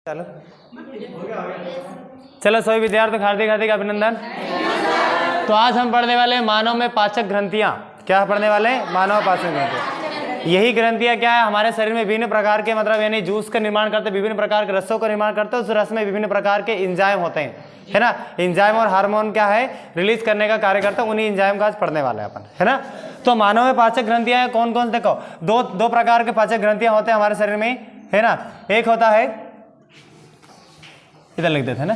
चलो चलो सभी विद्यार्थियों को हार्दिक हार्दिक अभिनंदन। तो आज हम पढ़ने वाले हैं मानव में पाचक ग्रंथियां। क्या पढ़ने वाले हैं? मानव पाचक ग्रंथियां। यही ग्रंथियां क्या है, हमारे शरीर में विभिन्न प्रकार के मतलब यानी जूस का निर्माण करते हैं, विभिन्न प्रकार के रसों का निर्माण करते हैं। उस रस में विभिन्न प्रकार के एंजाइम होते हैं, है ना। एंजाइम और हार्मोन क्या है, रिलीज करने का कार्य करता है। उन्हीं एंजाइम का आज पढ़ने वाले हैं अपन, है ना। तो मानव में पाचक ग्रंथियां कौन कौन? देखो दो प्रकार के पाचक ग्रंथियां होते हैं हमारे शरीर में, है ना। एक होता है, इधर लिख देते हैं ना,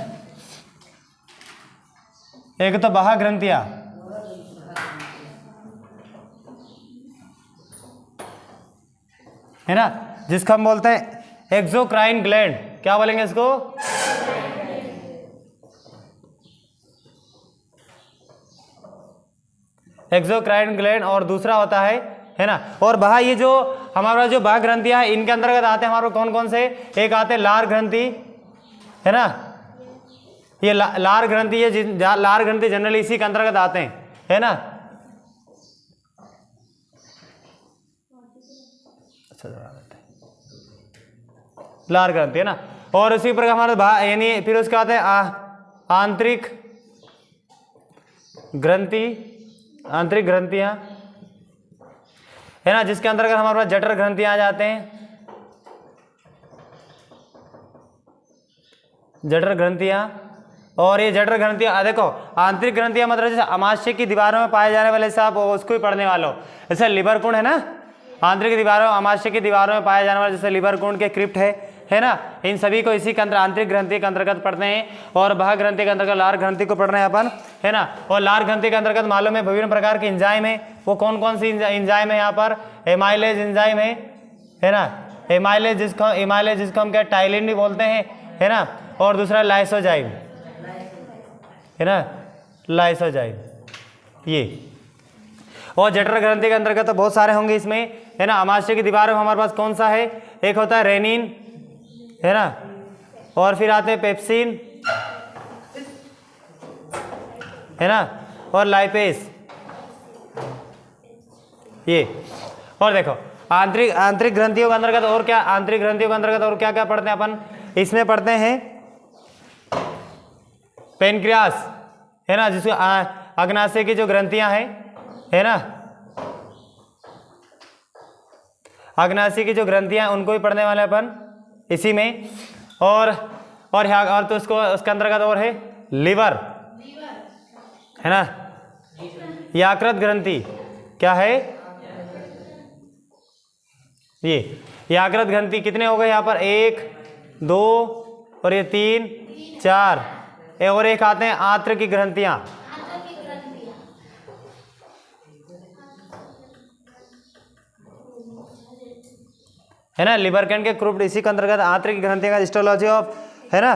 एक तो बाह्य ग्रंथियां, है ना, जिसको हम बोलते हैं एक्सोक्राइन ग्लैंड। क्या बोलेंगे इसको? Exocrine gland. और दूसरा होता है ना। और बाह्य ये जो हमारा जो बाह्य ग्रंथियां है इनके अंतर्गत आते हैं हमारे कौन कौन से? एक आते हैं लार ग्रंथि, है ना। ये लार ग्रंथि है, लार ग्रंथि जनरली इसी के अंतर्गत आते हैं, है ना। लार ग्रंथि, है ना। और उसी प्रकार हमारा यानी फिर उसके आते हैं आंतरिक ग्रंथि, आंतरिक ग्रंथियां, है ना, जिसके अंतर्गत हमारे पास जठर ग्रंथियां आ जाते हैं, जठर ग्रंथियां। और ये जठर ग्रंथियां देखो, आंतरिक ग्रंथियां मतलब जैसे अमाशय की दीवारों में पाए जाने वाले से आप उसको ही पढ़ने वालों, जैसे लिवर कुंड, है ना। आंतरिक दीवारों, अमाशय की दीवारों में पाए जाने वाले जैसे लिवर कुंड के क्रिप्ट है ना। इन सभी को इसी के अंदर आंतरिक ग्रंथि के अंतर्गत पढ़ते हैं। और बाह्य ग्रंथि के अंतर्गत लार ग्रंथि को पढ़ रहे हैं अपन, है ना। और लार ग्रंथि के अंतर्गत मालूम है विभिन्न प्रकार के एंजाइम है। वो कौन कौन सी एंजाइम है? यहाँ पर एमाइलेज एंजाइम है ना। एमाइलेज जिसको हम क्या टाइलिन भी बोलते हैं, है ना। और दूसरा लाइसोजाइम, है ना, लाइसोजाइम ये। और जठर ग्रंथि के अंतर्गत तो बहुत सारे होंगे इसमें, है ना। अमाशय की दीवार में हमारे पास कौन सा है? एक होता है रेनिन, है ना। और फिर आते हैं पेप्सिन, है ना, और लाइपेस ये। और देखो आंतरिक ग्रंथियों के अंतर्गत और क्या, आंतरिक ग्रंथियों के अंतर्गत और क्या क्या पढ़ते हैं अपन? इसमें पढ़ते हैं पेनक्रियास, है ना, जिसको अग्नाशय की जो ग्रंथियां हैं, है ना, अग्नाशय की जो ग्रंथियां हैं उनको भी पढ़ने वाले अपन इसी में। और तो उसके अंतर्गत और है लिवर, है ना, यकृत ग्रंथि। क्या है ये? यकृत ग्रंथि। कितने हो गए यहाँ पर? 1 2 और ये 3 4। और एक आते हैं आंत्र की ग्रंथियां, है ना। लिवर कैंड के ग्रुप इसी के अंतर्गत आंतरिक ग्रंथियों का हिस्टोलॉजी ऑफ, है ना,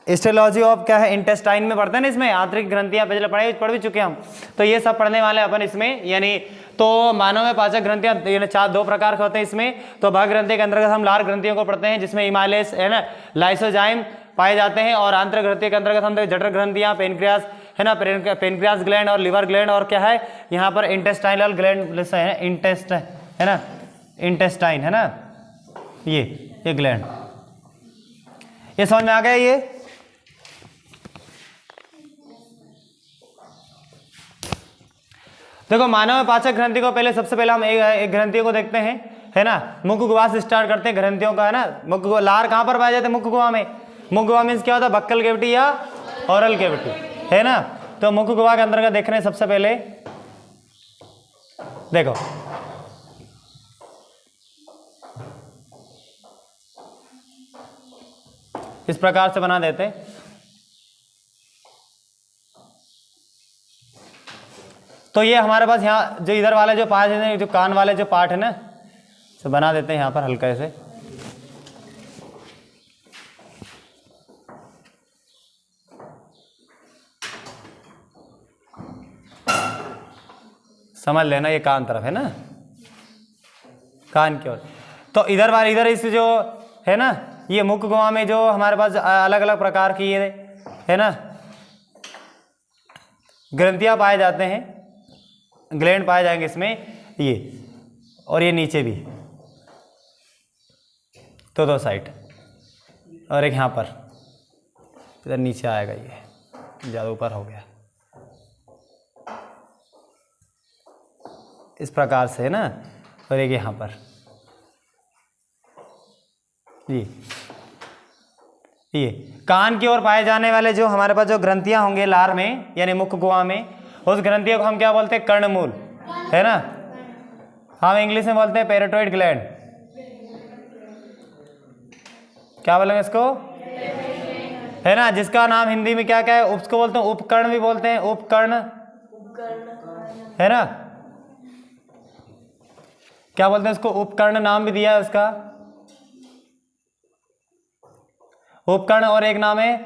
हिस्टोलॉजी ऑफ क्या है, इंटेस्टाइन में पढ़ते हैं ना। इसमें आंतरिक ग्रंथियां पहले पढ़ भी चुके हम, तो ये सब पढ़ने वाले अपन इसमें। यानी तो मानव में पाचक ग्रंथियां यानी 2 प्रकार के होते हैं इसमें। तो बाह्य ग्रंथि के अंतर्गत हम लार ग्रंथियों को पढ़ते हैं जिसमें इमाइलेस, है ना, लाइसोजाइम पाए जाते हैं। और आंतरिक ग्रंथि के अंतर्गत हम जठर ग्रंथियां, पेनक्रियास, है ना, पेनक्रियास ग्लैंड और लिवर ग्लैंड। और क्या है यहाँ पर इंटेस्टाइनल ग्लैंड, है ना, इंटेस्टाइन, है ना, ये ग्लैंड। ये समझ में आ गया? ये देखो मानव में पाचक ग्रंथि को पहले सबसे पहले हम एक ग्रंथियों को देखते हैं, है ना। मुख गुहा से स्टार्ट करते हैं ग्रंथियों का, है ना। मुख गुहा, लार कहां पर पाए जाते हैं? मुख गुहा में। मुख गुहा मीन्स क्या होता है? बक्कल कैविटी या ओरल कैविटी, है ना। तो मुख गुहा के अंतर्गत देख रहे हैं सबसे पहले, देखो इस प्रकार से बना देते हैं। तो ये हमारे पास यहाँ जो इधर वाले जो पार्ट है, जो कान वाले जो पार्ट है ना, तो बना देते हैं यहाँ पर हल्का से। समझ लेना, ये कान तरफ है ना, कान की ओर। तो इधर इस जो है ना, ये मुख गुहा में जो हमारे पास अलग अलग प्रकार की ये है ना ग्रंथियां पाए जाते हैं, ग्लैंड पाए जाएंगे इसमें ये। और ये नीचे भी, तो 2 साइड, और एक यहाँ पर, इधर नीचे आएगा, ये ज़्यादा ऊपर हो गया, इस प्रकार से है ना। और एक यहाँ पर ये कान की ओर पाए जाने वाले जो हमारे पास जो ग्रंथियां होंगे लार में यानी मुख गुहा में, उस ग्रंथियों को हम क्या बोलते हैं? कर्णमूल, है ना। हम इंग्लिश में बोलते हैं पैराटॉइड ग्लैंड। क्या बोलेंगे इसको? है ना, जिसका नाम हिंदी में क्या क्या है? उसको बोलते हैं उपकर्ण भी बोलते हैं, उपकर्ण, है ना। क्या बोलते हैं इसको? उपकर्ण नाम भी दिया है उसका, उपकर्ण। और एक नाम है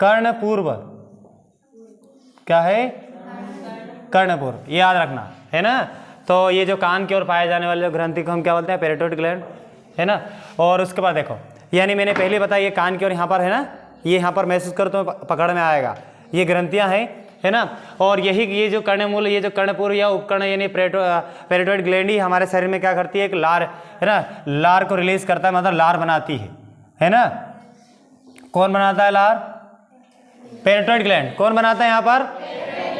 कर्णपूर्व। क्या है? कर्णपूर्व, ये याद रखना, है ना। तो ये जो कान की ओर पाए जाने वाले ग्रंथि को हम क्या बोलते हैं? पैराटॉइड ग्लैंड, है ना। और उसके बाद देखो, यानी मैंने पहले बताया ये कान की ओर यहाँ पर है ना, ये यहाँ पर महसूस करो तो पकड़ में आएगा, ये ग्रंथियाँ हैं, है ना। और यही ये जो कर्णमूल, ये जो कर्णपूर्व या उपकर्ण यानी पैराटॉइड ग्लैंड ही हमारे शरीर में क्या करती है? एक लार, है ना, लार को रिलीज करता है, मतलब लार बनाती है ना। कौन बनाता है लार? पैराटॉइड ग्लैंड। कौन बनाता है यहाँ पर?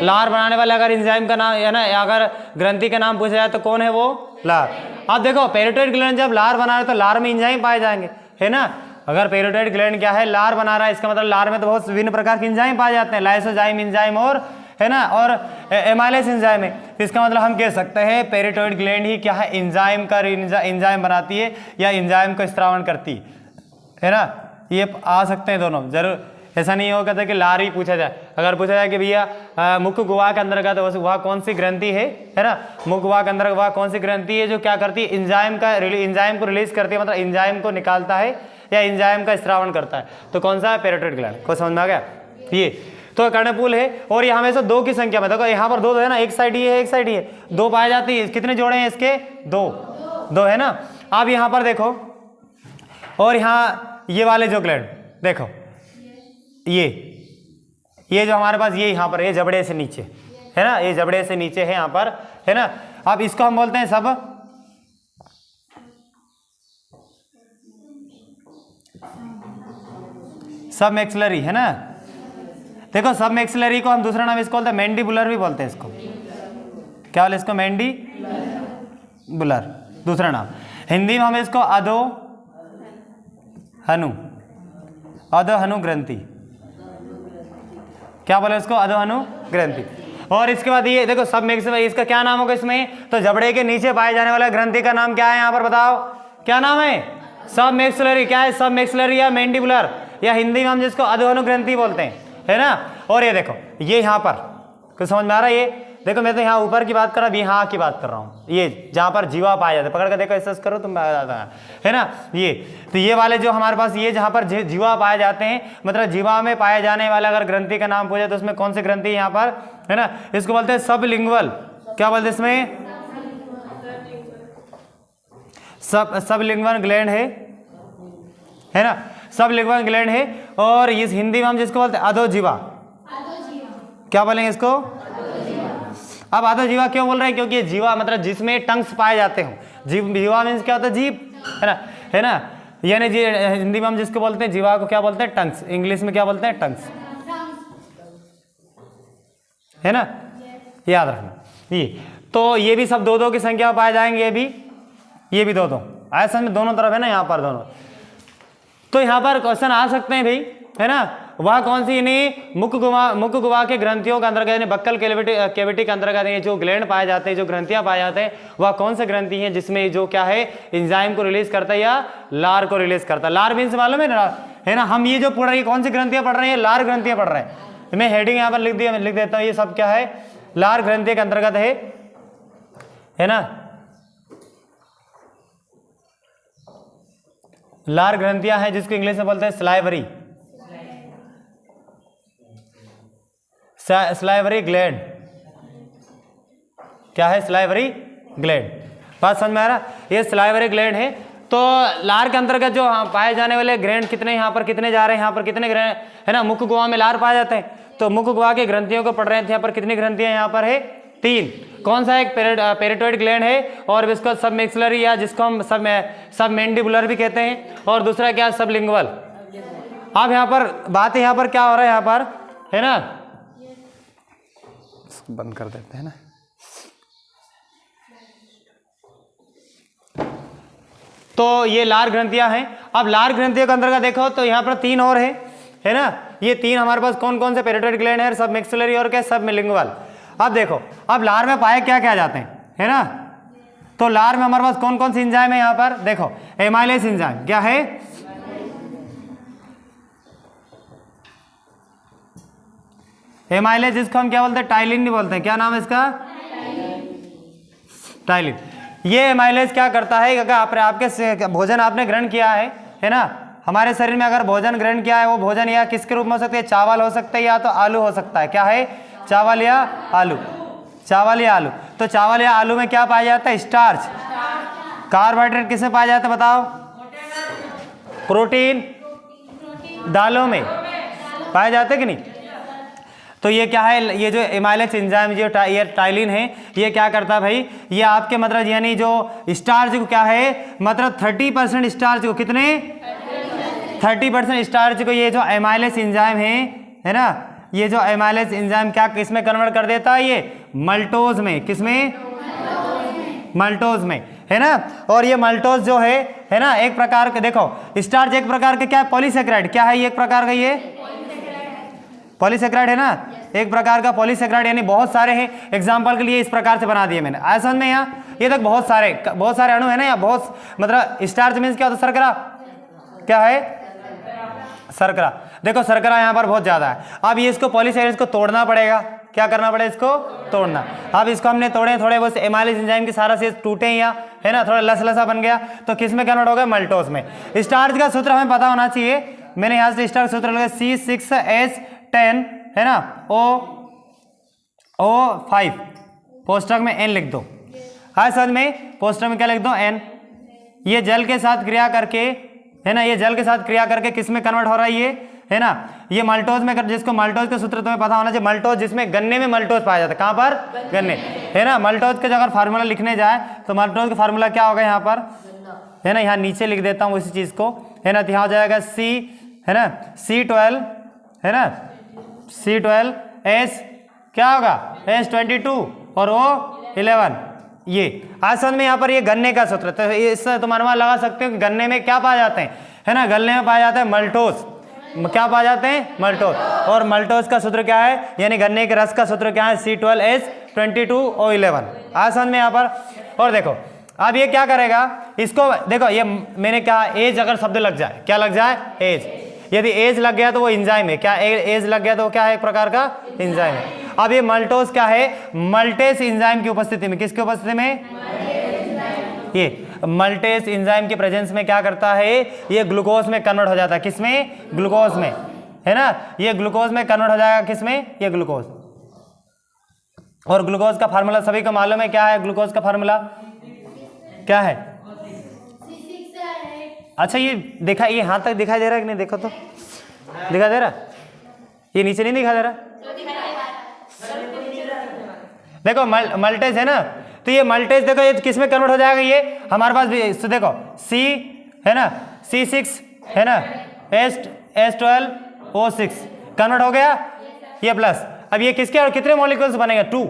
लार बनाने वाला। अगर एंजाइम का नाम, है ना, अगर ग्रंथि का नाम पूछा जाए तो कौन है वो? लार। अब देखो पैराटॉइड ग्लैंड जब लार बना रहा है तो लार में एंजाइम पाए जाएंगे, है ना। अगर पैराटॉइड ग्लैंड क्या है? लार बना रहा है, इसका मतलब लार में तो बहुत विभिन्न प्रकार के एंजाइम पाए जाते हैं, लाइसोजाइम एंजाइम और, है ना, और एमाइलेज एंजाइम है। इसका मतलब हम कह सकते हैं पैराटॉइड ग्लैंड ही क्या है? एंजाइम बनाती है या एंजाइम को स्त्रावण करती है ना। ये आ सकते हैं दोनों, जरूर ऐसा नहीं होगा था कि लार ही पूछा जाए। अगर पूछा जाए कि भैया मुख गुहा के अंतर्गत वह कौन सी ग्रंथि है ना, मुख गुहा के अंतर्गत वह कौन सी ग्रंथि है जो क्या करती है? एंजाइम को रिलीज करती है, मतलब एंजाइम को निकालता है या एंजाइम का स्त्रावण करता है, तो कौन सा है? पैराटॉइड ग्लैंड। को समझ में आ गया? ये तो कर्णपूल है। और ये हमेशा दो की संख्या में, देखो यहाँ पर दो है ना, एक साइड ये है, एक साइड ये, दो पाए जाती है। कितने जोड़े हैं इसके? दो है ना। अब यहाँ पर देखो, और यहाँ ये वाले जो ग्लैंड देखो, ये जो हमारे पास ये यहाँ पर, ये जबड़े से नीचे है ना, ये जबड़े से नीचे है यहाँ पर, है ना। अब इसको हम बोलते हैं सब मैक्सिलरी, है ना। देखो सब मैक्सिलरी को हम दूसरा नाम इसको बोलते हैं मैंडिबुलर भी बोलते हैं इसको। क्या बोले इसको? मैंडिबुलर, दूसरा नाम। हिंदी में हम इसको अधोहनु ग्रंथि, क्या बोले इसको? अधोहनु ग्रंथि। और इसके बाद ये देखो सब मैक्सिलरी, इसका क्या नाम होगा इसमें? तो जबड़े के नीचे पाए जाने वाला ग्रंथि का नाम क्या है? यहाँ पर बताओ क्या नाम है? सब मैक्सिलरी। क्या है? सब मैक्सिलरी या मैंडिबुलर, या हिंदी में हम जिसको अधोहनु ग्रंथि बोलते हैं, है ना। और ये देखो, ये यहाँ पर कुछ समझ में आ रहा है? ये देखो, मैं तो यहाँ ऊपर की बात कर रहा हूँ, यहाँ की बात कर रहा हूँ, ये जहाँ पर जीवा पाया जाता है, पकड़ कर देखो, ऐसा करो तुम आ जाता है ना। ये तो ये वाले जो हमारे पास ये जहाँ पर जीवा पाए जाते हैं, मतलब जीवा में पाए जाने वाला अगर ग्रंथि का नाम पूछे तो उसमें कौन सी ग्रंथि यहाँ पर, है ना, इसको बोलते हैं सबलिंगुअल। क्या बोलते हैं इसमें? सबलिंगुअल ग्लैंड है ना, सबलिंगुअल ग्लैंड है। और इस हिंदी में हम जिसको बोलते हैं अधोजीवा। क्या बोलेंगे इसको? अब अधोजीवा क्यों बोल रहे हैं? क्योंकि ये जीवा मतलब जिसमें टंग्स पाए जाते हो। जीवा मीन्स क्या होता है? जीभ, है ना, यानी हिंदी में हम जिसको बोलते हैं जीवा को क्या बोलते हैं? टंग्स। इंग्लिश में क्या बोलते हैं? टंग्स, है ना, याद रखना। ये तो ये भी सब दो की संख्या पाए जाएंगे, ये भी दो ऐसा में दोनों तरफ है ना, यहाँ पर दोनों। तो यहाँ पर क्वेश्चन आ सकते हैं भाई, है ना, वह कौन सी यानी मुख गुहा के ग्रंथियों के अंतर्गत यानी बक्कल कैविटी के अंतर्गत ये जो ग्लैंड पाए जाते हैं, जो ग्रंथियां पाए जाते हैं, वह कौन से ग्रंथि हैं जिसमें जो क्या है? एंजाइम को रिलीज करता है या लार को रिलीज करता है। लार मीन्स मालूम है ना, हम ये जो पढ़ रहे हैं कौन सी ग्रंथियां पढ़ रहे हैं? लार ग्रंथियां पढ़ रहे हैं। मैं हेडिंग यहाँ पर लिख देता हूँ, ये सब क्या है? लार ग्रंथि के अंतर्गत है ना। लार ग्रंथियां हैं जिसको इंग्लिश में बोलते हैं स्लाइवरी, स्लाइवरी ग्लैंड। क्या है? Salivary gland. बात समझ में आ रहा? ये स्लाइवरी ग्लैंड है। तो लार के अंतर्गत जो पाए जाने वाले ग्लैंड कितने, यहाँ पर कितने जा रहे हैं? यहाँ पर कितने ग्लैंड, है ना, मुख गुहा में लार पाए जाते हैं, तो मुख गुहा की ग्रंथियों को पढ़ रहे थे। यहाँ पर कितनी ग्रंथियां यहाँ पर है? 3। कौन सा? एक पैराटॉइड ग्लैंड है, और इसको सब मैक्सिलरी या जिसको हम सब मैंडिबुलर भी कहते हैं, और दूसरा क्या? सबलिंगुअल, अब यहाँ पर बात यहाँ पर क्या हो रहा है, यहाँ पर है ना, बंद कर देते हैं ना। तो ये लार ग्रंथियां हैं। अब लार ग्रंथियों के अंतर्गत देखो तो यहाँ पर 3 और है ना। ये 3 हमारे पास कौन कौन से पेरिटोइड ग्लैंड है, सब मैक्सिलरी और क्या, सब लिंगुअल। अब देखो, अब लार में पाए क्या क्या जाते हैं, है ना। तो लार में हमारे पास कौन कौन सी एंजाइम है, यहाँ पर देखो एमाइलेज एंजाइम क्या है, एमाइलेज, जिसको हम क्या बोलते हैं, टाइलिन नहीं बोलते हैं, क्या नाम है इसका, टाइलिन। ये एमाइलेज क्या करता है, अगर आपके भोजन आपने ग्रहण किया है ना, हमारे शरीर में अगर भोजन ग्रहण किया है, वो भोजन या किसके रूप में हो सकता है, चावल हो सकता है या तो आलू हो सकता है। क्या है, चावल या आलू, चावल या आलू। तो चावल या आलू में क्या पाया जाता है, स्टार्च। कार्बोहाइड्रेट किसमें पाया जाता है बताओ, प्रोटीन दालों में पाए जाते कि नहीं। तो ये क्या है, ये जो एमाइलेज एंजाइम जो ये टाइलिन है, ये क्या करता है भाई, ये आपके मतलब यानी जो स्टार्च को क्या है, मतलब 30% स्टार्च को, कितने 30% स्टार्च को ये जो एमाइलेज एंजाइम है ना, ये जो एमाइलेज एंजाइम क्या किसमें कन्वर्ट कर देता है, ये मल्टोज में, किसमें, मल्टोज में, है ना। और ये मल्टोज जो है ना, एक प्रकार के, देखो स्टार्च एक प्रकार के क्या है, पॉलीसेकेराइड, क्या है ये, एक प्रकार का ये पॉलीसेकेराइड है ना, एक प्रकार का पॉलीसेकेराइड, यानी बहुत सारे हैं। एग्जांपल के लिए इस प्रकार से बना दिए मैंने, ऐसा में यहाँ ये तक बहुत सारे अणु है ना, या बहुत मतलब स्टार्च मीन्स क्या होता है, शर्करा, क्या है, शर्करा। देखो शर्करा यहाँ पर बहुत ज्यादा है। अब ये इसको पॉलीसेकेराइड को तोड़ना पड़ेगा, क्या करना पड़ेगा, इसको तोड़ना। अब इसको हमने तोड़े, थोड़े बहुत एमाइलेज एंजाइम के सारा से टूटे या है ना, थोड़ा लसा बन गया, तो किस में कन्वर्ट हो गया, मल्टोज में। स्टार्च का सूत्र हमें पता होना चाहिए, मैंने यहाँ से स्टार्च सूत्र लगा C6H10 है ना, O5 पोस्टक में N लिख दो, हर समझ में, पोस्टक में क्या लिख दो, N। ये जल के साथ क्रिया करके है ना, ये जल के साथ क्रिया करके किस में कन्वर्ट हो रहा है, ये है ना, ये मल्टोज में, जिसको मल्टोज का सूत्र तुम्हें पता होना चाहिए, मल्टोज जिसमें गन्ने में मल्टोज पाया जाता है, कहाँ पर, गन्ने, है ना। मल्टोज का अगर फार्मूला लिखने जाए तो मल्टोज का फार्मूला क्या होगा, यहाँ पर है ना, यहाँ नीचे लिख देता हूँ इसी चीज को, है ना। तो यहाँ हो जाएगा C है ना, C12 है ना, C12 S क्या होगा, S22 और O11। ये आज समझ में, यहाँ पर ये गन्ने का सूत्र, तो इससे तुम अनुमान लगा सकते हो कि गन्ने में क्या पाए जाते हैं, है ना, गन्ने में पाया जाता है मल्टोज, क्या पाए जाते हैं, मल्टोज। और मल्टोज का सूत्र क्या है, यानी गन्ने के रस का सूत्र क्या है, C12H22O11। आज समझ में यहाँ पर। और देखो अब ये क्या करेगा, इसको देखो, ये मैंने कहा एज अगर शब्द लग जाए, क्या लग जाए, एज, यदि एज लग गया तो वो एंजाइम है, क्या एज लग गया तो वो क्या है, एक प्रकार का एंजाइम है। अब ये मल्टोज क्या है, मल्टेस एंजाइम की उपस्थिति में, किसकी उपस्थिति में, ये मल्टेस एंजाइम के प्रेजेंस में क्या करता है, ये ग्लूकोज में कन्वर्ट हो जाता है, किसमें, ग्लूकोज में, है ना। ये ग्लूकोज में कन्वर्ट हो जाएगा, किसमें, ये ग्लूकोज। और ग्लूकोज का फार्मूला सभी को मालूम है, क्या है ग्लूकोज का फार्मूला, क्या है, अच्छा ये देखा, ये हाथ तक दिखाई दे रहा है कि नहीं, देखो तो दिखाई दे रहा, ये नीचे नहीं दिखाई दे रहा, देखो मल्टेज है ना, तो ये मल्टेज देखो ये किस में कन्वर्ट हो जाएगा, ये हमारे पास भी तो देखो C है ना, C6 है ना, S12O6 कन्वर्ट हो गया, ये प्लस। अब ये किसके और कितने मॉलिक्यूल्स बनेंगे, 2,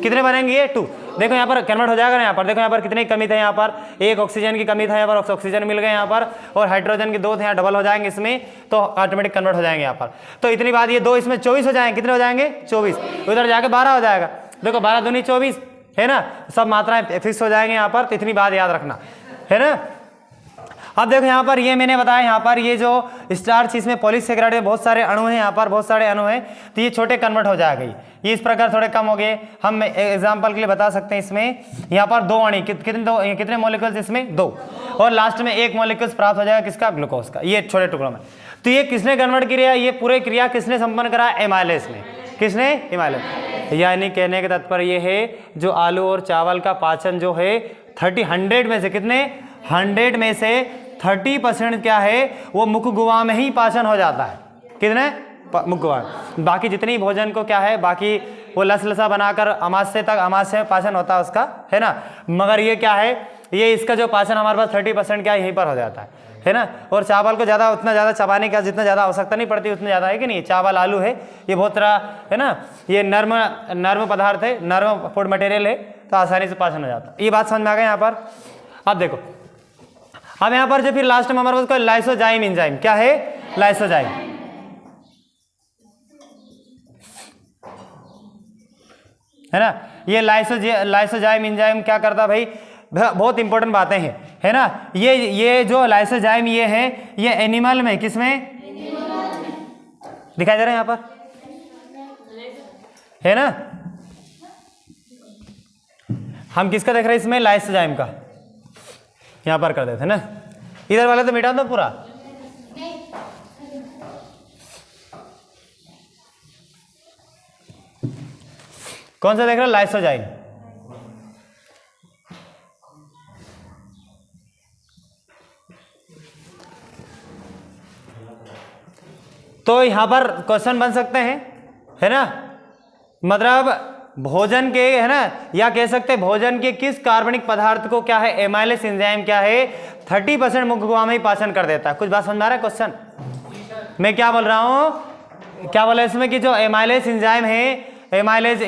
कितने बनेंगे, ये 2। देखो यहाँ पर कन्वर्ट हो जाएगा ना, यहाँ पर देखो, यहाँ पर कितनी कमी था, यहाँ पर एक ऑक्सीजन की कमी था, यहाँ पर ऑक्सीजन मिल गए यहाँ पर, और हाइड्रोजन के 2 थे, यहाँ डबल हो जाएंगे इसमें, तो ऑटोमेटिक कन्वर्ट हो जाएंगे यहाँ पर। तो इतनी बात, ये 2 इसमें 24 हो जाएंगे, कितने हो जाएंगे, 24, उधर जाके 12 हो जाएगा। देखो 12 दूनी 24 है ना, सब मात्राएं फिक्स हो जाएंगे यहाँ पर, तो इतनी बात याद रखना है ना। अब देखो यहाँ पर ये मैंने बताया, यहाँ पर ये जो स्टार्च, इसमें पॉलीसेकेराइड में बहुत सारे अणु हैं, यहाँ पर बहुत सारे अणु हैं, तो ये छोटे कन्वर्ट हो जाएगा, ये इस प्रकार थोड़े कम हो गए। हम एग्जांपल के लिए बता सकते हैं, इसमें यहाँ पर 2 अणु, कितने मॉलिक्यूल्स, इसमें 2, और लास्ट में 1 मॉलिक्यूल्स प्राप्त हो जाएगा, किसका, ग्लूकोज का, ये छोटे टुकड़ों में। तो ये किसने कन्वर्ट किया, ये पूरे क्रिया किसने संपन्न करा, एमाइलेज ने, किसने, एमाइलेज। यानी कहने का तात्पर्य ये है, जो आलू और चावल का पाचन जो है 100 में से कितने, 100 में से 30% क्या है, वो मुख गुहा में ही पाचन हो जाता है, कितने, मुख गुहा। बाकी जितनी भोजन को क्या है, बाकी वो लसा बनाकर अमाशय तक, अमाशय पाचन होता है उसका, है ना। मगर ये क्या है, ये इसका जो पाचन हमारे पास 30% क्या है, यहीं पर हो जाता है ना। और चावल को ज़्यादा उतना ज़्यादा चबाने का जितना ज़्यादा आवश्यकता नहीं पड़ती उतना ज़्यादा है कि नहीं। चावल आलू है ये बहुत तरह है ना, ये नर्म पदार्थ है, नर्म फूड मटेरियल है, तो आसानी से पाचन हो जाता है। ये बात समझ में आ गई यहाँ पर। अब देखो अब यहाँ पर जो फिर लास्ट में हमारे पास लाइसोजाइम एंजाइम क्या है, लाइसोजाइम है ना। ये लाइसोजाइम एंजाइम क्या करता भाई, बहुत इंपॉर्टेंट बातें हैं है ना। ये जो लाइसोजाइम ये है ये एनिमल में, किसमें दिखाई दे रहा है यहाँ पर है ना। हम किसका देख रहे हैं इसमें, लाइसोजाइम का। यहाँ पर कर देते हैं ना, इधर वाले तो मिटा दो पूरा। कौन सा देख रहे हो, लाइसोजाइम। तो यहां पर क्वेश्चन बन सकते हैं है ना, मतलब भोजन के है ना, या कह सकते हैं भोजन के किस कार्बनिक पदार्थ को क्या है, एमाइलेज एंजाइम क्या है 30% मुख्य गुहा में ही पाचन कर देता है। कुछ बात समझ में आ रहा है क्वेश्चन मैं क्या बोल रहा हूं, क्या बोला इसमें कि जो एमाइलेज एंजाइम है, एमाइलेज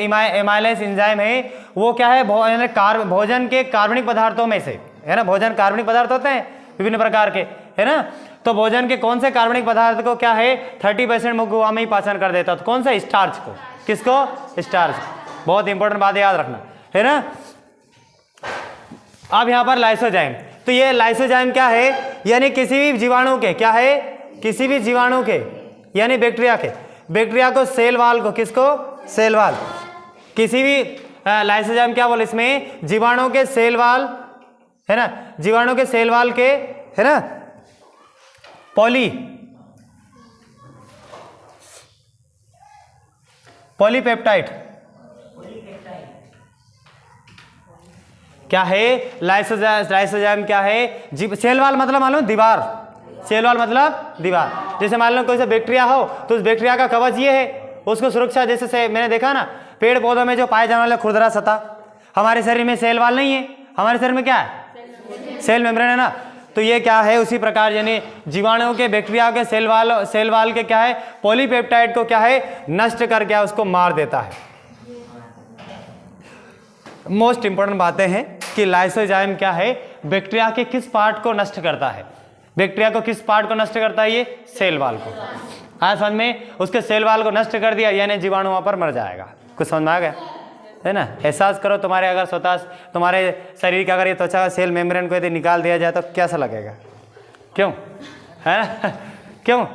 एंजाइम है वो क्या है, भोजन के कार्बनिक पदार्थों में से है ना। भोजन कार्बनिक पदार्थ होते हैं विभिन्न प्रकार के है ना, तो भोजन के कौन से कार्बनिक पदार्थ को क्या है 30% मुख्य गुहा में ही पाचन कर देता है। तो कौन सा, स्टार्च को, किसको, स्टार्च। बहुत इंपॉर्टेंट बात याद रखना है ना। अब यहां पर लाइसोजाइम, तो ये लाइसोजाइम क्या है, यानी किसी भी जीवाणु के क्या है, किसी भी जीवाणु के यानी बैक्टीरिया के, बैक्टीरिया को सेल वाल को, किसको, सेल वाल, किसी भी लाइसोजाइम क्या बोले इसमें, जीवाणु के सेल वाल है ना, जीवाणु के सेल वाल के है ना पॉलीपेप्टाइड क्या है, लाइसोजाइम क्या है, सेल वाल मतलब मालूम दीवार, सेल वाल मतलब दीवार। जैसे मान लो कोई सा बैक्टीरिया हो तो उस बैक्टीरिया का कवच ये है, उसको सुरक्षा, जैसे से मैंने देखा ना पेड़ पौधों में जो पाए जाने वाला खुरदरा सतह, हमारे शरीर में सेल वाल नहीं है, हमारे शरीर में क्या है, सेल मेम्ब्रेन है ना। तो ये क्या है, उसी प्रकार यानी जीवाणुओं के, बैक्टीरिया के सेल वाल के क्या है, पॉलीपेप्टाइड को क्या है नष्ट कर, क्या उसको मार देता है। मोस्ट इंपॉर्टेंट बातें हैं कि लाइसोजाइम क्या है, बैक्टीरिया के किस पार्ट को नष्ट करता है, बैक्टीरिया को किस पार्ट को नष्ट करता है, ये सेल वाल को। आज समझ में, उसके सेल वाल को नष्ट कर दिया यानी जीवाणु वहां पर मर जाएगा। कुछ समझ में आ गया है ना। एहसास करो तुम्हारे अगर स्वतः तुम्हारे शरीर का अगर ये त्वचा का सेल मेम्ब्रेन को यदि निकाल दिया जाए तो कैसा लगेगा, क्यों है ना क्यों,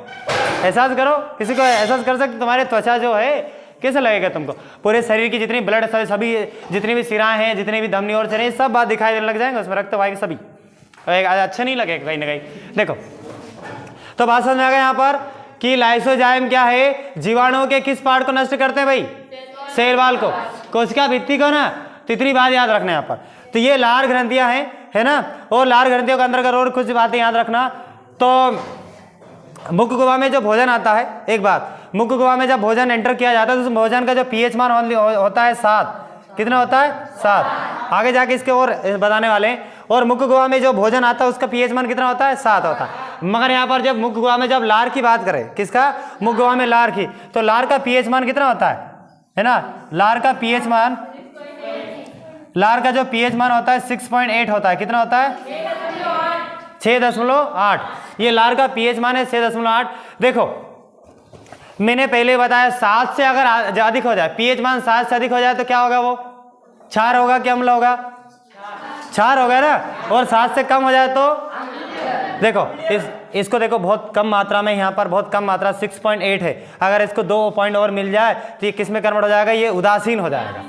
एहसास करो, किसी को एहसास कर सकते तुम्हारे त्वचा जो है कैसा लगेगा तुमको, पूरे शरीर की जितनी ब्लड सभी जितनी भी सिराएं हैं, जितनी भी धमनी और चने, सब बात दिखाई देने लग जाएंगे, उसमें रक्त वायु सभी, अच्छा नहीं लगेगा कहीं ना कहीं। देखो तो बात समझ में आ गया यहाँ पर कि लाइसोजाइम क्या है, जीवाणुओं के किस पार्ट को नष्ट करते हैं भाई, सेल वाल को, कोशिका भित्ति को ना। तो इतनी बात याद रखना यहाँ पर। तो ये लार ग्रंथियां हैं है ना, और लार ग्रंथियों के अंदर और कुछ बातें याद रखना। तो मुख्य गुहा में जो भोजन आता है, एक बात, मुख्य गुहा में जब भोजन एंटर किया जाता है तो उस भोजन का जो पीएच मान होता है 7, कितना होता है 7, आगे जाके इसके और बताने वाले हैं। और मुख्य गुहा में जो भोजन आता है उसका पीएच मान कितना होता है 7 होता है। मगर यहाँ पर जब मुख्य गुहा में जब लार की बात करें, किसका, मुख्य गुहा में लार की, तो लार का पीएच मान कितना होता है ना, लार का पीएच मान, लार का जो पीएच मान होता है 6.8 होता है, कितना होता है 6.8, ये लार का पीएच मान है 6.8। देखो मैंने पहले बताया 7 से अगर अधिक हो जाए, पीएच मान 7 से अधिक हो जाए तो क्या होगा, वो क्षार होगा कि अम्ल होगा, क्षार होगा ना, और 7 से कम हो जाए तो देखो इसको देखो बहुत कम मात्रा में, यहाँ पर बहुत कम मात्रा 6.8 है, अगर इसको 2 पॉइंट और मिल जाए तो ये किस में कन्वर्ट हो जाएगा, ये उदासीन हो जाएगा।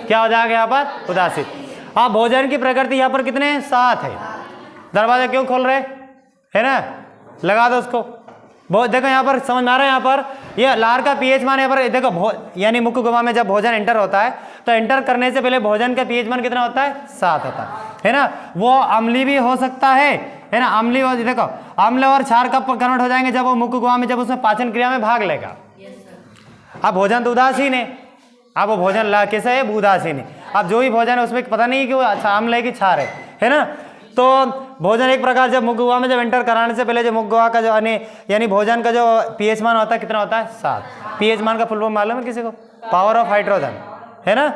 क्या हो जाएगा यहाँ पर, उदासीन। अब भोजन की प्रकृति यहाँ पर कितने 7 है, दरवाजा क्यों खोल रहे है ना, लगा दो उसको। बहुत देखो यहाँ पर समझ में आ रहा है, यहाँ पर ये लार का पीएच मान यहाँ पर देखो, यानी मुख्य गुहा में जब भोजन एंटर होता है तो एंटर करने से पहले भोजन का पीएच मान कितना होता है 7 होता है ना। वो अम्लीय भी हो सकता है ना, अम्लीय, देखो अम्ल और क्षार कब कन्वर्ट हो जाएंगे, जब वो मुख्य गुहा में जब उसमें पाचन क्रिया में भाग लेगा। अब भोजन तो उदासीन है, अब वो भोजन कैसा है, उदासीन है। अब जो भी भोजन है उसमें पता नहीं कि वो अम्ल है कि क्षार है ना। तो भोजन एक प्रकार जब मुख गुहा में जब एंटर कराने से पहले जो मुख गुहा का जो यानी भोजन का जो पीएच मान होता है कितना होता है 7। पीएच मान का फुल फॉर्म मालूम है किसी को? पावर ऑफ हाइड्रोजन, है ना।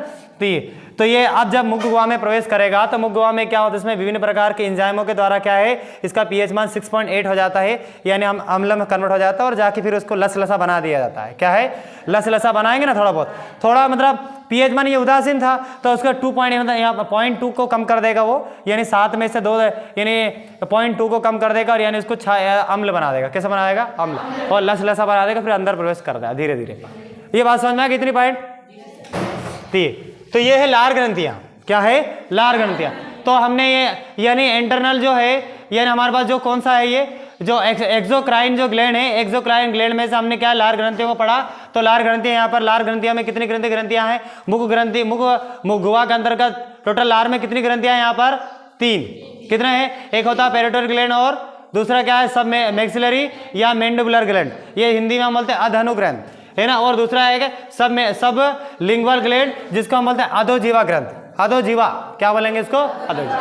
तो ये अब जब मुख गुहा में प्रवेश करेगा तो मुख गुहा में क्या होता है, इसमें विभिन्न प्रकार के एंजाइमों के द्वारा क्या है, इसका पीएच मान 6.8 हो जाता है, यानी हम अम्ल में कन्वर्ट हो जाता है और जाके फिर उसको लसलसा बना दिया जाता है। क्या है, लसलसा बनाएंगे ना थोड़ा बहुत, थोड़ा मतलब पीएच मान ये उदासीन था तो उसका 2 मतलब यहाँ 0.2 को कम कर देगा वो, यानी 7 में से 2 यानी 0.2 को कम कर देगा और यानी उसको अम्ल बना देगा। कैसे बनाएगा? अम्ल, और लसलसा बना देगा, फिर अंदर प्रवेश कर देगा धीरे धीरे। ये बात समझ में आ गई? कितनी पॉइंट? तो ये है लार ग्रंथियां। क्या है? लार ग्रंथियां। तो हमने ये यानी इंटरनल जो है, यानी हमारे पास जो कौन सा है, ये जो एक्सोक्राइन जो ग्लैंड है, एक्सोक्राइन ग्लैंड में से हमने क्या लार ग्रंथियों को पढ़ा। तो लार ग्रंथियां, यहाँ पर लार ग्रंथियां में कितनी ग्रंथियां हैं? मुख ग्रंथि, मुख गुहा के अंतर्गत टोटल लार में कितनी ग्रंथियां हैं? यहाँ पर 3। कितने हैं? एक होता है पेरिटोरल ग्लैंड और दूसरा क्या है, सब मैक्सिलरी या मैंडिबुलर ग्लैंड, ये हिंदी में हम बोलते हैं अधनु ग्रंथ, है ना। और दूसरा है सब लिंगुअल ग्लैंड, जिसको हम बोलते हैं अधोजीवा ग्रंथ। अधोजीवा क्या बोलेंगे इसको? अधोजीवा।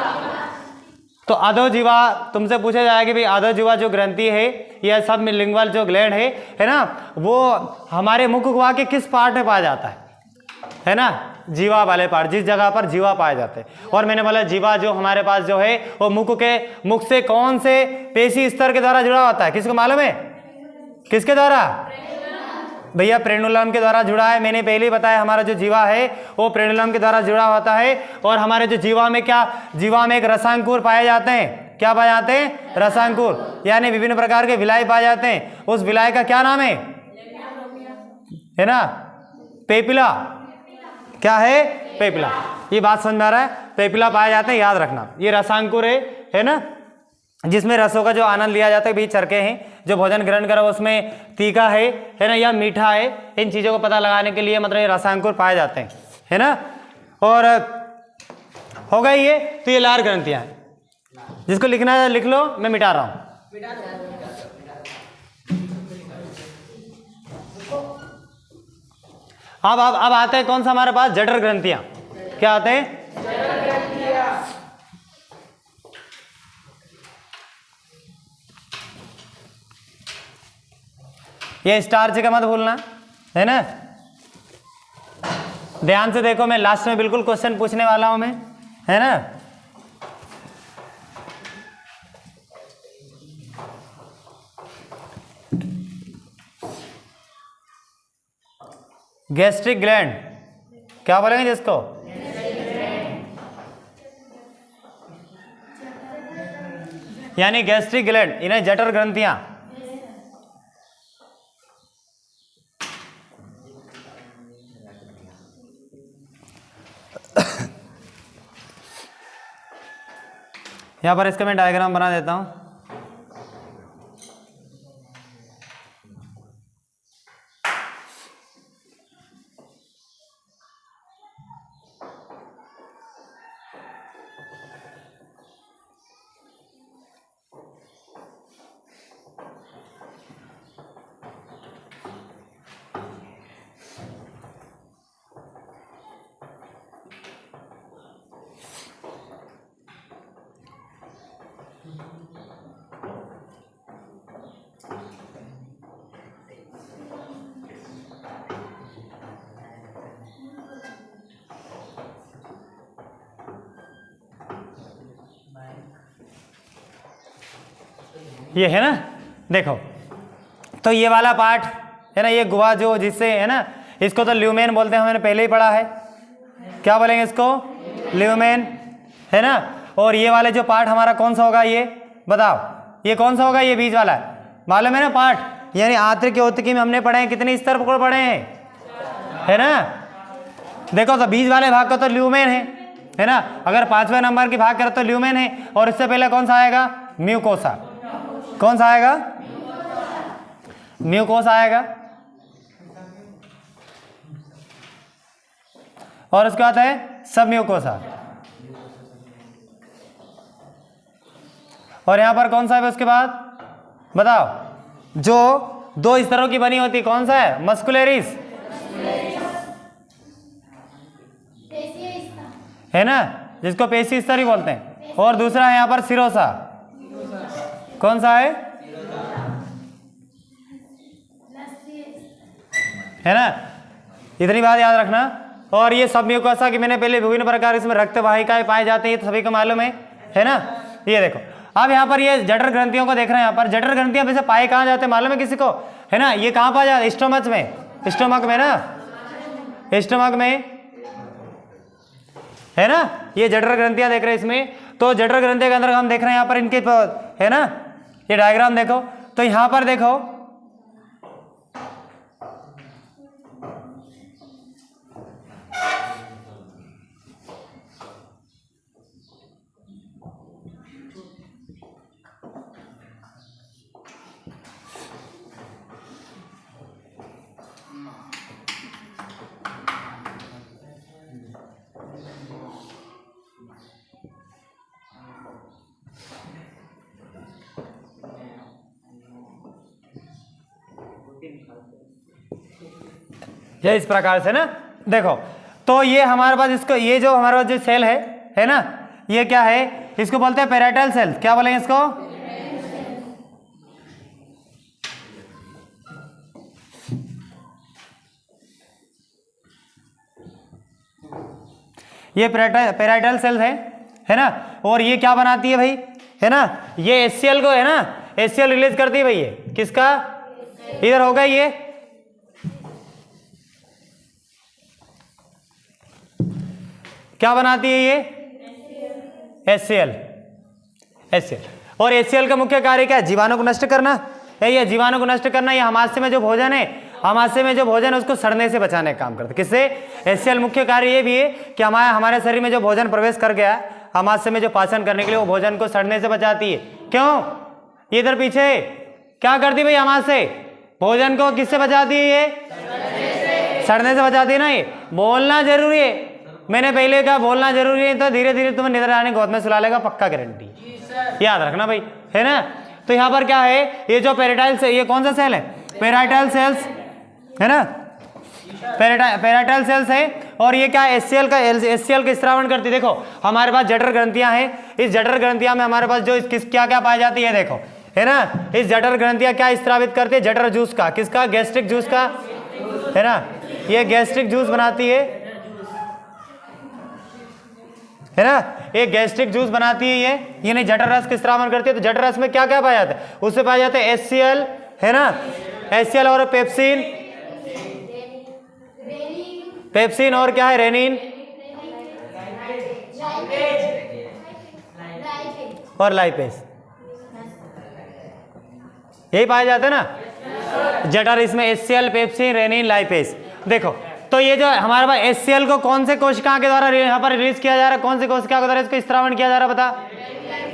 तो अधोजीवा तुमसे पूछा जाएगा कि भाई अधोजीवा जो ग्रंथि है या सब लिंगुअल जो ग्लैंड है ना, वो हमारे मुख गुहा के किस पार्ट में पाया जाता है ना? जीवा वाले पार्ट, जिस जगह पर जीवा पाए जाते हैं। और मैंने बोला जीवा जो हमारे पास जो है वो मुख से कौन से पेशी स्तर के द्वारा जुड़ा होता है? किसको मालूम है? किसके द्वारा? भैया प्रेनुलम के द्वारा जुड़ा है। मैंने पहले ही बताया हमारा जो जीवा है वो प्रेनुलम के द्वारा जुड़ा होता है। और हमारे जो जीवा में क्या, जीवा में एक रसांकुर पाए जाते हैं। क्या पाए जाते हैं? रसांकुर, यानी विभिन्न प्रकार के विलाय पाए जाते हैं। उस विलाय का क्या नाम है ना? पेपिला। क्या है? पेपिला। ये बात समझ में आ रहा है? पेपिला पाए जाते हैं, याद रखना। ये रसांकुर है ना, जिसमें रसों का जो आनंद लिया जाता है। बीच चरके हैं जो भोजन ग्रहण करो उसमें तीखा है ना, या मीठा है, इन चीज़ों को पता लगाने के लिए मतलब ये रसांकुर पाए जाते हैं, है ना। और हो गई ये, तो ये लार ग्रंथियां हैं। जिसको लिखना है लिख लो, मैं मिटा रहा हूं। अब आते हैं कौन सा हमारे पास? जठर ग्रंथियां। क्या आते हैं? ये स्टार्च का मत भूलना, है ना। ध्यान से देखो, मैं लास्ट में बिल्कुल क्वेश्चन पूछने वाला हूं मैं, है ना। गैस्ट्रिक ग्लैंड क्या बोलेंगे जिसको? यानी गैस्ट्रिक ग्लैंड, इन्हें जठर ग्रंथियां। यहां पर इसका मैं डायग्राम बना देता हूं। ये है ना, देखो तो ये वाला पार्ट है ना, ये गुहा जो जिससे है ना, इसको तो ल्यूमेन बोलते हैं, हमने पहले ही पढ़ा है। क्या बोलेंगे इसको? ल्यूमेन, है ना। और ये वाले जो पार्ट हमारा कौन सा होगा? ये बताओ, ये कौन सा होगा? ये बीच वाला मालूम है ना पार्ट, यानी आंतरिक औतकी में हमने पढ़े हैं, कितने स्तर पकड़ पढ़े हैं, है ना। देखो तो बीच वाले भाग का तो ल्यूमेन है ना। अगर 5वें नंबर की भाग करें तो ल्यूमेन है। और इससे पहले कौन सा आएगा? म्यूकोसा। कौन सा आएगा? म्यूकोसा आएगा। और उसके बाद है सब म्यूकोसा। और यहां पर कौन सा है उसके बाद? बताओ, जो 2 स्तरों की बनी होती, कौन सा है? मस्कुलरिस, है ना, जिसको पेशी स्तर ही बोलते हैं। और दूसरा है यहाँ पर सिरोसा। कौन सा है ना? इतनी बात याद रखना। और ये सब म्यूकोसा कि मैंने पहले विभिन्न प्रकार इसमें रक्त वाहिकाएं पाए जाते हैं, तो सभी को मालूम है ना? ये देखो अब यहाँ पर ये जठर ग्रंथियों को देख रहे हैं। यहाँ पर जठर ग्रंथियां वैसे पाए कहाँ जाते हैं मालूम है किसी को? है ना? ये कहाँ पाए जाते हैं? स्टोमच में, स्टोमक में ना, स्टोमक में, है ना? ये जठर ग्रंथियां देख रहे हैं इसमें। तो जठर ग्रंथियों के अंदर हम देख रहे हैं यहाँ पर इनके, है ना, ये डायग्राम देखो। तो यहाँ पर देखो ये इस प्रकार से ना, देखो तो ये हमारे पास इसको, ये जो हमारे पास जो सेल है ना, ये क्या है? इसको बोलते हैं पेराइटल सेल। क्या बोलेंगे इसको? ये पेराइटल सेल है ना? और ये क्या बनाती है भाई? है ना, ये एचसीएल को, है ना, एचसीएल रिलीज करती है भाई। ये किसका? इधर होगा ये, क्या बनाती है ये? HCl। और HCl का मुख्य कार्य क्या है? जीवाणु को नष्ट करना है। ये जीवाणु को नष्ट करना, ये हमाशय में जो भोजन है, हमाशय में जो भोजन है उसको सड़ने से बचाने का काम करता है। किससे? HCl मुख्य कार्य ये भी है कि हमारे शरीर में जो भोजन प्रवेश कर गया हमाशय में, जो पाचन करने के लिए, वो भोजन को सड़ने से बचाती है। क्यों? ये इधर पीछे क्या करती भाई? हमाशय भोजन को किससे बचाती है? ये सड़ने से बचाती है ना। ये बोलना जरूरी है, मैंने पहले कहा बोलना जरूरी है, तो धीरे धीरे तुम्हें निद्रा आने गोद में सुला लेगा, पक्का गारंटी, याद रखना भाई, है ना? तो यहाँ पर क्या है? ये जो पेराइटल से, ये कौन सा सेल है? पेराइटल सेल्स, है ना, पेराइटल सेल्स है। और ये क्या है? HCl का स्त्रावण करती है। देखो हमारे पास जठर ग्रंथियां हैं, इस जठर ग्रंथियां में हमारे पास जो क्या क्या पाई जाती है, देखो, है ना, इस जठर ग्रंथियां क्या स्त्रावित करती है? जठर जूस का। किसका? गैस्ट्रिक जूस का, है ना, ये गैस्ट्रिक जूस बनाती है ना, ये गैस्ट्रिक जूस बनाती है ये नहीं, जठर रस का स्त्रावण करती है। तो जठर रस में क्या क्या पाया जाता है? उससे पाया जाता है HCl, है ना, HCl और पेप्सिन और क्या है? रेनिन और लाइपेज, यही पाया जाता है ना जठर, इसमें HCl, पेप्सिन, रेनिन, लाइपेज। देखो तो ये जो हमारे पास HCl को कौन से कोशिका के द्वारा यहाँ पर रिलीज किया जा रहा है? कौन से कोशिका के द्वारा इसको स्त्रावण किया जा रहा है? बता,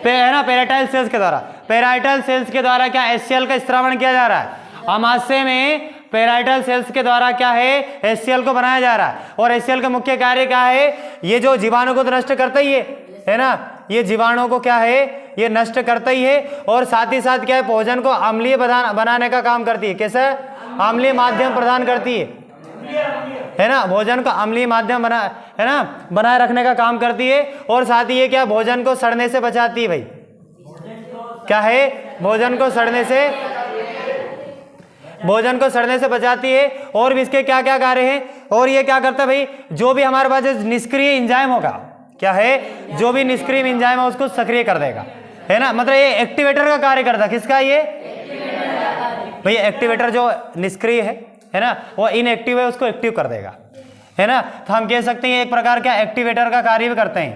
है ना, पेराइटल सेल्स के द्वारा। पेराइटल सेल्स के द्वारा क्या HCl का स्त्रावण किया जा रहा है? आमाशय में पेराइटल सेल्स के द्वारा क्या है? HCl को बनाया जा रहा है। और HCl का मुख्य कार्य क्या है? ये जो जीवाणु को तो नष्ट करता ही है ना, ये जीवाणु को क्या है? ये नष्ट करता ही है। और साथ ही साथ क्या है? भोजन को अम्लीय बनाने का काम करती है। कैसे? अम्लीय माध्यम प्रदान करती है ना, भोजन को अम्लीय माध्यम है ना, बनाए रखने का काम करती है। और साथ ही ये क्या? भोजन को सड़ने से बचाती है भाई। क्या है? भोजन को सड़ने से बचाती है। और भी इसके क्या क्या कार्य हैं? और ये क्या करता है भाई? जो भी हमारे पास निष्क्रिय एंजाइम होगा, क्या है? जो भी निष्क्रिय एंजाइम है उसको सक्रिय कर देगा, है ना, मतलब ये एक्टिवेटर का कार्य करता है। किसका? ये भैया एक्टिवेटर जो निष्क्रिय है ना, वो इनएक्टिव है, उसको एक्टिव कर देगा, है ना। तो हम कह सकते हैं एक प्रकार का एक्टिवेटर का कार्य भी करते हैं,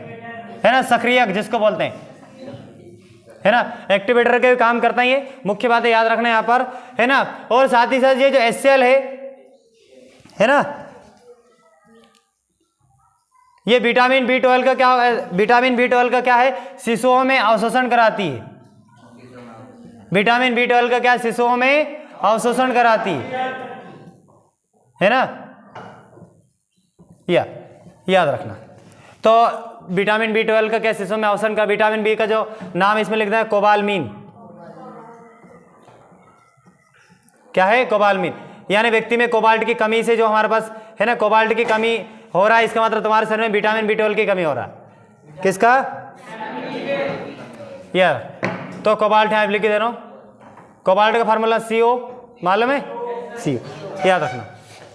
है ना, सक्रियक जिसको बोलते हैं, है ना, एक्टिवेटर के भी काम करता है। ये मुख्य बातें याद रखना यहाँ पर, है ना। और साथ ही साथ ये जो HCl है ना, ये विटामिन B12 का क्या, विटामिन B12 का क्या है? शिशुओं में अवशोषण कराती है। विटामिन B12 का क्या? शिशुओं में अवशोषण कराती है ना, याद रखना। तो विटामिन B12 का क्या? शिशुओं में अवशोषण का। विटामिन बी का जो नाम इसमें लिखना है कोबालमीन, क्या है? कोबालमीन, यानी व्यक्ति में कोबाल्ट की कमी से जो हमारे पास है ना, कोबाल्ट की कमी हो रहा है, इसका मतलब तुम्हारे शरीर में विटामिन B12 की कमी हो रहा है। किसका? यार तो कोबाल्ट यहाँ लिख के दे रहा हूँ, कोबाल्ट का फार्मूला CO मालूम है, CO याद रखना।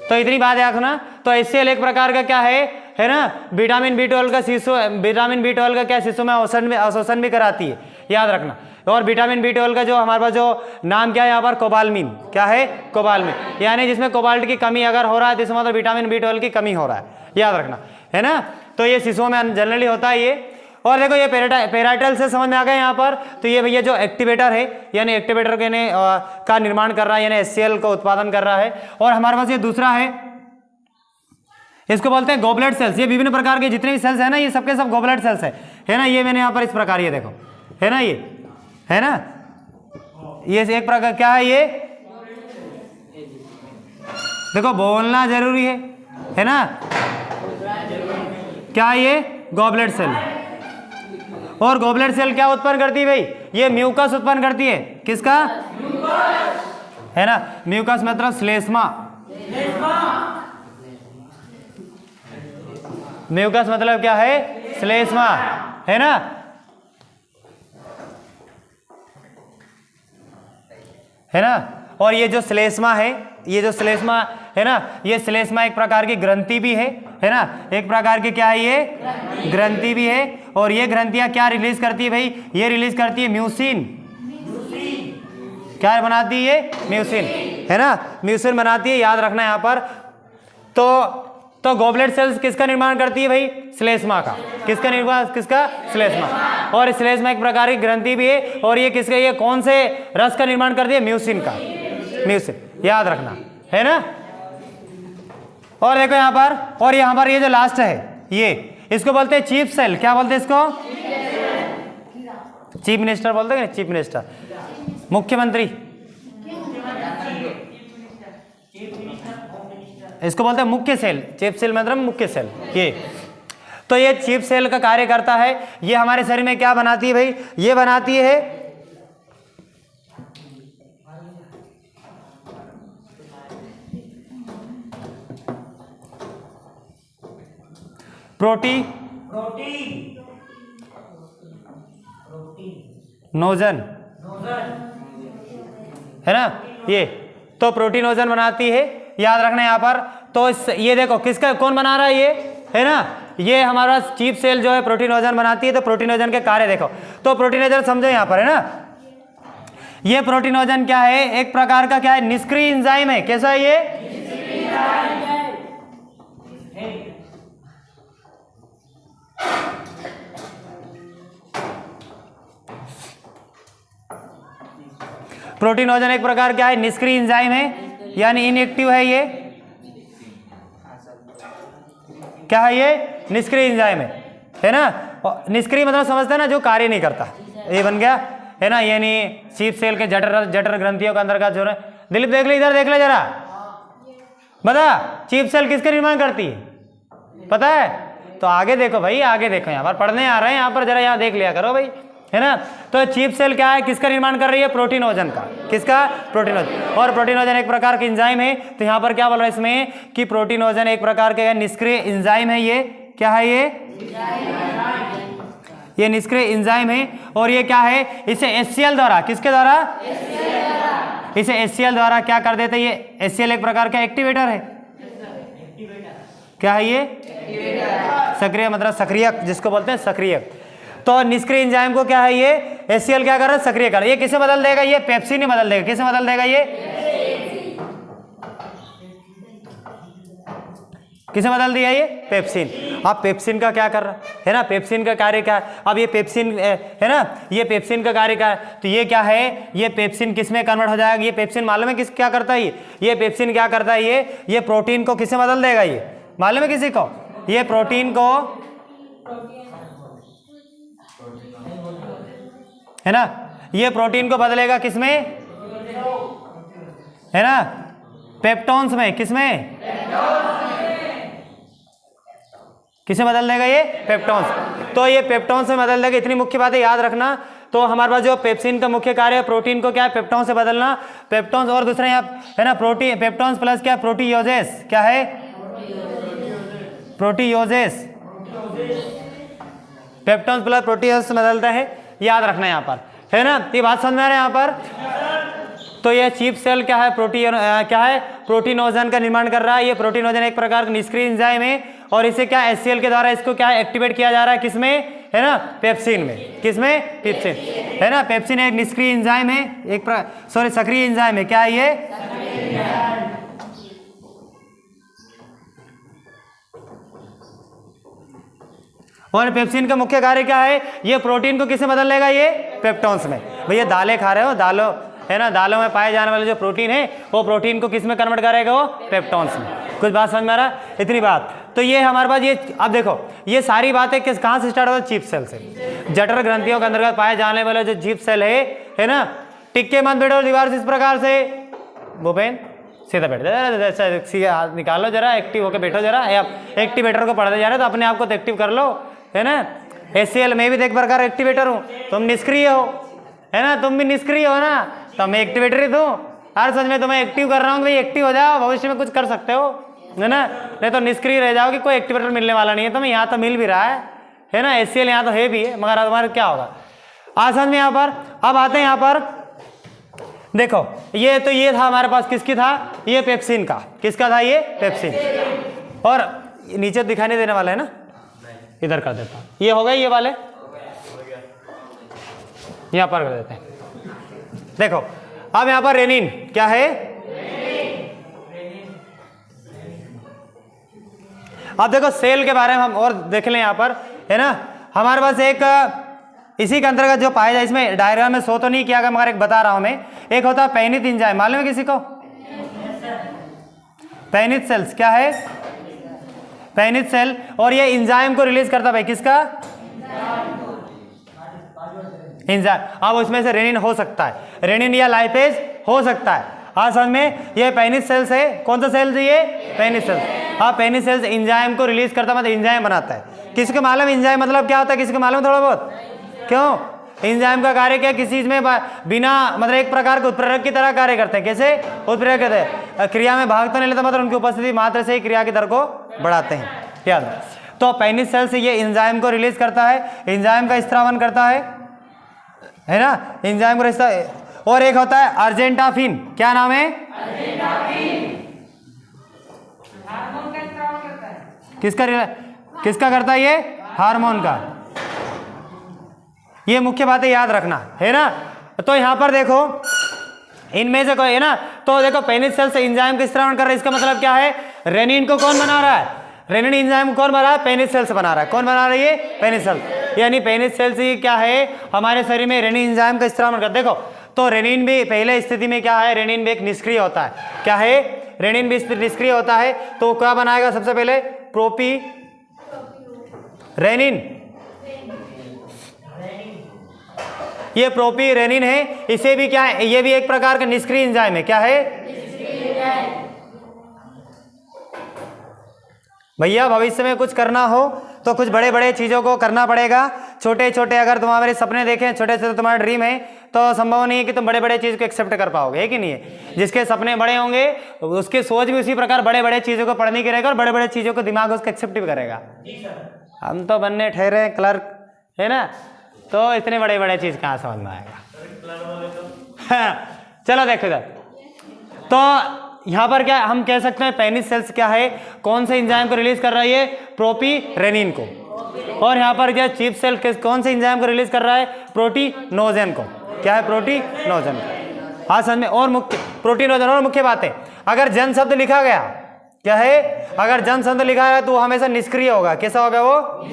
तो इतनी बात याद रखना। तो HCl एक प्रकार का क्या है ना, विटामिन B12 का शिशु, विटामिन B12 का क्या शिशु में अवशोषण भी कराती है, याद रखना। और विटामिन B12 का जो हमारे पास जो नाम क्या है यहाँ पर, कोबालमिन, क्या है, कोबालमिन, यानी जिसमें कोबाल्ट की कमी अगर हो रहा है तो इसमें मतलब विटामिन B12 की कमी हो रहा है, याद रखना, है ना। तो ये शिशुओं में जनरली होता है ये। और देखो ये पेराइटल से समझ में आ गया यहाँ पर। तो ये भैया जो एक्टिवेटर है, यानी एक्टिवेटर के का निर्माण कर रहा है, यानी HCl का उत्पादन कर रहा है। और हमारे पास ये दूसरा है, इसको बोलते हैं गॉबलेट सेल्स। ये विभिन्न प्रकार के जितने भी सेल्स है ना, ये सबके सब गॉबलेट सेल्स है ना। ये मैंने यहाँ पर इस प्रकार ये देखो, है ना, ये है ना, ये एक प्रकार क्या है, ये देखो बोलना जरूरी है ना, क्या है ये, गॉबलेट सेल। और गॉबलेट सेल क्या उत्पन्न करती है भाई, ये म्यूकस उत्पन्न करती है, किसका, है ना, म्यूकस मतलब श्लेष्मा, म्यूकस मतलब क्या है, श्लेष्मा, है ना। है ना। और ये जो श्लेष्मा है, ये जो श्लेष्मा है ना, ये श्लेष्मा एक प्रकार की ग्रंथि भी है ना, एक प्रकार की क्या है, ये ग्रंथि भी है। और ये ग्रंथियां क्या रिलीज करती है भाई, ये रिलीज करती है म्यूसिन, क्या बनाती है, म्यूसिन, है ना, म्यूसिन बनाती है, याद रखना यहाँ पर। तो गॉबलेट सेल्स किसका निर्माण करती है भाई, श्लेष्मा का, किसका निर्माण, किसका, श्लेष्मा। और श्लेष्मा एक प्रकार की ग्रंथि भी है। और ये किसका, ये कौन से रस का निर्माण करती है, म्यूसिन का, म्यूसिन, याद रखना, है ना। और देखो यहाँ पर, और यहाँ पर ये जो लास्ट है, ये इसको बोलते हैं चीफ सेल, क्या बोलते हैं इसको, चीफ मिनिस्टर बोलते हैं, चीफ मिनिस्टर, मुख्यमंत्री, इसको बोलते हैं मुख्य सेल, चीफ सेल मतलब मुख्य सेल। ये तो ये चीफ सेल का कार्य करता है। ये हमारे शरीर में क्या बनाती है भाई, ये बनाती है प्रोटीनोजन, है ना, ये तो प्रोटीनोजन बनाती है, याद रखना यहाँ पर। तो ये देखो किसका, कौन बना रहा है, ये है ना, ये हमारा चीफ सेल जो है प्रोटीनोजन बनाती है। तो प्रोटीनोजन के कार्य देखो, तो प्रोटीनोजन समझो यहाँ पर, है ना, ये प्रोटीनोजन क्या है, एक प्रकार का क्या है, निष्क्रिय एंजाइम है। कैसा है ये, प्रोटीनोजन एक प्रकार क्या है, निष्क्रिय एंजाइम है, यानी इनएक्टिव है। ये क्या है, ये निष्क्रिय एंजाइम है ना। निष्क्रिय मतलब समझते हैं ना, जो कार्य नहीं करता, ये बन गया, है ना। यानी चीफ सेल के जठर ग्रंथियों के अंदर का जो है, दिलीप देख ले, इधर देख ले जरा, बता चीफ सेल किसका निर्माण करती है, पता है। तो आगे देखो भाई, आगे देखो, यहाँ पर पढ़ने आ रहे हैं, यहाँ पर जरा यहाँ देख लिया करो भाई, है ना। तो चीफ सेल क्या है, किसका निर्माण कर रही है, प्रोटीनोजन का, किसका, प्रोटीनोजन। और प्रोटीनोजन एक प्रकार की एंजाइम है। तो यहाँ पर क्या बोल रहा है इसमें कि प्रोटीनोजन एक प्रकार के निष्क्रिय एंजाइम है। ये क्या है, ये निष्क्रिय एंजाइम है। और ये क्या है, इसे HCl द्वारा, किसके द्वारा, इसे HCl द्वारा क्या कर देते हैं, ये HCl एक प्रकार का एक्टिवेटर है। क्या है ये, सक्रिय मतलब सक्रियक, जिसको बोलते हैं सक्रियक। तो निष्क्रिय एंजाइम को क्या है, ये HCl क्या कर रहा है, सक्रिय कर रहा है। ये किसे बदल देगा, ये पेप्सिन में बदल देगा। किसे बदल देगा, ये किसे बदल दिया, ये पेप्सिन। अब पेप्सिन का क्या कर रहा है ना, पेप्सिन का कार्य क्या है। अब ये पेप्सिन है ना, ये पेप्सिन का कार्य क्या है, तो ये क्या है, ये पेप्सिन किस में कन्वर्ट हो जाएगा। ये पेप्सिन मालूम है किस क्या करता है, ये पेप्सिन क्या करता है, ये प्रोटीन को किसे बदल देगा, ये मालूम है किसी को, ये प्रोटीन को, है ना, ये प्रोटीन को बदलेगा किसमें, है ना, पेप्टोन्स में, किसमें, किसे बदल देगा, ये पेप्टोन्स। तो ये पेप्टोन्स में बदल देगा। इतनी मुख्य बात है, याद रखना। तो हमारे पास जो पेप्सिन का मुख्य कार्य है, प्रोटीन को क्या है, पेप्टोन से बदलना, पेप्टोन्स। और दूसरा यहाँ है ना, प्रोटीन, पेप्टोन्स प्लस क्या, प्रोटीयोजेस, क्या है, प्रोटीयोजेस, पेप्टोन्स प्लस प्रोटीयोजेस से बदलता है, याद रखना यहाँ पर, है ना। ये बात समझ में आ रहा है यहाँ पर। तो ये चीफ सेल क्या है, प्रोटीनोजन का निर्माण कर रहा है। ये प्रोटीनोजन एक प्रकार का निष्क्रिय एंजाइम है और इसे क्या HCl के द्वारा इसको क्या एक्टिवेट किया जा रहा है, किसमें, है ना, पेप्सिन में। किसमें, पेप्सिन, है ना। पेप्सिन एक निष्क्रिय एंजाइम है, एक सक्रिय एंजाइम है। क्या है ये, और पेप्सिन का मुख्य कार्य क्या है, ये प्रोटीन को किसमें बदल लेगा, ये पेप्टोन्स में। भैया दालें खा रहे हो, दालों, है ना, दालों में पाए जाने वाले जो प्रोटीन है वो प्रोटीन को किसमें कन्वर्ट करेगा, वो पेप्टोन्स में। कुछ बात समझ में आ रहा है, इतनी बात। तो ये हमारे पास ये, अब देखो ये सारी बातें किस, कहाँ से स्टार्ट होता है, चीफ सेल से। जठर ग्रंथियों के अंतर्गत पाए जाने वाला जो चीफ सेल है ना। टिक्के मत बैठो दीवार से इस प्रकार से, भूपेन सीधा बैठ जाए, निकालो जरा, एक्टिव होकर बैठो जरा। एक्टिवेटर को पढ़ते जा रहे हो तो अपने आप को तो एक्टिव कर लो, है ना। HCl मैं भी एक प्रकार एक्टिवेटर हूँ, तुम निष्क्रिय हो, है ना, तुम भी निष्क्रिय हो ना, तो मैं एक्टिवेटर ही दूँ। हर समझ में तुम्हें एक्टिव कर रहा हूँ, भाई एक्टिव हो जाओ, भविष्य में कुछ कर सकते हो, है ना। नहीं तो निष्क्रिय रह जाओगे, कोई एक्टिवेटर मिलने वाला नहीं है तुम्हें। यहाँ तो मिल भी रहा है ना, HCl यहाँ तो है भी है, मगर तुम्हारा क्या होगा आसान में यहाँ पर। अब आते हैं यहाँ पर, देखो ये तो ये था हमारे पास, किसकी था, ये पेप्सिन का। किसका था ये, पेप्सिन। और नीचे दिखाई नहीं देने वाला है ना, इधर कर देता हूं। ये हो गए ये वाले, यहां पर कर देते हैं। देखो अब यहां पर रेनिन क्या है, अब देखो सेल के बारे में हम और देख लें यहां पर, है ना। हमारे पास एक इसी के अंतर्गत जो पाया जाए, इसमें डायग्राम में शो तो नहीं किया गया मगर एक बता रहा हूं मैं। एक होता है पैनिथ एंजाइम, मालूम है किसी को, पैनिथ सेल्स क्या है, पैनिथ सेल। और ये एंजाइम को रिलीज करता है, भाई किसका, एंजाइम। अब उसमें से रेनिन हो सकता है, रेनिन या लाइपेज हो सकता है। आज समझ में, ये पैनिथ सेल्स है, कौन सा सेल्स है ये, पैनिथ सेल्स। हाँ पैनिथ सेल्स एंजाइम को रिलीज करता है, मतलब एंजाइम बनाता है। किसी को मालूम एंजाइम मतलब क्या होता है, किसी को मालूम थोड़ा बहुत, क्यों, एंजाइम का कार्य क्या, किसी चीज में बिना मतलब एक प्रकार के उत्प्रेरक की तरह कार्य करते हैं। कैसे उत्प्रेरक कहते हैं, क्रिया में भाग तो नहीं लेता, मतलब उनकी उपस्थिति मात्र से ही क्रिया की दर को बढ़ाते हैं, याद। तो पैनिथ सेल से ये एंजाइम को रिलीज करता है, एंजाइम का स्त्रावन करता है ना, एंजाइम को रिश्ता। और एक होता है अर्जेंटाफिन, क्या नाम है, किसका करता है ये, हार्मोन का। ये मुख्य बातें याद रखना, है ना। तो यहां पर देखो इनमें से कोई, है ना, तो देखो पैनिथ सेल से एंजाइम का स्त्रावन कर रहा है, इसका मतलब क्या है, रेनिन को कौन बना रहा है, रेनिन एंजाइम कौन बना रहा है, पैनिथ सेल से बना रहा है। कौन बना रहा है ये, पैनिथ सेल। यानी पैनिथ सेल से क्या है, हमारे शरीर में रेनिन एंजाइम का स्त्रावन कर। देखो तो रेनिन भी पहले स्थिति में क्या है, रेनिन भी एक निष्क्रिय होता है। क्या है, रेनिन भी निष्क्रिय होता है। तो क्या बनाएगा सबसे पहले, प्रोपी रेनिन, ये प्रोपी रेनिन है। इसे भी क्या है, ये भी एक प्रकार का निष्क्रिय एंजाइम है। क्या है भैया, भविष्य में कुछ करना हो तो कुछ बड़े बड़े चीज़ों को करना पड़ेगा। छोटे छोटे अगर तुम्हारे सपने देखें, छोटे छोटे तुम्हारा ड्रीम है, तो संभव नहीं है कि तुम बड़े बड़े चीज़ को एक्सेप्ट कर पाओगे, है कि नहीं है। जिसके सपने बड़े होंगे उसके सोच भी उसी प्रकार बड़े बड़े चीज़ों को पढ़ने की रहेगा और बड़े बड़े चीज़ों को दिमाग उसको एक्सेप्ट भी करेगा। हम तो बनने ठहरे क्लर्क, है ना, तो इतने बड़े बड़े चीज़ कहाँ समझ में आएगा। चलो देखो इधर, तो यहाँ पर क्या हम कह सकते हैं, पैनिथ सेल्स क्या है, कौन से एंजाइम को रिलीज कर रहा है, ये प्रोपी रेनिन को। और यहाँ पर क्या चीफ सेल कौन से एंजाइम को रिलीज कर रहा है, प्रोटीनोजन को। क्या है, प्रोटीनोजन। हाँ समझ में। और मुख्य प्रोटीनोजन, और मुख्य बात है, अगर जन शब्द लिखा गया, क्या है, अगर जन शब्द लिखा है तो हमेशा निष्क्रिय होगा। कैसा होगा वो,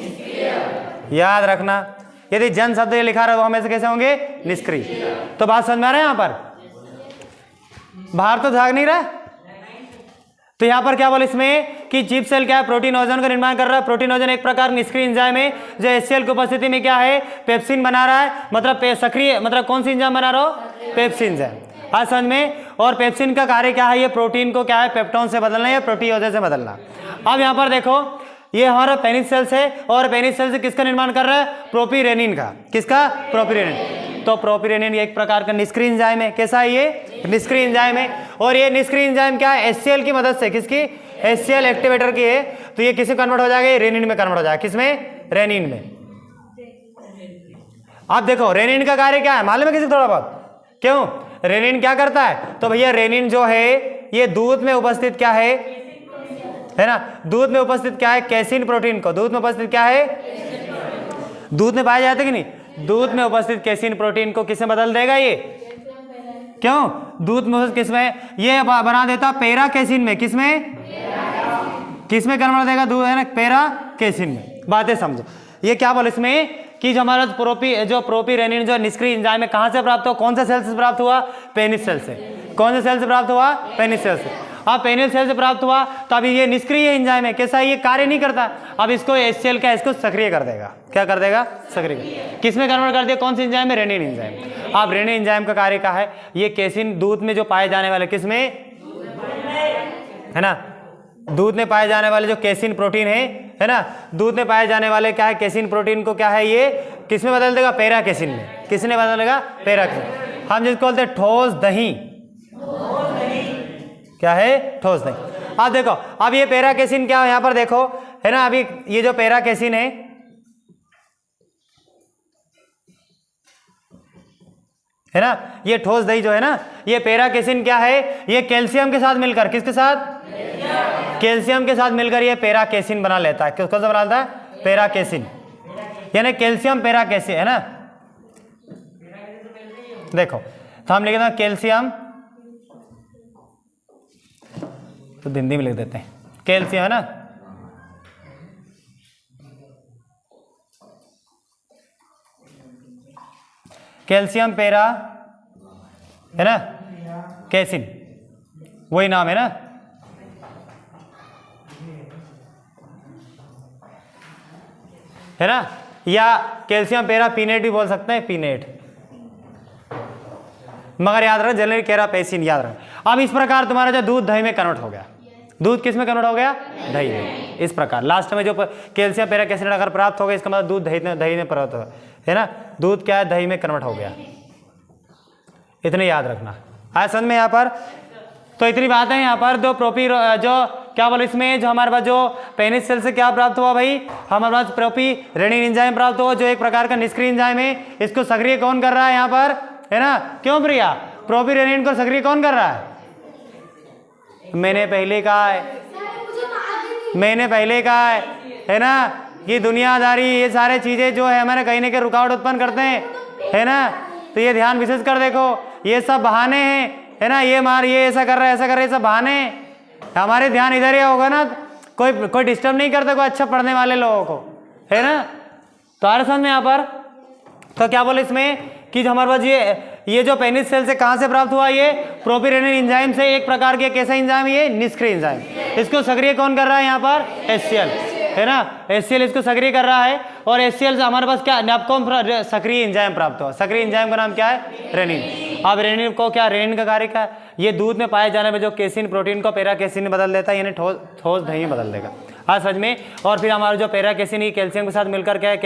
याद रखना। यदि जन शब्द लिखा रहा है वो हमेशा कैसे होंगे, निष्क्रिय। तो बात समझ में आ रहा है, यहाँ पर बाहर तो झाग नहीं रहा। तो यहाँ पर क्या बोले इसमें कि चीफ सेल क्या है, प्रोटीनोजन का निर्माण कर रहा है। प्रोटीनोजन एक प्रकार निष्क्रिय एंजाइम है जो HCl की उपस्थिति में क्या है, पेप्सिन बना रहा है। मतलब सक्रिय, मतलब कौन सी एंजाइम बना रहा हो, पेप्सिन एंजाइम। आज समझ में। और पेप्सिन का कार्य क्या है, ये प्रोटीन को क्या है, पेप्टोन से बदलना या प्रोटीओजेन से बदलना। अब यहाँ पर देखो ये हमारा पैनिथ सेल्स है और पैनिथ सेल से किसका निर्माण कर रहा है, प्रोपीरेनिन का। किसका, प्रोपीरेनिन। तो प्रोपीरेनिन एक प्रकार का निष्क्रिय एंजाइम है। कैसा है ये, निष्क्रिय एंजाइम है। और ये निष्क्रिय एंजाइम क्या है, HCl की मदद से, किसकी, HCl एक्टिवेटर की है। तो ये किसे कन्वर्ट हो जाएगा, रेनिन में कन्वर्ट हो जाएगा। किसमें, रेनिन में। आप देखो रेनिन का कार्य क्या है मालूम है किसी को थोड़ा बहुत? क्यों रेनिन क्या करता है? तो भैया रेनिन जो है ये दूध में उपस्थित क्या है ना, दूध में उपस्थित क्या है? कैसीन प्रोटीन को, दूध में उपस्थित क्या है? दूध में पाया जाता है कि नहीं? दूध में उपस्थित कैसीन प्रोटीन को किसमें बदल देगा ये? क्यों दूध में उपस्थित किसमें? ये बना देता पैरा कैसीन में। किसमें? किसमें कन्वर्ट देगा दूध है ना? पैरा कैसीन में। बातें समझो, ये क्या बोले इसमें कि जो हमारा प्रोपीरेनिन जो निष्क्रिय एंजाइम है कहां से प्राप्त हुआ? कौन से सेल से प्राप्त हुआ? पेनिस सेल से। कौन से सेल से प्राप्त हुआ? पेनिस सेल से। अब पेनिस सेल से प्राप्त हुआ तो अभी ये निष्क्रिय एंजाइम है, कैसा ये कार्य नहीं करता। अब इसको HCl का इसको सक्रिय कर देगा। क्या कर देगा? सक्रिय। किसमें कन्वर्ट कर दिया? कौन सी एंजाइम है? Renin enzyme. अब रेनिन एंजाइम का कार्य क्या है? ये कैसीन दूध में जो पाए जाने वाले किसमें है ना, दूध में पाए जाने वाले जो कैसीन प्रोटीन है ना, दूध में पाए जाने वाले क्या है? कैसीन प्रोटीन को क्या है ये किसमें बदल देगा? पैरा कैसीन में। किसने बदलेगा? Para casein. हम जिसको बोलते हैं ठोस दही। क्या है? ठोस दही। अब देखो अब ये पैरा कैसीन क्या है यहां पर देखो है ना, अभी ये जो पैरा कैसीन है ना, ये ठोस दही जो है ना, ये पैरा कैसीन क्या है? ये कैल्शियम के साथ मिलकर, किसके साथ? कैल्शियम के साथ मिलकर ये पैरा कैसीन बना लेता है। किसको बना लेता है? पैरा कैसीन, यानी कैल्शियम पैरा कैसीन है ना। देखो तो हम लिखते हैं कैल्शियम, तो हिंदी में लिख देते हैं कैल्शियम है ना, कैल्शियम पैरा है ना कैसीन, वही नाम है ना। है ना, या कैल्शियम पैरा पीनेट भी बोल सकते हैं, पीनेट, मगर याद रख जनरली कैरापेसिन याद रख। अब इस प्रकार तुम्हारा जो दूध दही में कन्वर्ट हो गया, दूध किस में कन्वर्ट हो गया? दही में। इस प्रकार लास्ट में जो कैल्शियम पैरा कैसीन अगर प्राप्त हो गया इसका मतलब दूध दही में प्राप्त हो है ना, दूध क्या है? दही में कन्वर्ट हो गया। इतने याद रखना। आया समझ में यहाँ पर? तो इतनी बात है यहाँ पर। जो जो क्या बोले इसमें जो हमारे पास जो पेनिस सेल से क्या प्राप्त हुआ भाई? हमारे पास प्रोपीरेनिन एंजाइम प्राप्त हुआ जो एक प्रकार का निष्क्रिय एंजाइम है। इसको सक्रिय कौन कर रहा है यहाँ पर? है ना, क्यों प्रिया? प्रोपीरेनिन को सक्रिय कौन कर रहा है? मैंने पहले कहा है ना, ये दुनियादारी ये सारे चीजें जो है हमारे कहीं ना कहीं रुकावट उत्पन्न करते हैं है ना। तो ये ध्यान विशेष कर देखो, ये सब बहाने हैं है ना, ये ऐसा कर रहा है ऐसा कर रहा है, सब बहाने हैं। हमारे ध्यान इधर ही होगा ना, कोई डिस्टर्ब नहीं करता कोई अच्छा पढ़ने वाले लोगों को है ना। तो आ रहा समझ में यहाँ पर? तो क्या बोले इसमें कि जो हमारे पास ये जो पेनिस सेल से कहाँ से प्राप्त हुआ? ये प्रोपीरेनिन एंजाइम से। एक प्रकार के कैसा एंजाइम? ये निष्क्रिय एंजाइम। इसको सक्रिय कौन कर रहा है यहाँ पर? HCl है ना, HCl इसको सक्रिय कर रहा है। और HCl से हमारे पास क्या कौन सक्रिय एंजाइम प्राप्त हुआ? सक्रिय एंजाइम का नाम क्या है? रेनिन। अब रेनिन को क्या, रेनिन का कार्य क्या है? ये दूध में पाए जाने में जो कैसीन प्रोटीन को पैरा कैसीन में बदल देता है, यानी ठोस दही में बदल देगा। हाँ समझ में। और फिर हमारा जो पैरा कैसीन ही कैल्शियम के साथ मिलकर क्या है?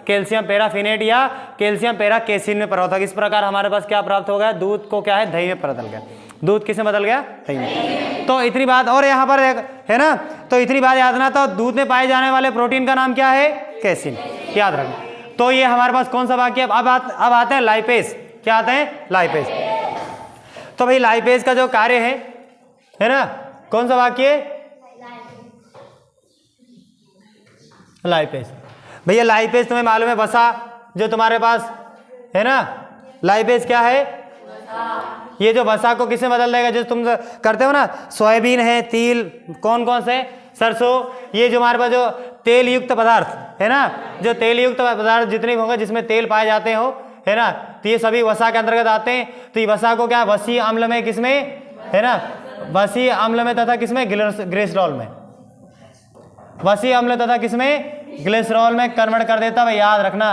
कैल्शियम पैराफिनेट या कैल्शियम पैरा कैसीन में प्राप्त होगा। इस प्रकार हमारे पास क्या प्राप्त हो गया? दूध को क्या है? दही में बदल गया। दूध किसमें बदल गया? दही में। तो इतनी बात। और यहाँ पर है ना, तो इतनी बात याद रखना। तो दूध में पाए जाने वाले प्रोटीन का नाम क्या है? कैसीन, याद रखना। तो ये हमारे पास कौन सा वाक्य? अब आते हैं लाइपेज। क्या आते हैं? लाइपेज। तो भाई लाइपेज का जो कार्य है ना, कौन सा वाक्य? लाइपेज। भैया लाइपेज तुम्हें मालूम है वसा जो तुम्हारे पास है ना, लाइपेज क्या है? ये जो वसा को किसमें बदल देगा? जो तुम करते हो ना, सोयाबीन है, तिल, कौन से? सरसों। ये जो हमारे पास जो तेल युक्त पदार्थ है ना, जो तेल युक्त पदार्थ जितने भी होंगे जिसमें तेल पाए जाते हो है ना, तो ये सभी वसा के अंतर्गत आते हैं। तो ये वसा को क्या वसीय अम्ल में किसमें है ना, वसीय अम्ल में तथा किसमें? ग्लिसरॉल में। वसीय अम्ल तथा किसमें? ग्लिसरॉल में कन्वर्ट कर देता है। याद रखना,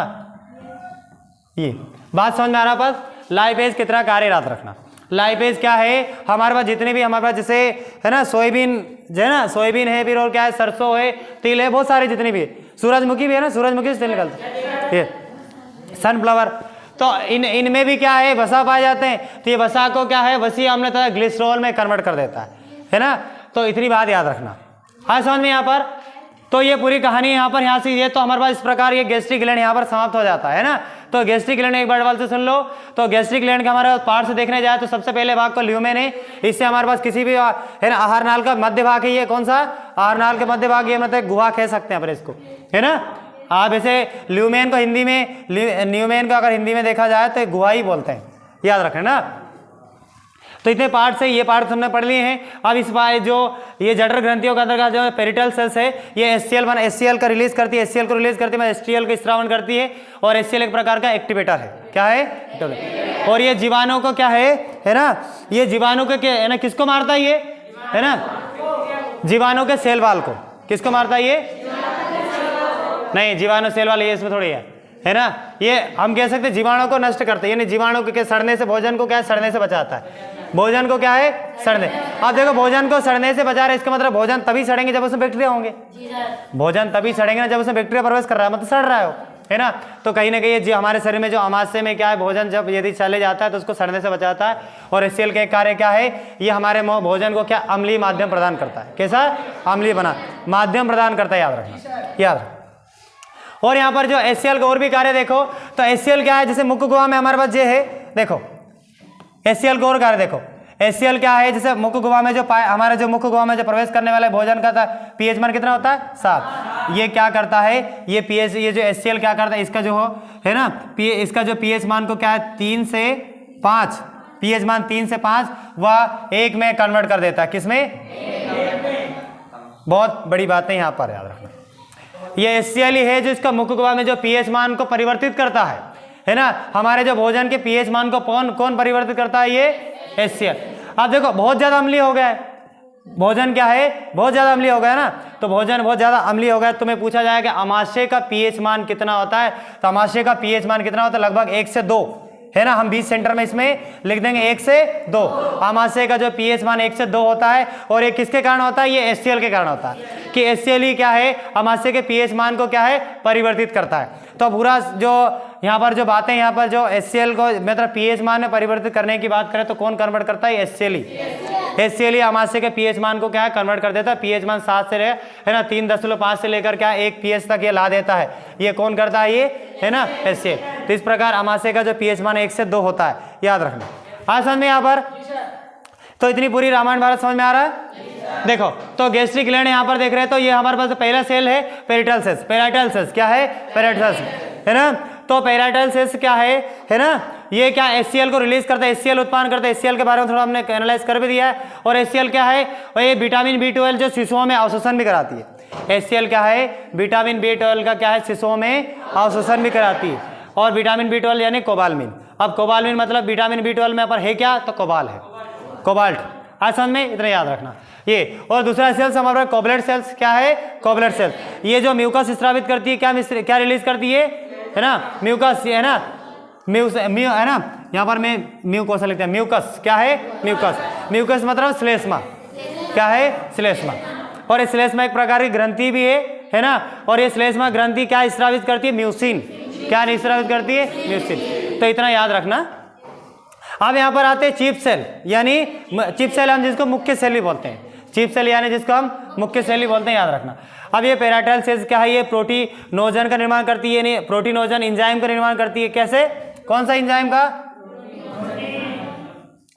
ये बात समझ में आ रहा पास? लाइपेज कितना कार्य याद रखना। लाइपेज क्या है? हमारे पास जितने भी हमारे पास जैसे है ना सोयाबीन जो है ना, सोयाबीन है, फिर और क्या है? सरसों है, तिल है, बहुत सारे जितने भी, सूरजमुखी भी है ना, सूरजमुखी से तेल निकलता है, ये सनफ्लावर। तो इनमें भी क्या है? वसा पाए जाते हैं। तो ये वसा को क्या है? वसीय अम्ल तथा ग्लिसरॉल में कन्वर्ट कर देता है ना। तो इतनी बात याद रखना। हाँ समझ में यहाँ पर? तो ये पूरी कहानी यहाँ पर, यहाँ से ये तो हमारे पास इस प्रकार ये गैस्ट्रिक ग्लैंड यहाँ पर समाप्त हो जाता है ना। तो गैस्ट्रिक ग्लैंड एक बार डबल से सुन लो। तो गैस्ट्रिक ग्लैंड का हमारे पार्ट से देखने जाए तो सबसे पहले भाग को ल्यूमेन है, इससे हमारे पास किसी भी है ना आहार नाल का मध्य भाग है, ये कौन सा आहार नाल के मध्य भाग, ये मतलब गुहा कह सकते हैं पर इसको, है ना। आप ऐसे ल्यूमेन को हिंदी में, न्यूमेन को अगर हिंदी में देखा जाए तो गुहा ही बोलते हैं, याद रखना ना। तो इतने पार्ट से ये पार्ट हमने पढ़ लिए हैं। अब इस बार जो ये जठर ग्रंथियों के अंदर का जो पेरिटल सेल्स है, ये HCl का रिलीज करती है, HCl को रिलीज करती है, HCl का स्त्रावन करती है, और HCl एक प्रकार का एक्टिवेटर है, क्या है, और ये जीवाणु को क्या है ना, ये जीवाणु के है ना किसको मारता है ये, है ना, जीवाणु के सेल वाल को किसको मारता है ये, नहीं जीवाणु सेल वाल ये इसमें थोड़ी है ना, ये हम कह सकते हैं जीवाणु को नष्ट करते हैं, यानी जीवाणु के सड़ने से भोजन को क्या है, सड़ने से बचाता है, भोजन को क्या है, सड़ने। आप देखो भोजन को सड़ने से बचा रहे, इसका मतलब भोजन तभी सड़ेंगे जब उसमें बैक्टीरिया होंगे, भोजन तभी सड़ेंगे ना जब उसमें बैक्टीरिया प्रवेश कर रहा है, मतलब सड़ रहा है ना। तो कहीं ना कहीं ये हमारे शरीर में जो अमाशय में क्या है, भोजन जब यदि चले जाता है तो उसको सड़ने से बचाता है, और HCl के कार्य क्या है, ये हमारे भोजन को क्या अम्लीय माध्यम प्रदान करता है, कैसा अम्लीय बना माध्यम प्रदान करता है, याद रखना, याद रखना। और यहाँ पर जो HCl का और भी कार्य देखो, तो HCl क्या है, जैसे मुख्य गुहा में हमारे पास ये है, देखो HCl का और कार्य देखो, HCl क्या है, जैसे मुख्य गुहा में जो हमारे जो मुख्य गुहा में जो प्रवेश करने वाले भोजन का था pH मान कितना होता है 7, ये क्या करता है, ये pH, ये जो HCl क्या करता है, इसका जो है ना इसका जो pH मान को क्या है 3 से 5, pH मान 3 से 5 वह 1 में कन्वर्ट कर देता है, किसमें, बहुत बड़ी बात है यहाँ पर याद रखना। ये HCl ही है जो इसका मुख्य गुहा में जो pH मान को परिवर्तित करता है ना, हमारे जो भोजन के pH मान को कौन परिवर्तित करता है, ये HCl। अब देखो बहुत ज्यादा अम्लीय हो गया है भोजन, क्या है बहुत ज्यादा अम्लीय हो गया ना, तो भोजन बहुत ज्यादा अम्लीय हो गया, तुम्हें पूछा जाएगा अमाशय का pH मान कितना होता है, तो अमाशय का pH मान कितना होता है, लगभग 1 से 2 है ना, हम 20 सेंटर में इसमें लिख देंगे 1 से 2, अमाशय का जो pH मान 1 से 2 होता है, और ये किसके कारण होता है, ये HCl के कारण होता है, कि HCl ही क्या है अमाशय के pH मान को क्या है परिवर्तित करता है। तो पूरा जो यहाँ पर जो बातें, यहाँ पर जो HCl को मतलब pH मान में परिवर्तित करने की बात करें तो कौन कन्वर्ट करता है, HCl ही, HCl ही अमाशय के pH मान को क्या है कन्वर्ट कर देता है, pH मान 7 से है ना 3.5 से लेकर क्या 1 pH तक ये ला देता है, ये कौन करता है, ये है ना HCl। तो इस प्रकार अमाशय का जो pH मान 1 से 2 होता है, याद रखना। आज समझ में यहाँ पर, तो इतनी पूरी रामायण भारत समझ में आ रहा है। देखो तो गैस्ट्रिक ग्लैंड यहाँ पर देख रहे हैं, तो ये हमारे पास पहला सेल है पेरिटल सेल्स, पेराइटल सेल्स क्या है, पेराइटल सेल्स है ना, तो पेराइटल सेल्स क्या है ना, ये क्या HCl को रिलीज करता है, HCl उत्पन्न करता है, HCl के बारे में थोड़ा हमने एनालाइज कर भी दिया है। और HCl क्या है, और ये विटामिन B12 जो शिशुओं में अवशोषण भी कराती है, HCl क्या है, विटामिन B12 का क्या है, शिशुओं में अवशोषण भी कराती है, और विटामिन B12 यानी कोबालमिन। अब कोबालमिन मतलब विटामिन B12 में पर है क्या, तो कोबाल है, कोबाल्ट, आज समझ में, इतना याद रखना ये। और दूसरा सेल्स हमारा कोबलेट सेल्स, क्या है कोबलेट सेल्स, ये जो म्यूकस स्रावित करती है, क्या रिलीज करती है ना, म्यूकस है ना, है ना, यहाँ पर मैं म्यूकोसा लिखते हैं, म्यूकस क्या है, म्यूकस मतलब श्लेष्मा, क्या है श्लेष्मा, और ये श्लेष्मा एक प्रकार की ग्रंथि भी है ना, और ये श्लेष्मा ग्रंथि क्या स्रावित करती है, म्यूसिन, क्या स्रावित करती है, म्यूसिन। तो इतना याद रखना। अब यहाँ पर आते हैं चीफ सेल, यानी चीफ सेल हम जिसको मुख्य सेल भी बोलते हैं, चीफ सेल यानी जिसको हम मुख्य सेल भी बोलते हैं, याद रखना। अब ये पेराइटल सेल्स क्या है, ये प्रोटीनोजन का निर्माण करती है, प्रोटीनोजन एंजाइम का निर्माण करती है, कैसे, कौन सा एंजाइम का,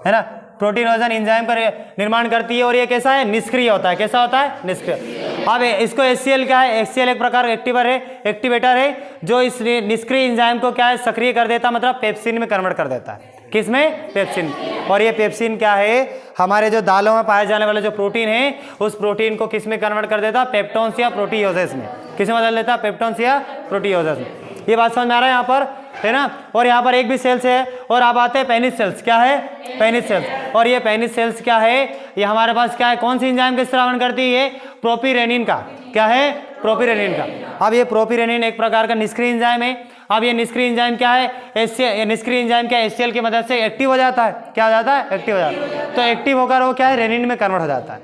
है ना, प्रोटीनोजन एंजाइम का निर्माण करती है, और ये कैसा है, निष्क्रिय होता है, कैसा होता है, निष्क्रिय। अब इसको HCl क्या है, HCl एक प्रकार एक्टिवेटर है जो इस निष्क्रिय एंजाइम को क्या है सक्रिय कर देता है, मतलब पेप्सिन में कन्वर्ट कर देता है, किसमें, पेप्सिन। और ये पेप्सिन क्या है, हमारे जो दालों में पाए जाने वाले जो प्रोटीन है, उस प्रोटीन को किस में कन्वर्ट कर देता है, पेप्टोन्स या प्रोटीओजेस में, किस में बदल देता है, पेप्टोन्स या प्रोटीओजेस में। ये बात समझ में आ रहा है यहाँ पर, है ना। और यहाँ पर एक भी सेल्स है, और अब आते हैं पेनिस सेल्स, क्या है, पेनिस सेल्स। और ये पेनिस सेल्स क्या है, ये हमारे पास क्या है, कौन सी एंजाइम का स्रावन करती है, प्रोपिरेनिन का, क्या है, प्रोपिरेनिन का। अब ये प्रोपिरेनिन एक प्रकार का निष्क्रिय एंजाइम है। अब ये निष्क्रिय एंजाइम क्या है, निष्क्रिय एंजाइम क्या HCl की मदद से एक्टिव हो जाता है, क्या हो जाता है, एक्टिव हो जाता है। तो एक्टिव होकर वो क्या है, रेनिन में कन्वर्ट हो जाता है,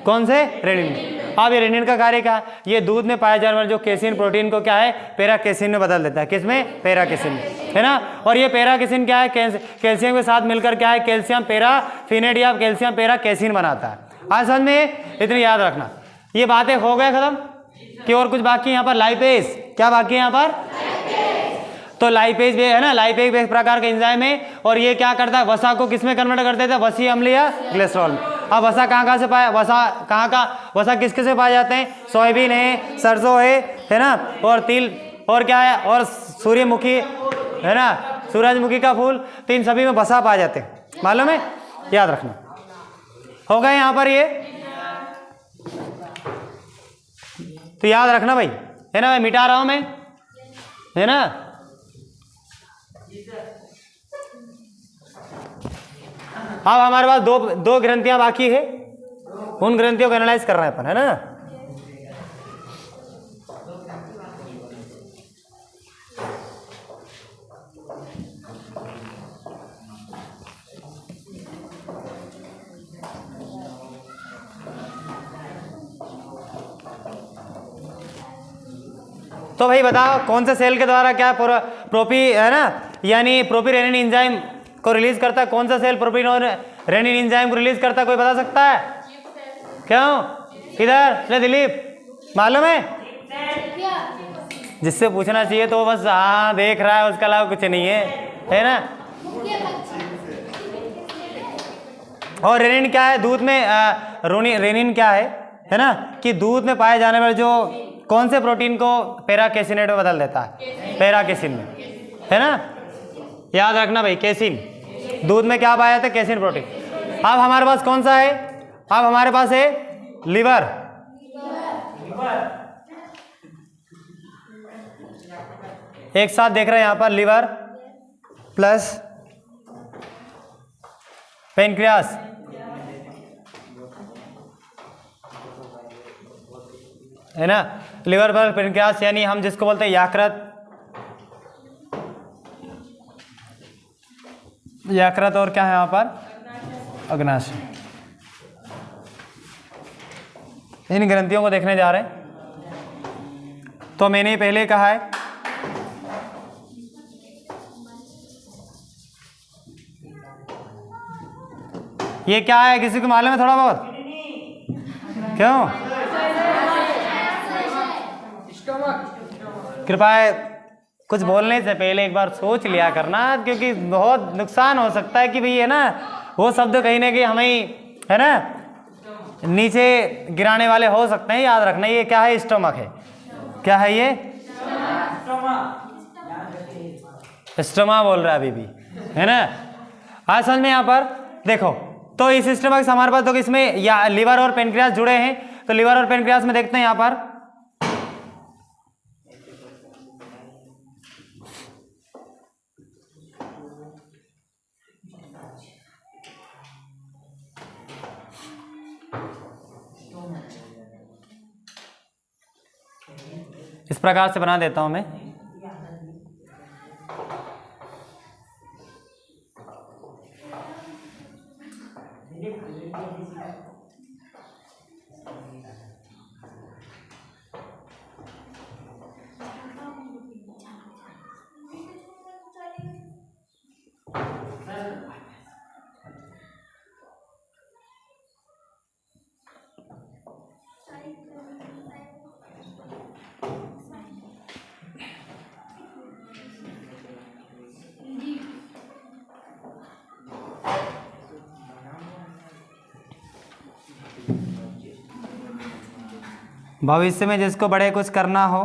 कौन से, रेनिन में। अब ये रेनिन का कार्य क्या है, ये दूध में पाए जाने वाले जो केसिन प्रोटीन को क्या है, पेराकेसिन में बदल देता है, किसमें, पेराकेसिन में, है ना। और ये पेराकेसिन क्या है, कैल्शियम के साथ मिलकर क्या है, कैल्शियम पेराफिनेट या कैल्शियम पेराकेसिन बनाता है। आज समझ में, इतनी याद रखना। ये बातें हो गए खत्म कि और कुछ बाकी यहाँ पर, लाइपेज, क्या बाकी है यहाँ पर, तो लाइपेज है ना, लाइपेज एक प्रकार का एंजाइम है और ये क्या करता है, वसा को किस में कन्वर्ट कर देता है, वसीय अम्ल या ग्लिसरॉल में। अब वसा कहाँ से पाया, वसा किस किस से पाए जाते हैं, सोयाबीन है, सरसों है ना, और तिल, और क्या है, और सूर्यमुखी है ना, सूरजमुखी का फूल, तो इन सभी में वसा पाए जाते हैं, मालूम है, याद रखना। हो गए यहाँ पर ये, तो याद रखना भाई, है ना, मैं मिटा रहा हूं मैं, है ना। अब हमारे पास दो ग्रंथियां बाकी है, उन ग्रंथियों को एनालाइज कर रहे हैं अपन, है ना। तो भाई बताओ कौन से सेल के द्वारा क्या प्रोपी है ना, यानी प्रोपीरेनिन एंजाइम को रिलीज करता है, कौन सा सेल प्रोपीरेनिन एंजाइम को रिलीज करता है, कोई बता सकता है? क्यों, किधर दिलीप मालूम है? जिससे पूछना चाहिए तो बस हाँ देख रहा है, उसका अलावा कुछ नहीं है ना। और रेनिन क्या है दूध में, रेनिन क्या है ना, कि दूध में पाए जाने वाले जो कौन से प्रोटीन को पैराकेसिनेट में बदल देता है, पैराकेसिन में, है ना, याद रखना भाई, केसिन, दूध में क्या पाया जाता है, केसिन प्रोटीन। अब हमारे पास कौन सा है, अब हमारे पास है लिवर, एक साथ देख रहे हैं यहाँ पर, लिवर प्लस पेनक्रियास, है ना, लिवर पर पेनक्रियास, यानी हम जिसको बोलते हैं यकृत और क्या है यहाँ पर, अग्नाशय। इन ग्रंथियों को देखने जा रहे हैं। तो मैंने पहले कहा है ये क्या है, किसी को मालूम है थोड़ा बहुत? क्यों, कृपया कुछ बोलने से पहले एक बार सोच लिया करना, क्योंकि बहुत नुकसान हो सकता है कि भाई है ना, वो शब्द कहीं ना कहीं हमें है ना नीचे गिराने वाले हो सकते हैं। याद रखना ये क्या है, स्टोमक है, क्या है ये, स्टोमा बोल रहा है अभी भी, है ना। आज समझ में यहाँ पर देखो, तो इस स्टोमक से हमारे पास तो इसमें या लिवर और पेनक्रियास जुड़े हैं, तो लिवर और पेनक्रियास में देखते हैं यहाँ पर, इस प्रकार से बना देता हूं मैं। भविष्य में जिसको बड़े कुछ करना हो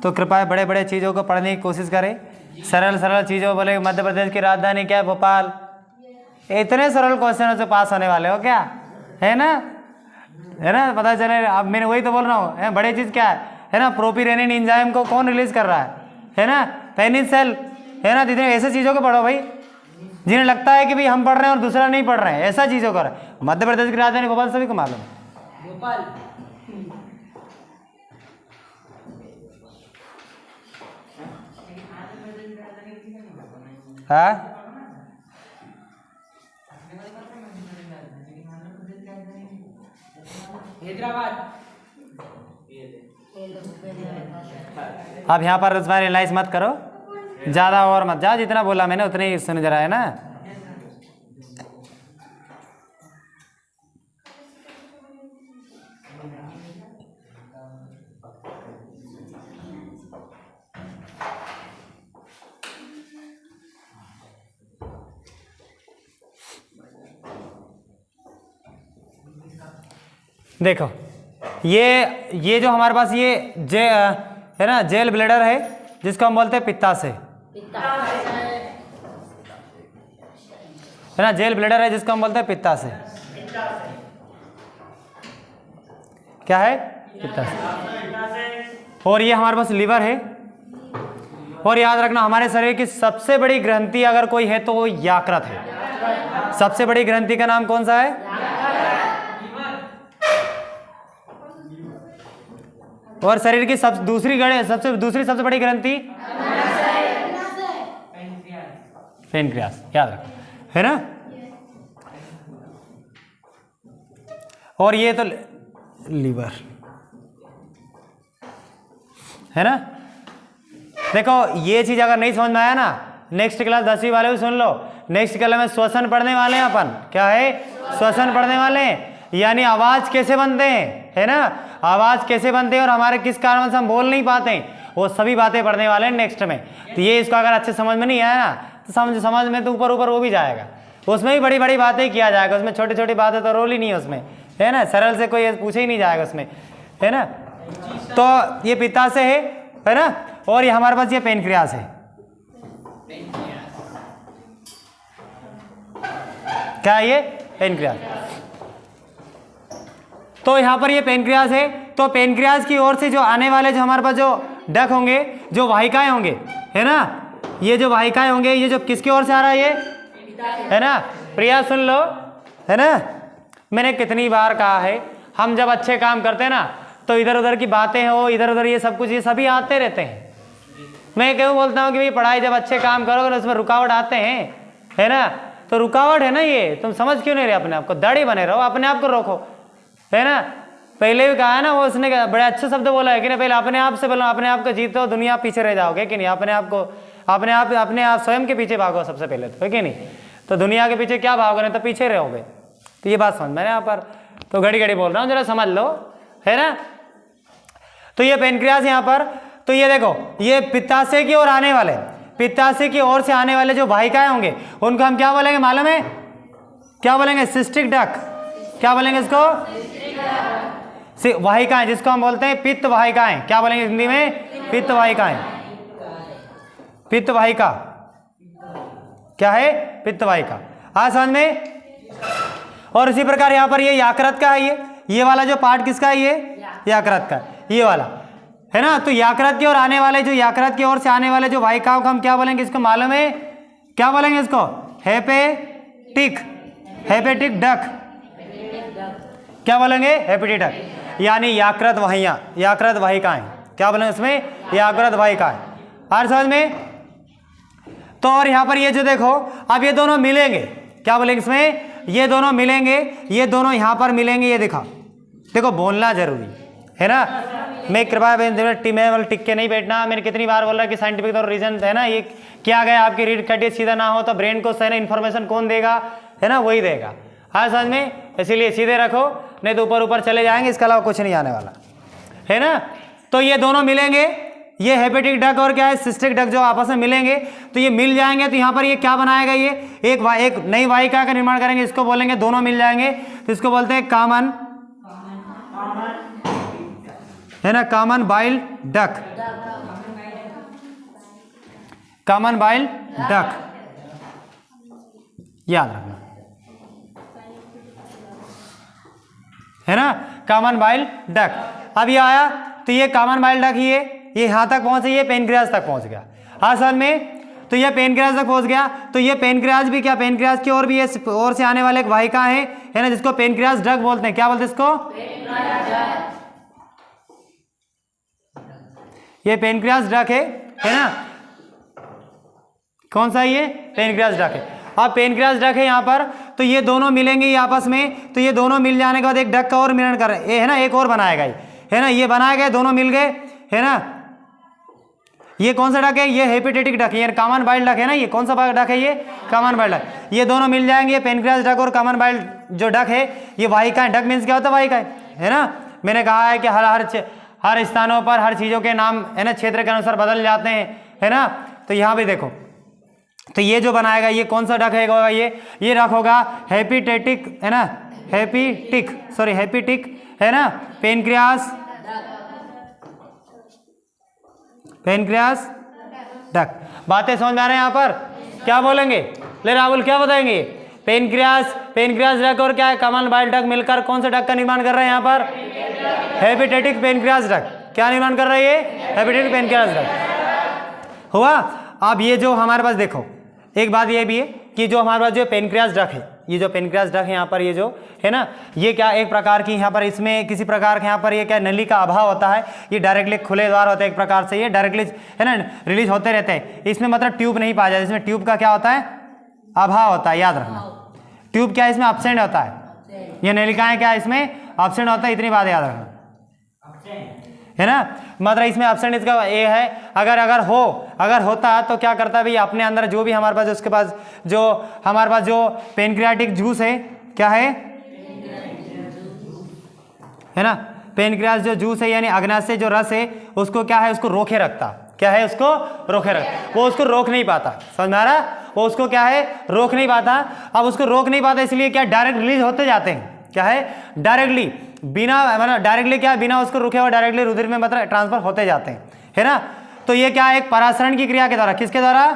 तो कृपया बड़े बड़े चीज़ों को पढ़ने की कोशिश करें। सरल सरल चीज़ों, बोले मध्य प्रदेश की राजधानी क्या है, भोपाल, इतने सरल क्वेश्चनों से पास होने वाले हो क्या, है ना, पता चले। अब मैंने वही तो बोल रहा हूँ, बड़ी चीज़ क्या है ना, प्रोपीरेनिन एंजाइम को कौन रिलीज कर रहा है ना, पेनिस सेल, है ना। इतने ऐसे चीज़ों को पढ़ो भाई जिन्हें लगता है कि भाई हम पढ़ रहे हैं और दूसरा नहीं पढ़ रहे हैं, ऐसा चीज़ों को। मध्य प्रदेश की राजधानी भोपाल सभी को मालूम है, भोपाल। हाँ, हैदराबाद। अब यहाँ पर इस बार एनालाइज मत करो, ज़्यादा और मत जा, जितना बोला मैंने उतने ही सुन जरा, है ना। देखो ये जो हमारे पास ये है ना जेल ब्लेडर है जिसको हम बोलते हैं पित्ताशय, है ना, जेल ब्लेडर है जिसको हम बोलते हैं पित्ताशय। क्या है? पित्ताशय। और ये हमारे पास लीवर है। और याद रखना हमारे शरीर की सबसे बड़ी ग्रंथि अगर कोई है तो वो यकृत है। सबसे बड़ी ग्रंथि का नाम कौन सा है? और शरीर की सबसे बड़ी ग्रंथि पेनक्रियास, याद रखो, है ना। और ये तो लीवर है ना। देखो ये चीज अगर नहीं समझ में आया ना, नेक्स्ट क्लास 10वीं वाले भी सुन लो। नेक्स्ट क्लास में श्वसन पढ़ने वाले हैं अपन। क्या है? श्वसन पढ़ने वाले हैं, यानी आवाज कैसे बनते हैं, है ना, आवाज कैसे बनते हैं और हमारे किस कारण से हम बोल नहीं पाते हैं, वो सभी बातें पढ़ने वाले हैं नेक्स्ट में। तो ये इसको अगर अच्छे समझ में नहीं आया ना तो समझ में तो ऊपर वो भी जाएगा। उसमें भी बड़ी बड़ी बातें किया जाएगा, उसमें छोटी छोटी बातें तो रोल ही नहीं है उसमें, है ना। सरल से कोई पूछे ही नहीं जाएगा उसमें, है ना। तो ये पित्ताशय है ना। और ये हमारे पास ये पेनक्रियास है। क्या ये? पेनक्रियास। तो यहाँ पर ये पेनक्रियास है। तो पेनक्रियास की ओर से जो आने वाले जो हमारे पास जो डक होंगे, जो वाहिकाएं होंगे, है ना, ये जो वाहिकाएं होंगे, ये जो किसकी ओर से आ रहा है, ये है ना। प्रिया सुन लो, है ना, मैंने कितनी बार कहा है, हम जब अच्छे काम करते हैं ना तो इधर उधर की बातें हो, इधर उधर ये सब कुछ, ये सभी आते रहते हैं। मैं क्यों बोलता हूँ कि भाई पढ़ाई जब अच्छे काम करोगे ना उसमें रुकावट आते हैं, है ना। तो रुकावट है ना, ये तुम समझ क्यों नहीं रहे अपने आप को? दाढ़ी बने रहो, अपने आप को रोको, है ना। पहले भी कहा है ना, वो उसने बड़े अच्छे शब्द बोला है कि नहीं, पहले अपने आप से बोलो, अपने आप को जीतो, दुनिया पीछे रह जाओगे कि नहीं। अपने आप स्वयं के पीछे भागो सबसे पहले तो, है कि नहीं। तो दुनिया के पीछे क्या भागोगे, नहीं तो पीछे रहोगे। तो ये बात समझ में यहाँ पर तो घड़ी घड़ी बोल रहा हूँ, जरा समझ लो, है ना। तो ये पेनक्रियास यहाँ पर, तो ये देखो ये पित्ताशय की ओर आने वाले, पित्ताशय की ओर से आने वाले जो वाहिकाएं होंगे उनको हम क्या बोलेंगे मालूम है? क्या बोलेंगे? Cystic duck. क्या बोलेंगे इसको? वाहिकाएं, जिसको हम बोलते हैं पित्त वाहिकाएं। क्या बोलेंगे हिंदी में? पित्त वाहिकाएं। पित्त वाहिका क्या है? पित्त वाहिका। आज समझ में। और इसी प्रकार यहाँ पर ये यकृत का है, ये वाला जो पार्ट किसका है? ये यकृत का, ये वाला, है ना। तो यकृत की ओर आने वाले, जो यकृत की ओर से आने वाले जो वाहिकाओं को हम क्या बोलेंगे? इसको मालूम है? क्या बोलेंगे इसको? Hepatic duck. क्या बोलेंगे? हेपेटिक डक, यानी यकृत वाहिकाएं। क्या बोलेंगे इसमें? यकृत वाहिकाएं। हर समझ में। तो और यहाँ पर ये जो देखो, अब ये दोनों मिलेंगे, क्या बोलेंगे इसमें? ये दोनों मिलेंगे, ये दोनों यहाँ पर मिलेंगे। ये देखो बोलना जरूरी है ना। मैं कृपया में टिक के नहीं बैठना। मैंने कितनी बार बोल रहा कि साइंटिफिक और रीजन है ना, ये क्या गया आपकी रीड कटिए सीधा ना हो तो ब्रेन को सही इन्फॉर्मेशन कौन देगा, है ना, वही देगा। हाँ समझ में। इसीलिए सीधे रखो, नहीं तो ऊपर ऊपर चले जाएंगे, इसके अलावा कुछ नहीं आने वाला, है ना। तो ये दोनों मिलेंगे, ये हेपेटिक डक और क्या है? सिस्टिक डक, जो आपस में मिलेंगे तो ये मिल जाएंगे। तो यहाँ पर ये क्या बनाएगा? ये एक नई वाहिका का निर्माण करेंगे, इसको बोलेंगे, दोनों मिल जाएंगे तो इसको बोलते हैं कॉमन, है ना, common bile duct. Common bile duct याद रखना, है ना, कॉमन बाइल डक। अब ये आया तो ये कॉमन बाइल डक ये यहां तक पहुंचे, ये पेनक्रियास तक पहुंच गया। हाँ समझ में। तो ये पेनक्रियास तक पहुंच गया। तो ये पेनक्रियास भी क्या? पेनक्रियास की ओर भी ये ओर से आने वाले एक वाहिका है ना, जिसको पेनक्रियास डक बोलते हैं। क्या बोलते हैं इसको? ये पेनक्रियास डक है ना। कौन सा? ये पेनक्रियास डक है। अब पेनक्रियास डक है यहाँ पर, तो ये दोनों मिलेंगे ये आपस में। तो ये दोनों मिल जाने के बाद एक डक का और मिलन कर रहे, है ना, एक और बनाएगा, है ना, ये बनाए गए, दोनों मिल गए, है ना। ये कौन सा डक है? ये हेपेटिक डक है, कॉमन बाइल डक है ना। ये कौन सा डक है? ये कॉमन बाइल डक। ये दोनों मिल जाएंगे, पेनक्रियास डक और कॉमन बाइल जो डक है, ये वाहिकाएं। डक मीन्स क्या होता है? वाहिकाएं, है ना। मैंने कहा है कि हर स्थानों पर हर चीजों के नाम, है ना, क्षेत्र के अनुसार बदल जाते हैं, है ना। तो यहाँ भी देखो, तो ये जो बनाएगा ये कौन सा डक है? ये डक होगा हेपेटिक, है ना, हेपेटिक, सॉरी हेपेटिक है ना, पेनक्रियास, पेनक्रियास डक्ट। बातें समझ में आ रहे हैं यहाँ पर? क्या बोलेंगे? ले राहुल क्या बताएंगे? पेनक्रियास, पेनक्रियास डक्ट और क्या है, कॉमन बाइल डक्ट मिलकर कौन सा डक्ट का निर्माण कर रहे हैं यहाँ पर? Hepatic pancreas duct. क्या निर्माण कर रहा है ये? Hepatic pancreas duct. हुआ? अब ये जो हमारे पास देखो, एक बात ये भी है कि जो हमारे पास जो पेनक्रियास डक्ट है, ये जो पेनक्रियास डक्ट है यहाँ पर, ये जो है ना, ये क्या एक प्रकार की यहाँ पर इसमें किसी प्रकार के यहाँ पर ये क्या नली का अभाव होता है, ये डायरेक्टली खुले द्वार होते हैं एक प्रकार से, ये डायरेक्टली है ना रिलीज होते रहते हैं। इसमें मतलब ट्यूब नहीं पाया जाता, इसमें ट्यूब का क्या होता है? अभाव होता है, याद रखना। ट्यूब क्या इसमें अब्सेंट होता है, ये नलिकाएं क्या इसमें अब्सेंट होता है, इतनी बात याद रखना है ना। मतलब इसमें अब्सेंट इसका ये है, अगर होता तो क्या करता है भाई, अपने अंदर जो भी हमारे पास उसके पास जो हमारे पास जो पेनक्रियाटिक जूस है, क्या है ना, पेनक्रियास जो जूस है यानी अग्नाशय जो रस है, उसको क्या है, उसको रोके रखता, क्या है उसको रोके रखता, वो उसको रोक नहीं पाता। समझ में आ रहा? वो उसको क्या है, रोक नहीं पाता। अब उसको रोक नहीं पाता इसलिए क्या डायरेक्ट रिलीज होते जाते हैं, क्या है डायरेक्टली, बिना मतलब डायरेक्टली क्या बिना उसको रुके हुए डायरेक्टली रुधिर में मतलब ट्रांसफर होते जाते हैं, है ना। तो ये क्या है, एक परासरण की क्रिया के द्वारा, किसके द्वारा?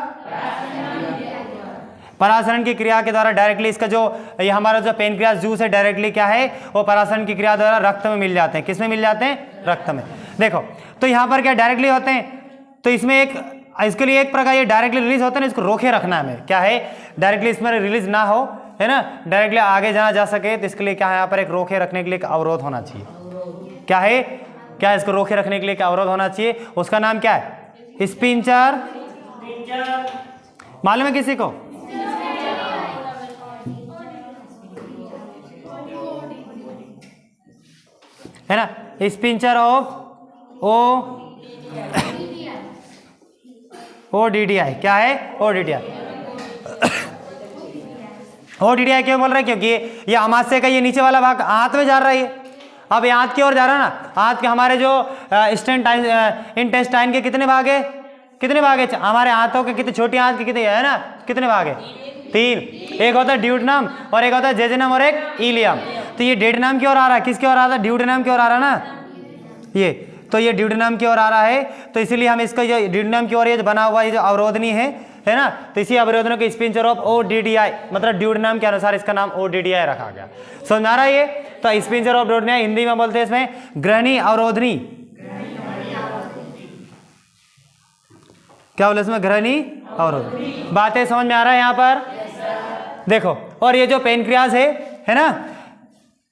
परासरण की क्रिया के द्वारा डायरेक्टली इसका जो ये हमारा जो पेनक्रियास जूस है डायरेक्टली क्या है, वो परासरण की क्रिया द्वारा रक्त में मिल जाते हैं। किस में मिल जाते हैं? रक्त में। देखो तो यहाँ पर क्या डायरेक्टली होते हैं, तो इसमें एक इसके लिए एक प्रकार ये डायरेक्टली रिलीज होते हैं, इसको रोके रखना है हमें, क्या है डायरेक्टली इसमें रिलीज ना हो, है ना, डायरेक्टली आगे जाना जा सके, तो इसके लिए क्या है यहाँ पर एक रोके रखने के लिए एक अवरोध होना चाहिए। क्या है, क्या इसको रोके रखने के लिए एक अवरोध होना चाहिए, उसका नाम क्या है? स्पिंचर। मालूम है किसी को? है ना, स्पिंचर ऑफ ODDI। क्या है? ODDI। ODDI क्यों बोल रहे हैं? क्योंकि ये अमाशय का ये नीचे वाला भाग आंत में जा रहा है। अब ये आंत की ओर जा रहा है ना, आंत के हमारे जो इंटेस्टाइन के कितने भाग है, कितने भाग है हमारे आंतों के, कितने छोटी आंत के कितने है ना, कितने भाग है? 3। एक होता है ड्यूडेनम और एक होता है जेजुनम और एक इलियम। तो ये ड्यूडेनम की ओर आ रहा है, किसकी ओर आ रहा है? ड्यूडेनम की ओर आ रहा है ना ये, तो ये ड्यूडेनम की ओर आ रहा है, तो इसीलिए हम इसका जो ड्यूडेनम की ओर ये बना हुआ ये जो अवरोधनी है ना, तो इसी अवरोधनों के स्पिंचर ऑफ ODDI, मतलब ड्यूडेनम के अनुसार इसका नाम ODDI रखा गया। समझ आ रहा है ये? तो स्पिंचर ऑफ ODDI हिंदी में बोलते हैं इसमें ग्रहणी अवरोधनी। क्या बोले इसमें? ग्रहणी अवरोधनी। बातें समझ में आ रहा है यहाँ पर? देखो, और ये जो पेनक्रियास है ना,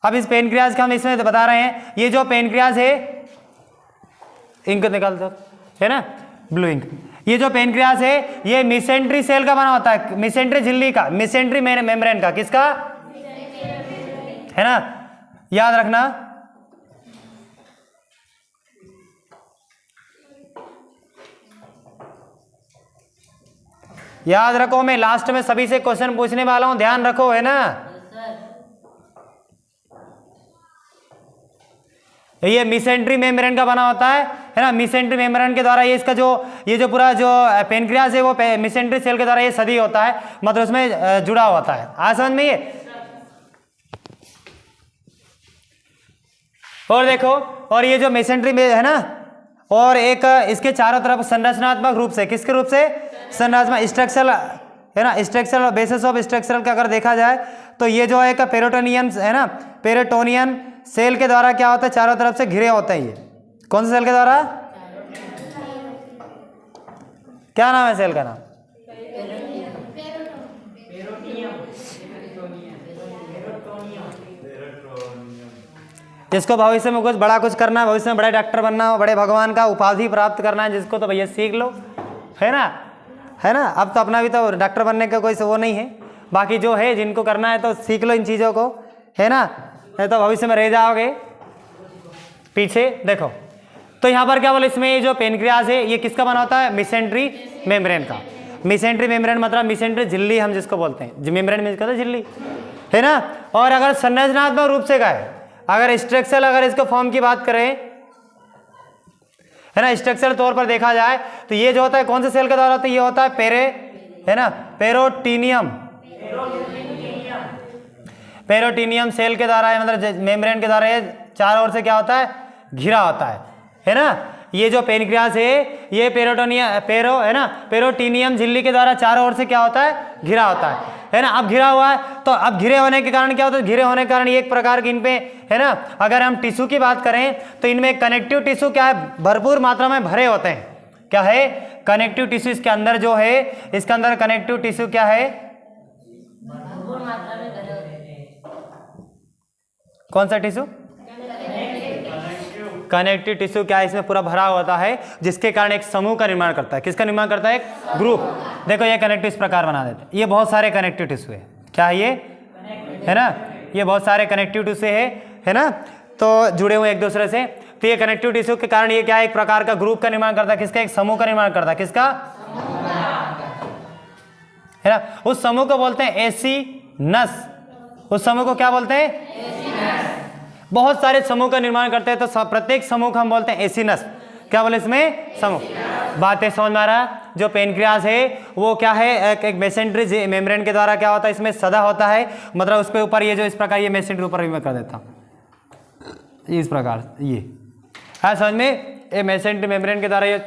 अब इस पेनक्रियास का हम इसमें बता रहे हैं, ये जो पेनक्रियास है, इंक निकाल दो, है ना ब्लू इंक, ये जो पेनक्रियास है ये मिसेंट्री सेल का बना होता है, मिसेंट्री झिल्ली का, मिसेंट्री मेम्ब्रेन का, किसका? है ना, याद रखना। याद रखो, मैं लास्ट में सभी से क्वेश्चन पूछने वाला हूं, ध्यान रखो, है ना। ये मिसेंट्री मेम्ब्रेन का बना होता है ना, मिसेंट्री मेम्ब्रेन के द्वारा ये इसका जो ये जो पूरा जो पेनक्रियास है वो मिसेंट्री सेल के द्वारा ये सदी होता है, मतलब उसमें जुड़ा होता है। आ समझ में ये? और देखो, और ये जो मेसेंट्री में है ना, और एक इसके चारों तरफ संरचनात्मक रूप से, किसके रूप से? संरचना स्ट्रक्चरल, है ना, स्ट्रक्चरल बेसिस ऑफ स्ट्रक्चरल का अगर देखा जाए तो ये जो एक पेरिटोनियम है ना, पेरिटोनियन सेल के द्वारा क्या होता है, चारों तरफ से घिरे होते हैं। ये कौन से सेल के द्वारा? क्या नाम है सेल का नाम? जिसको भविष्य में कुछ बड़ा कुछ करना है, भविष्य में बड़े डॉक्टर बनना हो, बड़े भगवान का उपाधि प्राप्त करना है जिसको, तो भैया सीख लो, है ना, है ना। अब तो अपना भी तो डॉक्टर बनने का कोई वो नहीं है, बाकी जो है जिनको करना है तो सीख लो इन चीज़ों को, है ना, नहीं तो भविष्य में रह जाओगे पीछे। देखो तो यहाँ पर क्या बोले, इसमें ये जो पेनक्रियास है ये किसका बना होता है? मिसेंट्री मेम्ब्रेन का। मिसेंट्री मेम्ब्रेन मतलब मिसेंट्री झिल्ली हम जिसको बोलते हैं, मेम्ब्रेन में कहते हैं झिल्ली, है ना। और अगर संरचनात्मक रूप से गए, अगर स्ट्रक्चरल अगर इसको फॉर्म की बात करें, है ना, स्ट्रक्चरल तौर पर देखा जाए तो ये जो होता है कौन से सेल के द्वारा होता है? ये होता है है ना, पेरोटीनियम। पेरोटिनियम सेल के द्वारा मतलब मेम्ब्रेन के द्वारा ये चारों ओर से क्या होता है, घिरा होता है ना। ये जो पेनक्रियास है ये है ना, पेरोटिनियम झिल्ली के द्वारा चारों ओर से क्या होता है, घिरा होता है ना। अब घिरा हुआ है तो अब घिरे होने के कारण क्या होता है, घिरे होने के कारण ये एक प्रकार की इनपे है ना, अगर हम टिश्यू की बात करें तो इनमें कनेक्टिव टिश्यू क्या है, भरपूर मात्रा में भरे होते हैं। क्या है, कनेक्टिव टिश्यू इसके अंदर जो है, इसके अंदर कनेक्टिव टिश्यू क्या है, भरपूर मात्रा में भरे होते हैं। कौन सा टिश्यू, कनेक्टिव टिश्यू क्या है, इसमें पूरा भरा होता है, जिसके कारण एक समूह का निर्माण करता है। किसका निर्माण करता है, एक ग्रुप। देखो ये कनेक्टिव इस प्रकार बना देते हैं, ये बहुत सारे कनेक्टिव टिश्यू है, क्या है ये, है ना, ये बहुत सारे कनेक्टिव टिश्यू है ना, तो जुड़े हुए एक दूसरे से। तो ये कनेक्टिव टिश्यू के कारण ये क्या है, एक प्रकार का ग्रुप का निर्माण करता है। किसका, एक समूह का निर्माण करता है। किसका, है ना, उस समूह को बोलते हैं एसिनस। उस समूह को क्या बोलते हैं, बहुत सारे समूह का निर्माण करते हैं, तो प्रत्येक समूह को हम बोलते हैं एसिनस। क्या बोले इसमें, समूह। बातें समझ में आ रहा है। जो पेनक्रियास है वो क्या है, एक मेसेंट्री मेम्ब्रेन के द्वारा क्या होता है, इसमें सदा होता है, मतलब उसके ऊपर ये जो इस प्रकार ये मेसेंट्री ऊपर भी मैं कर देता हूँ इस प्रकार, ये है समझ में, ये मेसेंट्री मेम्ब्रेन के द्वारा ये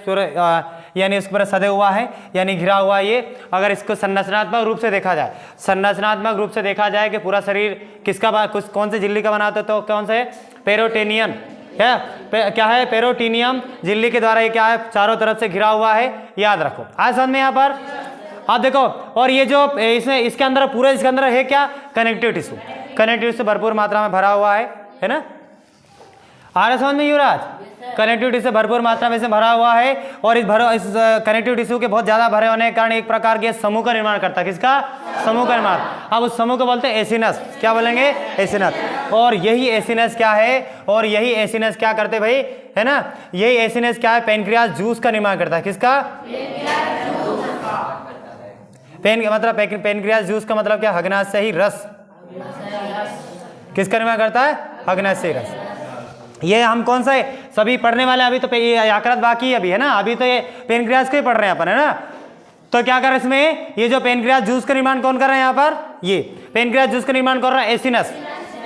यानी इसके ऊपर सदे हुआ है, यानी घिरा हुआ ये। अगर इसको संरचनात्मक रूप से देखा जाए, संरचनात्मक रूप से देखा जाए कि पूरा शरीर किसका कुछ कौन से झिल्ली का बना होता है, तो कौन से, पेरोटेनियन है, क्या है, पेरोटिनियम झिल्ली के द्वारा ये क्या है, चारों तरफ से घिरा हुआ है, याद रखो। आज समझ में यहाँ पर आप देखो, और ये जो इसमें इसके अंदर पूरे इसके अंदर है क्या, कनेक्टिव टिश्यू। कनेक्टिव टिश्यू भरपूर मात्रा में भरा हुआ है ना। आ रहा समझ में युवराज, कनेक्टिव टिश्यू भरपूर मात्रा में से भरा हुआ है, और इस कनेक्टिव टिश्यू के बहुत ज्यादा भरे होने के कारण एक प्रकार के समूह का निर्माण करता है। किसका, समूह का निर्माण। अब उस समूह को बोलते हैं एसिनस। क्या बोलेंगे, एसिनस। और यही एसिनस क्या है, और यही एसिनस क्या करते भाई, है ना, यही एसिनस क्या है, पेनक्रियास जूस का निर्माण करता है। किसका, मतलब पेनक्रियास जूस का मतलब क्या, अग्नाशय से ही रस। किसका निर्माण करता है, अग्नाशय से ही रस। ये हम कौन सा है, सभी पढ़ने वाले, अभी तो ये आकृत बाकी है अभी, है ना, अभी तो ये पेनक्रियास को ही पढ़ रहे हैं अपन, है ना। तो क्या कर रहे हैं इसमें, ये जो पेनक्रियास जूस का निर्माण कौन कर रहा है यहाँ पर, ये पेनक्रियास जूस का निर्माण कर रहा है एसिनस।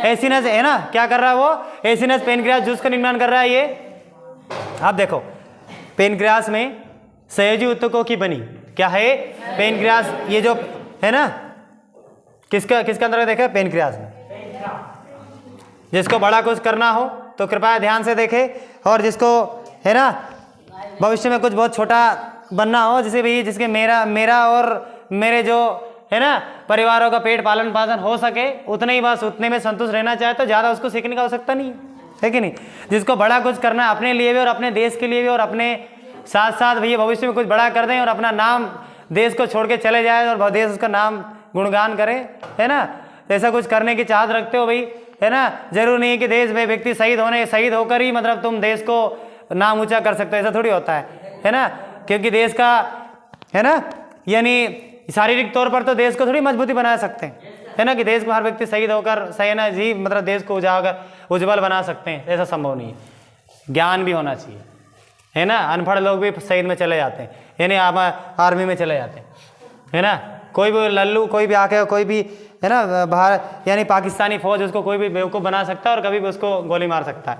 एसिनस है ना, क्या कर रहा है वो, एसिनस पेनक्रियास जूस का निर्माण कर रहा है ये। आप देखो पेनक्रियास में सहयोजी ऊतकों की बनी क्या है, पेनक्रियास, ये जो है ना, किसका अंदर देखा, पेनक्रियास में। जिसको बड़ा कुछ करना हो तो कृपया ध्यान से देखें, और जिसको है ना भविष्य में कुछ बहुत छोटा बनना हो, जैसे भाई जिसके मेरा और मेरे जो है ना परिवारों का पेट पालन पालन हो सके, उतने ही बस, उतने में संतुष्ट रहना चाहे तो ज़्यादा उसको सीखने की आवश्यकता नहीं है कि नहीं। जिसको बड़ा कुछ करना है अपने लिए भी और अपने देश के लिए भी, और अपने साथ साथ भैया भविष्य में कुछ बड़ा कर दें और अपना नाम देश को छोड़ के चले जाए और देश उसका नाम गुणगान करे, है ना, ऐसा कुछ करने की चाहत रखते हो भाई, है ना। जरूर नहीं है कि देश में व्यक्ति शहीद होकर ही मतलब तुम देश को नाम ऊंचा कर सकते हो, ऐसा थोड़ी होता है ना। क्योंकि देश का है ना, यानी शारीरिक तौर पर तो देश को थोड़ी मजबूती बना सकते हैं, है ना, कि देश में हर व्यक्ति शहीद होकर सही ना जी मतलब देश को उज्जवल बना सकते हैं, ऐसा संभव नहीं है। ज्ञान भी होना चाहिए, है ना। अनपढ़ लोग भी शहीद में चले जाते हैं, यानी आर्मी में चले जाते हैं, है ना। कोई भी लल्लू, कोई भी आके, कोई भी है ना बाहर, यानी पाकिस्तानी फौज, उसको कोई भी बेवकूफ़ बना सकता है और कभी भी उसको गोली मार सकता है।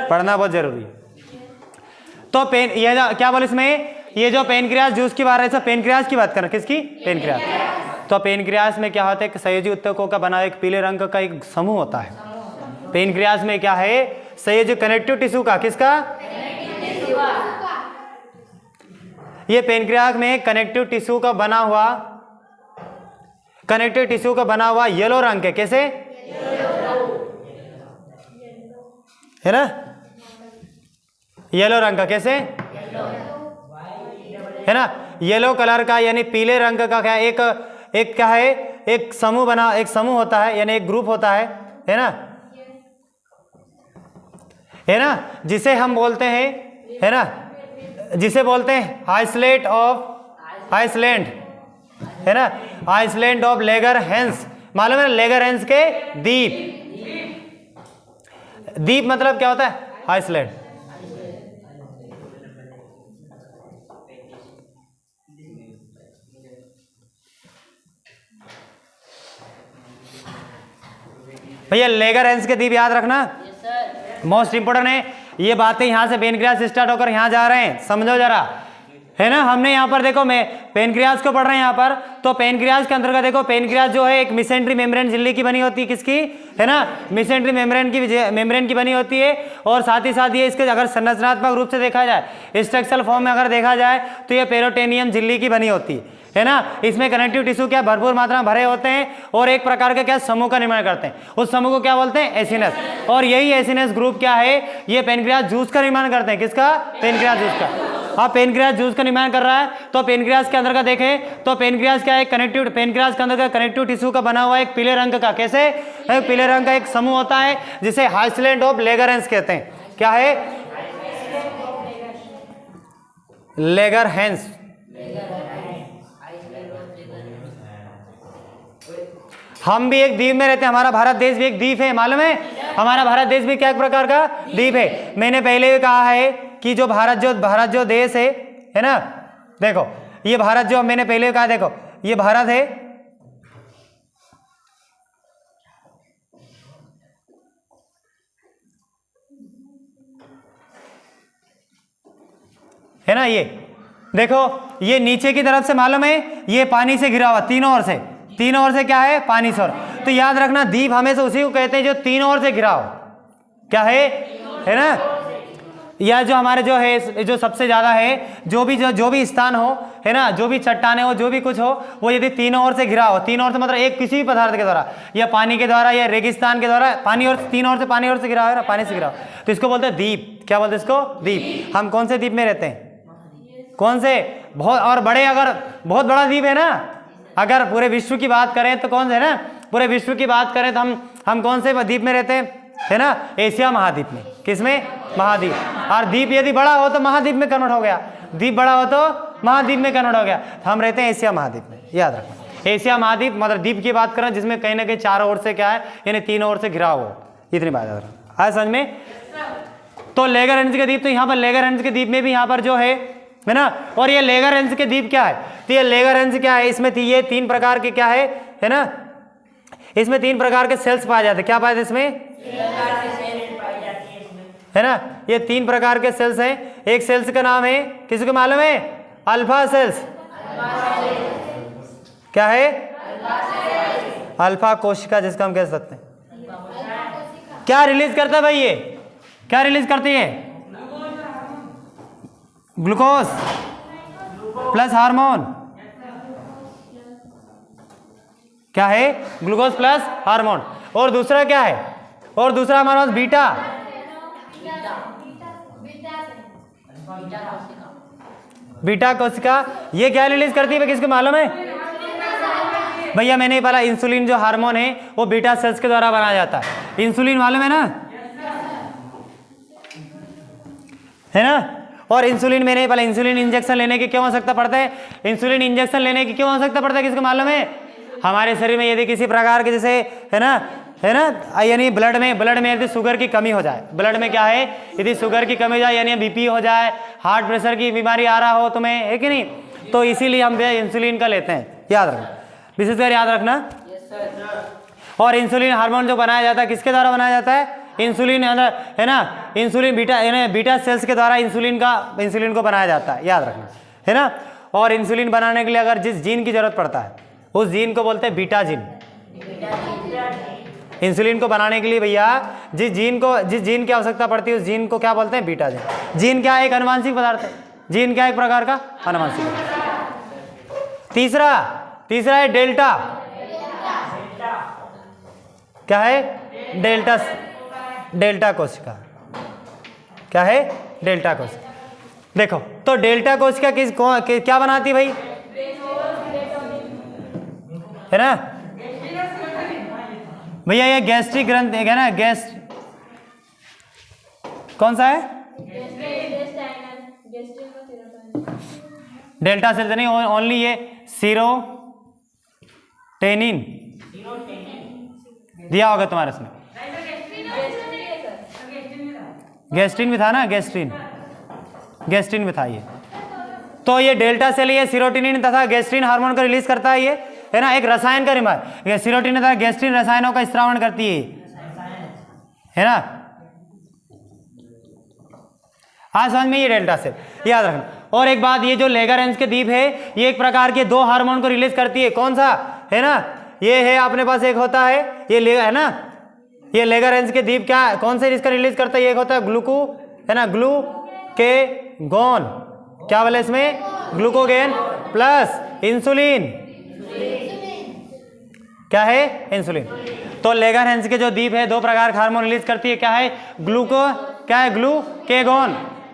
पढ़ना बहुत जरूरी है। तो ये क्या बोले इसमें, ये जो पेनक्रियास जूस की बात है, पेनक्रियास की बात कर रहे हैं, किसकी, पेनक्रियास। तो पेनक्रियास में क्या होता है कि संयोजी ऊतकों का बना एक पीले रंग का एक समूह होता है। पेनक्रियास में क्या है, संयोजी कनेक्टिव टिश्यू का, किसका, ये पेनक्रियास में कनेक्टिव टिश्यू का बना हुआ येलो रंग के, कैसे, है ना, येलो रंग का, कैसे, है ना, येलो कलर का, यानी पीले रंग का क्या, एक क्या है, एक समूह होता है, यानी एक ग्रुप होता है ना, जिसे हम बोलते हैं, है ना, जिसे बोलते हैं आइसलैंड, है ना, आइसलैंड ऑफ लेगरहैंस। मालूम है लेगरहैंस के द्वीप मतलब क्या होता है, आइसलैंड। भैया लेगरहैंस के द्वीप याद रखना, यस सर। मोस्ट इंपोर्टेंट है। ये बातें यहाँ से पेनक्रियास स्टार्ट होकर यहाँ जा रहे हैं, समझो जरा, है ना। हमने यहाँ पर देखो, मैं पेनक्रियास को पढ़ रहे हैं यहाँ पर, तो पेनक्रियास के अंतर्गत देखो, पेनक्रियास जो है एक मिसेंट्री मेम्ब्रेन झिल्ली की बनी होती है, किसकी, है ना, मिसेंट्री मेम्ब्रेन की बनी होती है। और साथ ही साथ ये इसके अगर संरचनात्मक रूप से देखा जाए, स्ट्रक्चरल फॉर्म में अगर देखा जाए तो ये पेरिटोनियम झिल्ली की बनी होती है ना। इसमें कनेक्टिव टिश्यू क्या भरपूर मात्रा में भरे होते हैं और एक प्रकार का क्या समूह का निर्माण करते हैं, उस समूह को क्या बोलते हैं, एसिनस। और यही एसिनस ग्रुप क्या है, ये पेनक्रियास जूस का निर्माण करते हैं, किसका, पेनक्रियास जूस का। हाँ, पेनक्रियास जूस का निर्माण कर रहा है, तो पेनक्रियास के अंदर का देखें तो पेनक्रियास क्या है, कनेक्टिव, पेनक्रियास के अंदर का कनेक्टिव टिश्यू का बना हुआ एक पीले रंग का, कैसे, एक पीले रंग का एक समूह होता है जिसे हाइसलैंड ऑफ लेगरहैंस कहते हैं। क्या है, लेगरहैंस। हम भी एक द्वीप में रहते हैं, हमारा भारत देश भी एक द्वीप है, मालूम है, हमारा भारत देश भी क्या एक प्रकार का द्वीप है। मैंने पहले भी कहा है कि जो भारत जो देश है ना, देखो ये भारत जो मैंने पहले कहा, देखो ये भारत है ना, ये देखो, ये नीचे की तरफ से मालूम है, ये पानी से घिरा हुआ, तीनों ओर से क्या है, पानी से। तो याद रखना, द्वीप हमेशा उसी को कहते हैं जो तीनों ओर से घिरा हो, क्या है ना। या जो हमारे जो है, जो सबसे ज्यादा है, जो भी स्थान हो, है ना, जो भी चट्टाने हो, जो भी कुछ हो, वो यदि तीनों ओर से घिरा हो, तीनों ओर से मतलब एक किसी भी पदार्थ के द्वारा, या पानी के द्वारा, या रेगिस्तान के द्वारा, पानी और तीनों ओर से, पानी ओर से घिरा हो ना, पानी से घिरा हो, तो इसको बोलते हैं द्वीप। क्या बोलते हैं इसको, द्वीप। हम कौन से द्वीप में रहते हैं, कौन से, बहुत और बड़े, अगर बहुत बड़ा द्वीप है ना, अगर पूरे विश्व की बात करें तो कौन से, है ना, पूरे विश्व की बात करें तो हम कौन से द्वीप में रहते हैं, है ना, एशिया महाद्वीप में। किसमें, महाद्वीप। और द्वीप यदि बड़ा हो तो महाद्वीप में कन्वर्ट हो गया, द्वीप बड़ा हो तो महाद्वीप में कन्वर्ट हो गया। हम रहते हैं एशिया महाद्वीप में, याद रखना। एशिया महाद्वीप मतलब द्वीप की बात करें जिसमें कहीं ना कहीं चारों ओर से क्या है, यानी तीनों ओर से घिरा हो, इतनी बात याद रखना। आया समझ में। तो लेगरहैंस के द्वीप, तो यहाँ पर लेगरहैंस के द्वीप में भी यहाँ पर जो है ना, और ये लेगरहैंस के द्वीप क्या है, तो ये लेगरहैंस क्या है, इसमें ये 3 प्रकार के क्या है ना, इसमें 3 प्रकार के सेल्स पाए जाते हैं। क्या पाए जाते इसमें, है ना, ये 3 प्रकार के सेल्स हैं। एक सेल्स का नाम है, किसी को मालूम है, अल्फा सेल्स। क्या है, अल्फा कोशिका, जिसका हम कह सकते हैं। क्या रिलीज करता है भाई, ये क्या रिलीज करती है, ग्लूकोज प्लस हार्मोन। क्या है, ग्लूकोज प्लस हार्मोन। और दूसरा क्या है, और दूसरा हमारे पास बीटा, बीटा कोशिका। ये क्या रिलीज करती है, किसको मालूम है भैया, मैंने बोला इंसुलिन जो हार्मोन है वो बीटा सेल्स के द्वारा बनाया जाता है। इंसुलिन मालूम है ना, और इंसुलिन मैंने बोला, इंसुलिन इंजेक्शन लेने की क्यों आवश्यकता पड़ता है, इंसुलिन इंजेक्शन लेने की क्यों आवश्यकता पड़ता है, किसको मालूम है। हमारे शरीर में यदि किसी प्रकार के जैसे है ना, यानी ब्लड में यदि शुगर की कमी हो जाए, ब्लड में क्या है, यदि शुगर की कमी हो जाए, यानी बीपी हो जाए, हार्ट प्रेशर की बीमारी आ रहा हो तुम्हें, है कि नहीं, तो इसीलिए हम इंसुलिन का लेते हैं, याद रखना, विशेषकर याद रखना। और इंसुलिन हार्मोन जो बनाया जाता है, किसके द्वारा बनाया जाता है, इंसुलिन, है ना, इंसुलिन बीटा सेल्स के द्वारा इंसुलिन को बनाया जाता है, याद रखना, है ना। और इंसुलिन बनाने के लिए अगर जिस जीन की जरूरत पड़ता है, उस जीन को बोलते हैं बीटा जीन। इंसुलिन को बनाने के लिए भैया जिस जीन की आवश्यकता पड़ती है, उस जीन को क्या बोलते हैं, बीटा जीन। जीन क्या है, एक अनुवांशिक पदार्थ है, जीन क्या है, एक प्रकार का अनुवांशिक। तीसरा है डेल्टा। क्या है, डेल्टा कोशिका। क्या है, डेल्टा कोशिका। देखो तो डेल्टा कोशिका क्या बनाती है भाई, है ना भैया, ये गैस्ट्रिक ग्रंथि है ना, कौन सा है, डेल्टा सेल नहीं, ओनली ये सीरोटेनिन दिया होगा तुम्हारे इसमें, गैस्ट्रिन में था ना, गैस्ट्रिन में था ये। तो ये डेल्टा सेल ये सीरोटिनिन तथा गैस्ट्रिन हार्मोन को रिलीज करता है, ये है ना, एक रसायन का निर्माण, सीरोटिनिन तथा गैस्ट्रिन रसायनों का स्रावण करती है, है ना। आज समझ में ये डेल्टा सेल याद रखना। और एक बात, ये जो लेगरहैंस के द्वीप है ये एक प्रकार के दो हार्मोन को रिलीज करती है। कौन सा है ना, ये है अपने पास एक होता है ये है ना, ये लेगरहैंस के द्वीप क्या कौन से इसका रिलीज करता है, एक होता है ग्लूको है ना, ग्लूकेगॉन, क्या बोले इसमें, ग्लूकोगेन प्लस इंसुलिन, क्या है, इंसुलिन। तो लेगरहैंस के जो द्वीप है दो प्रकार का हार्मोन रिलीज करती है, क्या है, क्या है,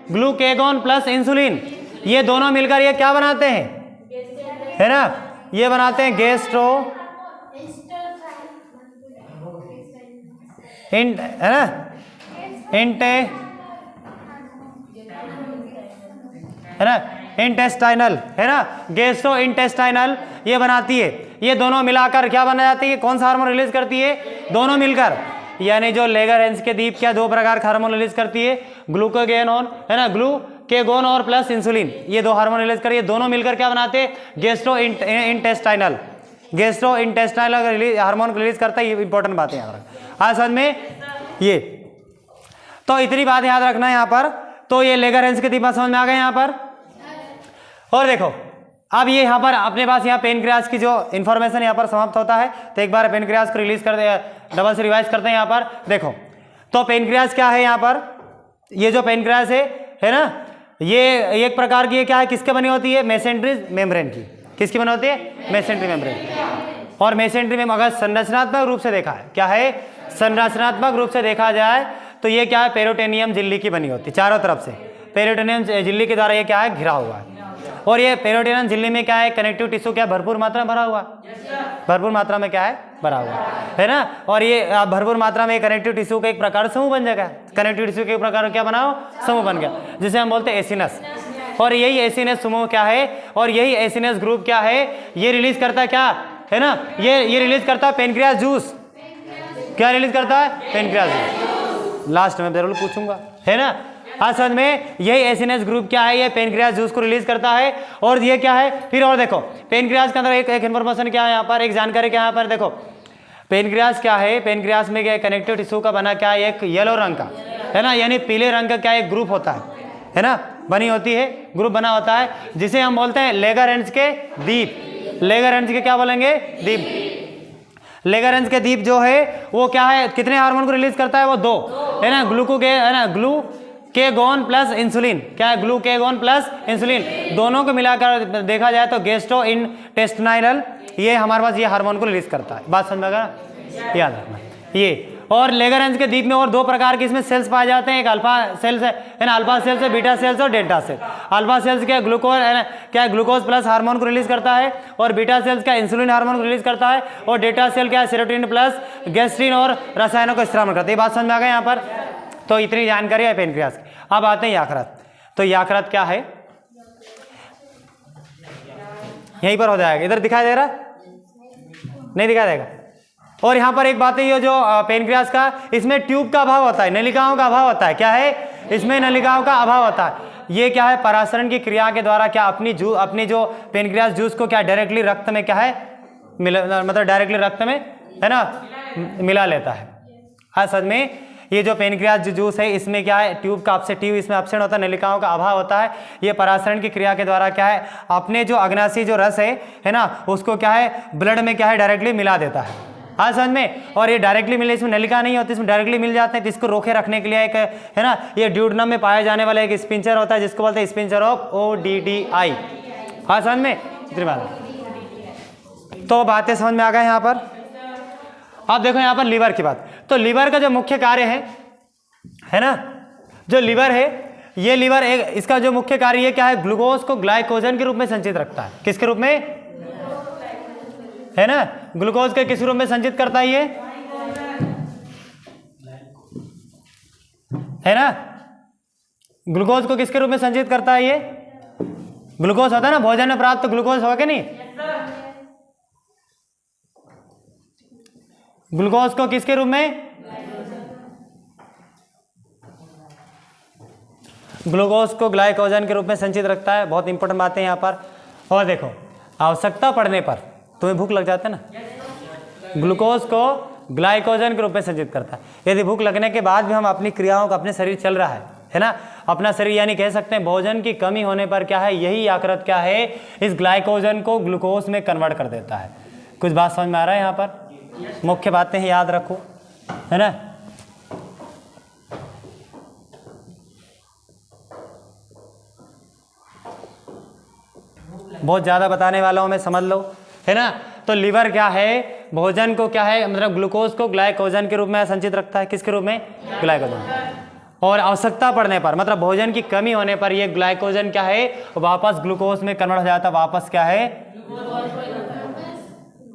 ग्लूकेगॉन प्लस इंसुलिन। ये दोनों मिलकर ये क्या बनाते हैं, है ना, ये बनाते हैं गेस्ट्रो है ना, है ना, इंटेस्टाइनल है ना, गैस्ट्रो इंटेस्टाइनल ये बनाती है। ये दोनों मिलाकर क्या बना जाती है, कौन सा हार्मोन रिलीज करती है, दोनों मिलकर, यानी जो लेगरहैंस के द्वीप क्या दो प्रकार का हार्मोन रिलीज करती है, ग्लूकोगेनोन है ना, ग्लूकेगॉन और प्लस इंसुलिन, ये दो हार्मोन रिलीज कर, ये दोनों मिलकर क्या बनाते हैं, गैस्ट्रो इंटेस्टाइनल हार्मोन रिलीज करता है। ये इंपॉर्टेंट बात है याद रखना। आज समझ में ये, तो इतनी बात याद रखना है यहाँ पर। तो ये लेगरहैंस के द्वीप समझ में आ गए यहाँ पर। और देखो अब ये यहाँ पर अपने पास यहाँ पेनक्रियाज की जो इन्फॉर्मेशन यहाँ पर समाप्त होता है। तो एक बार पेनक्रियाज को रिलीज कर दे, डबल से रिवाइज करते हैं यहाँ पर। देखो तो पेनक्रियाज क्या है यहाँ पर, ये जो पेनक्रियाज है ना, ये एक प्रकार की क्या है, किसके बनी होती है, मेसेंट्री मेम्ब्रेन की। किसकी बनी होती है, मेसेंट्री मेम्ब्रेन। और मेसेंट्री में अगर संरचनात्मक रूप से देखा है, क्या है, संरचनात्मक रूप से देखा जाए तो ये क्या है, पेरिटोनियम झिल्ली की बनी होती है चारों तरफ से। पेरिटोनियम झिल्ली के द्वारा ये क्या है, घिरा हुआ है। और ये पेरिटोनियम झिल्ली में क्या है, कनेक्टिव टिश्यू क्या भरपूर मात्रा में भरा हुआ, भरपूर मात्रा में क्या है, भरा हुआ है ना। और ये भरपूर मात्रा में कनेक्टिव टिश्यू का एक प्रकार समूह बन जाएगा। कनेक्टिव टिश्यू के प्रकार क्या बनाओ, समूह बन गया, जिसे हम बोलते हैं एसिनस। और यही एसिनस समूह क्या है, और यही एसिनस ग्रुप क्या है, ये रिलीज करता क्या है ना, ये रिलीज करता है पेनक्रियास जूस। क्या रिलीज करता है, पेनक्रियास जूस। लास्ट में जरूर पूछूंगा, है ना। आज समझ में, यही एसिनस ग्रुप क्या है, ये पेनक्रियास जूस को रिलीज करता है। और ये क्या है फिर, और देखो पेनक्रियास के अंदर एक इन्फॉर्मेशन क्या है यहाँ पर, एक जानकारी क्या है यहाँ पर। देखो पेनक्रियास क्या है, पेनक्रियास में क्या कनेक्टिव टिश्यू का बना क्या है, एक येलो रंग का है ना, यानी पीले रंग का क्या एक ग्रुप होता है ना, बनी होती है, ग्रुप बना होता है, जिसे हम बोलते हैं लेगरहैंस के द्वीप। लेगरहैंस के क्या बोलेंगे, द्वीप। लेगरहैंस के द्वीप जो है वो क्या है, कितने हार्मोन को रिलीज करता है, वो दो है ना, ग्लूकेगॉन प्लस इंसुलिन। क्या है, ग्लूकेगॉन प्लस इंसुलिन, दोनों को मिलाकर देखा जाए तो गैस्ट्रो इंटेस्टाइनल ये हमारे पास ये हार्मोन को रिलीज करता है। बात समझ में आएगा, याद रखना ये। और लेगरहैंस के द्वीप में और दो प्रकार के इसमें सेल्स पाए जाते हैं, एक अल्फा सेल्स है ना, अल्फा सेल्स है, बीटा सेल्स और डेल्टा सेल। अल्फा सेल्स क्या ग्लूकोज है ना, क्या ग्लूकोज प्लस हार्मोन को रिलीज करता है, और बीटा सेल्स क्या इंसुलिन हार्मोन को रिलीज करता है, और डेल्टा सेल क्या सेरोटोनिन प्लस गैस्ट्रिन और रसायनों का स्त्राव करता है। बात समझ में आ गई यहाँ पर। तो इतनी जानकारी है पेनक्रियास की। अब आते हैं यकृत। तो यकृत क्या है, यहीं पर हो जाएगा, इधर दिखाई दे रहा है, नहीं दिखाई देगा। और यहाँ पर एक बात है, ये जो पेनक्रियास का, इसमें ट्यूब का अभाव होता है, नलिकाओं का अभाव होता है। क्या है, इसमें नलिकाओं का अभाव होता है। ये क्या है, परासरण की क्रिया के द्वारा क्या अपनी जो पेनक्रियास जूस को क्या डायरेक्टली रक्त में क्या है, मतलब डायरेक्टली रक्त में है ना मिला लेता है। हाँ सच में, ये जो पेनक्रियास जूस है इसमें क्या है, ट्यूब का ट्यूब इसमें अपक्षरण होता है, नलिकाओं का अभाव होता है। ये परासरण की क्रिया के द्वारा क्या है, अपने जो अग्नाशय जो रस है ना, उसको क्या है ब्लड में क्या है डायरेक्टली मिला देता है। हाँ समझ में। और ये डायरेक्टली मिले, इसमें नलिका नहीं होती, इसमें डायरेक्टली मिल जाते हैं। तो इसको रोके रखने के लिए एक है ना, ये ड्यूडनम में पाया जाने वाला एक स्पिंचर होता है, जिसको बोलते हैं स्पिंचर ऑफ ODDI। हाँ समझ में, इतनी बात। तो बातें समझ में आ गए यहाँ पर। अब देखो यहाँ पर लीवर की बात। तो लीवर का जो मुख्य कार्य है ना, जो लीवर है, ये लीवर एक इसका जो मुख्य कार्य ये क्या है, ग्लूकोज को ग्लाइकोजन के रूप में संचित रखता है। किसके रूप में, है ना, ग्लूकोज के किस रूप में संचित करता है, ये है ना, ग्लूकोज को किसके रूप में संचित करता है, ये ग्लूकोज होता है ना, भोजन में प्राप्त ग्लूकोज होगा कि नहीं, ग्लूकोज को किसके रूप में, ग्लूकोज को ग्लाइकोजन के रूप में संचित रखता है। बहुत इंपॉर्टेंट बात है यहाँ पर। और देखो आवश्यकता पड़ने पर, तुम्हें भूख लग जाता है ना, ग्लूकोज को ग्लाइकोजन के रूप में संचित करता है। यदि भूख लगने के बाद भी हम अपनी क्रियाओं का अपने शरीर चल रहा है ना, अपना शरीर यानी कह सकते हैं भोजन की कमी होने पर क्या है, यही यकृत क्या है, इस ग्लाइकोजन को ग्लूकोज में कन्वर्ट कर देता है। कुछ बात समझ में आ रहा है यहाँ पर? मुख्य बातें हैं, याद रखो, है ना। बहुत ज़्यादा बताने वाला हूँ मैं, समझ लो, है ना। तो लीवर क्या है, भोजन को क्या है, मतलब ग्लूकोज को ग्लाइकोजन के रूप में संचित रखता है। किसके रूप में? ग्लाइकोजन। और आवश्यकता पड़ने पर, मतलब भोजन की कमी होने पर ये ग्लाइकोजन क्या है, वापस ग्लूकोज में कन्वर्ट हो जाता है। वापस क्या है,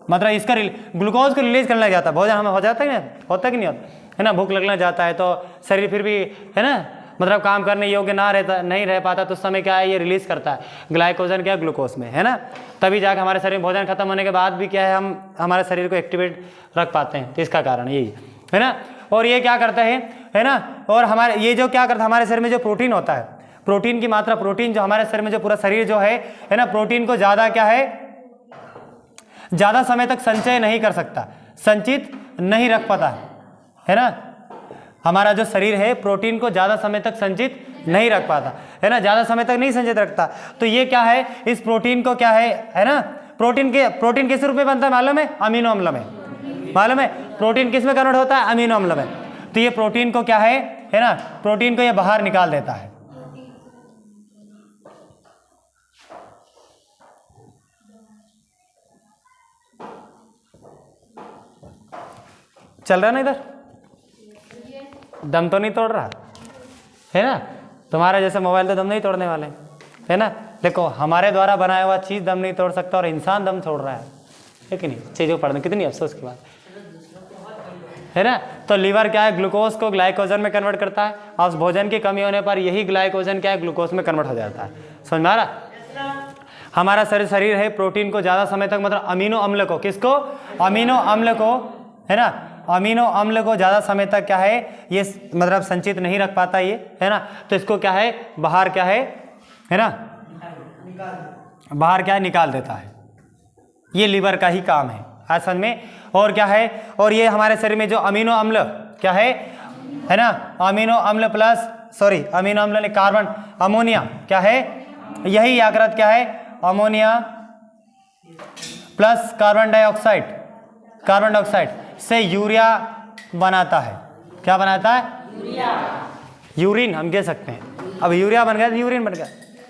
मतलब इसका ग्लूकोज को रिलीज करने लग जाता है। भोजन हमें हो जाता है ना, होता कि नहीं होता, है ना। भूख लगने जाता है तो शरीर फिर भी, है ना, मतलब काम करने योग्य नहीं रह पाता, तो उस समय क्या है, ये रिलीज करता है ग्लाइकोजन क्या, ग्लूकोज में, है ना। तभी जाकर हमारे शरीर में भोजन खत्म होने के बाद भी क्या है, हम हमारे शरीर को एक्टिवेट रख पाते हैं। तो इसका कारण यही है ना। और ये क्या करता है ना, और हमारे ये जो क्या करता है, हमारे शरीर में जो प्रोटीन होता है, प्रोटीन की मात्रा, प्रोटीन जो हमारे शरीर में जो पूरा शरीर जो है ना, प्रोटीन को ज़्यादा क्या है, ज़्यादा समय तक संचय नहीं कर सकता, संचित नहीं रख पाता, है ना। हमारा जो शरीर है प्रोटीन को ज़्यादा समय तक संचित नहीं रख पाता, है ना, ज़्यादा समय तक नहीं संचित रखता। तो ये क्या है, इस प्रोटीन को क्या है ना, प्रोटीन किस रूप में बनता है मालूम है? अमीनो अम्ल में, मालूम है? प्रोटीन किस में कन्वर्ट होता है? अमीनो अम्ल में। तो ये प्रोटीन को क्या है ना, प्रोटीन को ये बाहर निकाल देता है। चल रहा ना इधर, दम तो नहीं तोड़ रहा है ना। तुम्हारा जैसे मोबाइल तो दम नहीं तोड़ने वाले, है ना। देखो हमारे द्वारा बनाया हुआ चीज़ दम नहीं तोड़ सकता, और इंसान दम तोड़ रहा है कि नहीं। चीज़ों पढ़ने कितनी अफसोस की बात है ना। तो लीवर क्या है, ग्लूकोज को ग्लाइकोजन में कन्वर्ट करता है, और भोजन की कमी होने पर यही ग्लाइकोजन क्या है, ग्लूकोज में कन्वर्ट हो जाता है। समझ में आ रहा? हमारा शरीर है प्रोटीन को ज़्यादा समय तक, मतलब अमीनो अम्ल को, किसको, अमीनो अम्ल को, है ना, अमीनो अम्ल को ज़्यादा समय तक क्या है, ये मतलब संचित नहीं रख पाता ये, है ना। तो इसको क्या है, बाहर क्या है ना, बाहर क्या है, निकाल देता है। ये लीवर का ही काम है आज समझ में। और क्या है, और ये हमारे शरीर में जो अमीनो अम्ल क्या है ना, अमीनो अम्ल प्लस, सॉरी अमीनो अम्ल ने कार्बन, अमोनिया क्या है, यही यकृत क्या है, अमोनिया प्लस कार्बन डाइऑक्साइड से यूरिया बनाता है। क्या बनाता है? यूरिन हम कह सकते हैं। अब यूरिया बन गया तो यूरिन बन गया,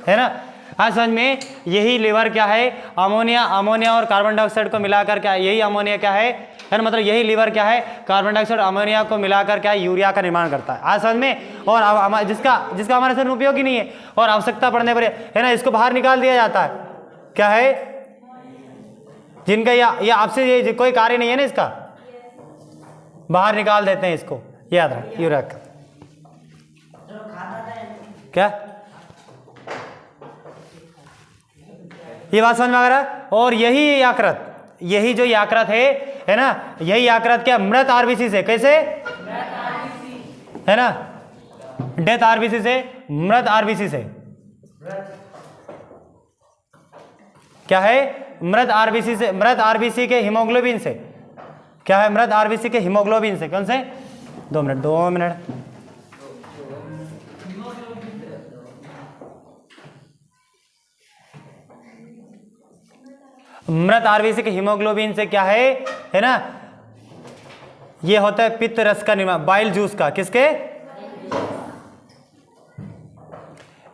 है ना। आज समझ में, यही लीवर क्या है, अमोनिया और कार्बन डाइऑक्साइड को मिलाकर क्या, यही अमोनिया क्या है ना, मतलब यही लीवर क्या है, कार्बन डाइऑक्साइड अमोनिया को मिलाकर क्या, यूरिया का निर्माण करता है। आज समझ में। और जिसका हमारे शरीर में उपयोग ही नहीं है, और आवश्यकता पड़ने पर, है ना, इसको बाहर निकाल दिया जाता है। क्या है, जिनका या आपसे ये कोई कार्य नहीं है ना, इसका बाहर निकाल देते हैं इसको, याद रख, यूरिया का क्या, ये बात समझ में आ रहा है। और यही यकृत, यही जो यकृत है ना, यही यकृत क्या, मृत आरबीसी से, कैसे, है ना, डेथ आरबीसी से, मृत आरबीसी से क्या है, मृत आरबीसी से, मृत आरबीसी के हीमोग्लोबिन से क्या है, मृत आरबीसी के हीमोग्लोबिन से, कौन से, 2 मिनट मृत आरबीसी के हीमोग्लोबिन से क्या है ना, ये होता है पित्त रस का निर्माण, बाइल जूस का, किसके,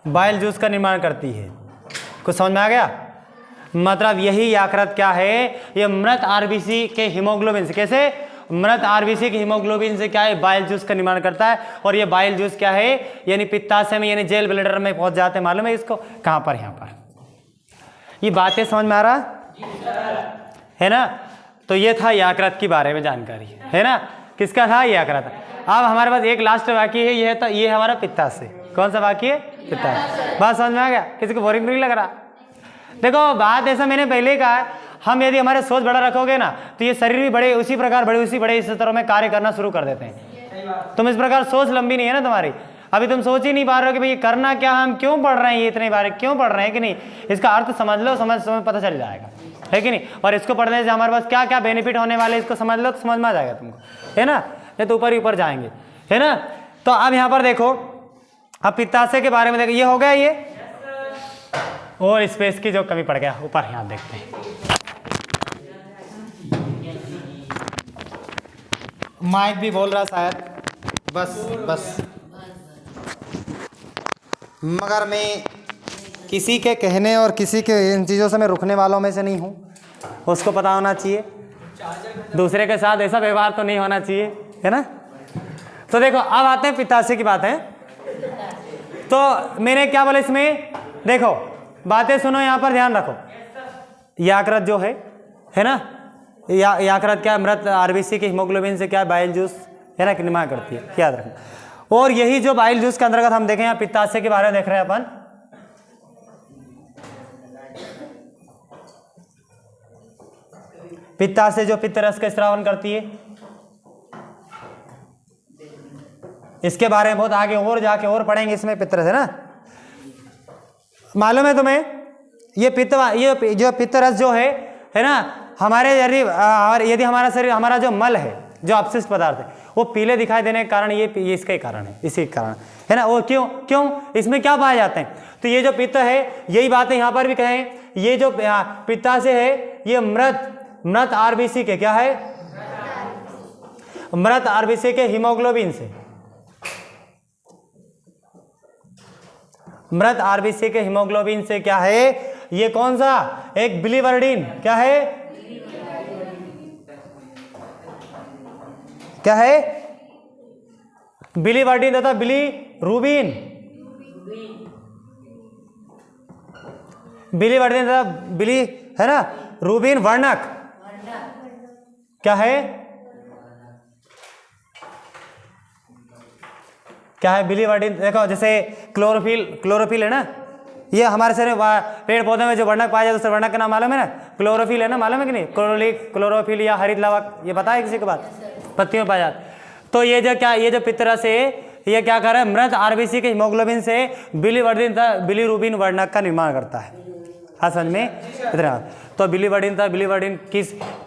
बाइल जूस का निर्माण करती है। कुछ समझ में आ गया? मतलब यही यकृत क्या है, ये मृत आरबीसी के हीमोग्लोबिन से, कैसे, मृत आरबीसी के हीमोग्लोबिन से क्या है, बाइल जूस का निर्माण करता है। और ये बाइल जूस क्या है, यानी पित्ताशय में, यानी जेल ब्लैडर में पहुंच जाते हैं। मालूम है इसको कहां पर, यहां पर। ये बातें समझ में आ रहा है ना। तो ये था यकृत के बारे में जानकारी, है ना। किसका था, यकृत। अब हमारे पास एक लास्ट बाकी है, ये तो ये हमारा पित्ताशय। कौन सा बाकी है, पित्ताशय। बात समझ में आ गया? किसी को बोरिंग नहीं लग रहा? देखो बात ऐसा मैंने पहले कहा है, हम यदि हमारे सोच बड़ा रखोगे ना, तो ये शरीर भी बड़े उसी प्रकार बड़े इस तरह में कार्य करना शुरू कर देते हैं। तुम इस प्रकार सोच लंबी नहीं है ना तुम्हारी, अभी तुम सोच ही नहीं पा रहे हो कि भाई करना क्या, हम क्यों पढ़ रहे हैं, ये इतने बार क्यों पढ़ रहे हैं कि नहीं। इसका अर्थ समझ लो, समझ पता चल जाएगा, है कि नहीं। और इसको पढ़ने से हमारे पास क्या क्या बेनिफिट होने वाले इसको समझ लो तो समझ में आ जाएगा तुमको, है ना। नहीं तो ऊपर ही ऊपर जाएंगे, है ना। तो अब यहाँ पर देखो, अब पित्ताशय के बारे में देखो, ये हो गया ये, और स्पेस की जो कमी पड़ गया ऊपर यहाँ देखते हैं। माइक भी बोल रहा शायद, बस मगर मैं किसी के कहने और किसी के इन चीज़ों से मैं रुकने वालों में से नहीं हूँ, उसको पता होना चाहिए। दूसरे के साथ ऐसा व्यवहार तो नहीं होना चाहिए, है ना। तो देखो अब आते हैं पित्ताशय की बात है। तो मैंने क्या बोला इसमें, देखो बातें सुनो, यहाँ पर ध्यान रखो। यकृत जो है ना, यकृत क्या मृत आरबीसी के हीमोग्लोबिन से क्या बाइल जूस, है ना, निर्माण करती है, याद रखना। और यही जो बाइल जूस के अंतर्गत हम देखें, यहाँ पित्ताशय के बारे में देख रहे हैं अपन। पित्ताशय जो पित्त रस का स्रावन करती है, इसके बारे में बहुत आगे और जाके और पढ़ेंगे इसमें, पित्त रस, है ना। मालूम है तुम्हें, ये जो पित्त रस जो है ना, हमारे यदि हमारा शरीर, हमारा जो मल है, जो अपशिष्ट पदार्थ है, वो पीले दिखाई देने के कारण ये इसका ही कारण है, इसी कारण, है ना। और क्यों इसमें क्या पाए जाते हैं, तो ये जो पित्त है, यही बातें यहाँ पर भी कहें, ये जो पित्ताशय है, ये मृत आरबीसी के क्या है, मृत आरबीसी के हीमोग्लोबिन से, मृत आरबीसी के हीमोग्लोबिन से क्या है, ये कौन सा, एक बिलीवर्डिन, क्या है, बिलीवर्डिन तथा बिलीरुबिन, बिलीवर्डिन तथा बिली, है ना, रूबिन वर्णक क्या है, बिलीवर्डिन। देखो जैसे क्लोरोफिल है ना, ये हमारे शरीर पेड़ पौधे में जो वर्णक पाया जाता है, वर्णक का नाम मालूम है ना, क्लोरोफिल है ना, मालूम है कि नहीं, क्लोरोफिल या हरित लवक, ये पता है किसी के बात, पत्तियों में पाया जाता। तो ये जो पित्त रस है, ये क्या कर रहा है, मृत आरबीसी के हीमोग्लोबिन से बिलीवर्डिन तथा बिलीरुबिन वर्णक का निर्माण करता है। हाँ समझ में इतना। तो बिलीवर्डिन तथा बिलीवर्डिन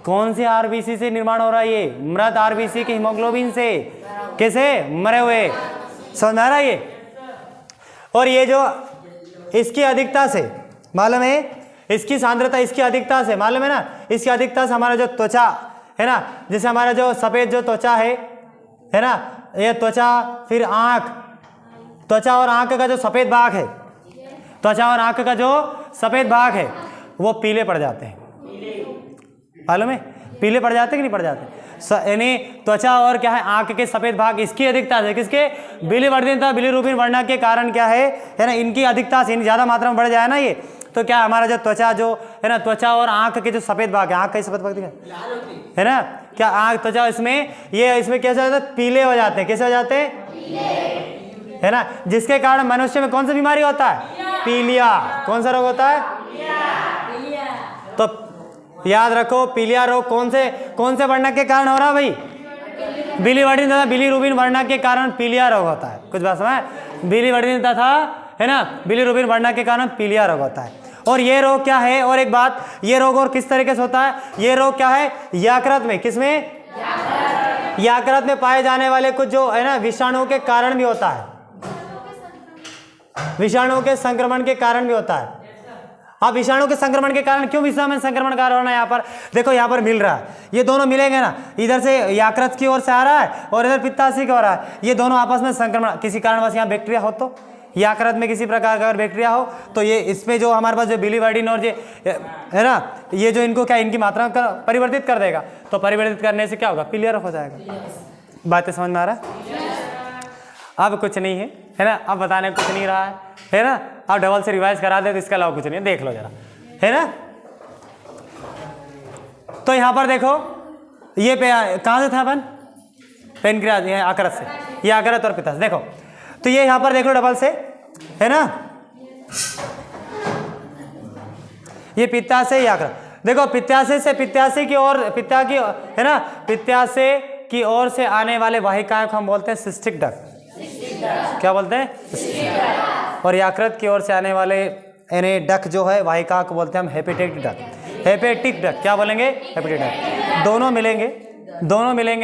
कौन से आरबीसी से निर्माण हो रहा है, ये मृत आरबीसी के हीमोग्लोबिन से, कैसे, मरे हुए, समझ में आ रहा है ये। और ये जो इसकी अधिकता से मालूम है, इसकी सांद्रता, इसकी अधिकता से मालूम है ना, इसकी अधिकता से हमारा जो त्वचा है ना, जैसे हमारा जो सफेद जो त्वचा है ना, ये त्वचा, फिर आंख, त्वचा और आंख का जो सफेद भाग है, त्वचा और आंख का जो सफेद भाग है, वो पीले पड़ जाते हैं, मालूम है, पीले पड़ जाते हैं कि नहीं पड़ जाते, यानी त्वचा और क्या है, आंख के सफेद भाग, इसकी अधिकता से, किसके, बिलीवर्डिन तथा बिलीरुबिन वर्णक के कारण क्या है ना, इनकी अधिकता से ज्यादा मात्रा में बढ़ जाए ना ये, तो क्या हमारा जो त्वचा जो है ना, त्वचा और आंख के जो सफेद भाग है, आंख का सफेद भाग दिखा है ना, क्या आंख त्वचा, इसमें कैसे हो जाता है, पीले हो जाते हैं, कैसे हो जाते हैं, है ना, जिसके कारण मनुष्य में कौन सा बीमारी होता है, पीलिया, कौन सा रोग होता है, तो याद रखो, पीलिया रोग कौन से वर्णक के कारण हो रहा है भाई, बिलीवर्डिन तथा बिलीरुबिन वर्णक के कारण पीलिया रोग होता है। कुछ बात समझ, बिलीवर्डिन तथा है ना बिलीरुबिन वर्णक के कारण पीलिया रोग होता है। और ये रोग क्या है, और एक बात, ये रोग और किस तरीके से होता है, ये रोग क्या है, यकृत में, किसमें, यकृत में पाए जाने वाले कुछ जो है ना विषाणुओं के कारण भी होता है, विषाणुओं के संक्रमण के कारण भी होता है। अब विषाणु के संक्रमण के कारण, क्यों विषाणु संक्रमण का कारण है, यहाँ पर देखो, यहाँ पर मिल रहा है, ये दोनों मिलेंगे ना, इधर से यकृत की ओर से आ रहा है और इधर पित्ताशय की ओर आ रहा है, ये दोनों आपस में संक्रमण, किसी कारणवश यहाँ बैक्टीरिया हो, तो यकृत में किसी प्रकार का अगर बैक्टीरिया हो तो ये इसमें जो हमारे पास जो बिलीवर्डिन और ये है ना, ये जो इनको क्या, इनकी मात्रा परिवर्तित कर देगा, तो परिवर्तित करने से क्या होगा, पीलिया रोग हो जाएगा। बातें समझ में आ रहा है, अब कुछ नहीं है ना, अब बताने कुछ नहीं रहा है ना, अब डबल से रिवाइज करा दे तो इसके अलावा कुछ नहीं है, देख लो जरा, है ना। तो यहाँ पर देखो, ये कहाँ से था अपन, पेनक्रियाज, ये आकृत से, ये आकृत और पित्ताशय, देखो तो ये यहाँ पर देख लो डबल से, है ना, ये पित्ताशय यकृत, देखो पित्ताशय से, पित्ताशय की ओर, पित्ता की है ना, पित्ताशय की ओर से आने वाले वाहिकाएं को हम बोलते हैं सिस्टिक डक्ट, क्या बोलते हैं, और यकृत की ओर से आने वाले यानी डक जो है वाहिका को बोलते हैं हम हेपेटिक डक। हेपेटिक डक्ट, क्या बोलेंगे? Hepatic duct. दोनों मिलेंगे,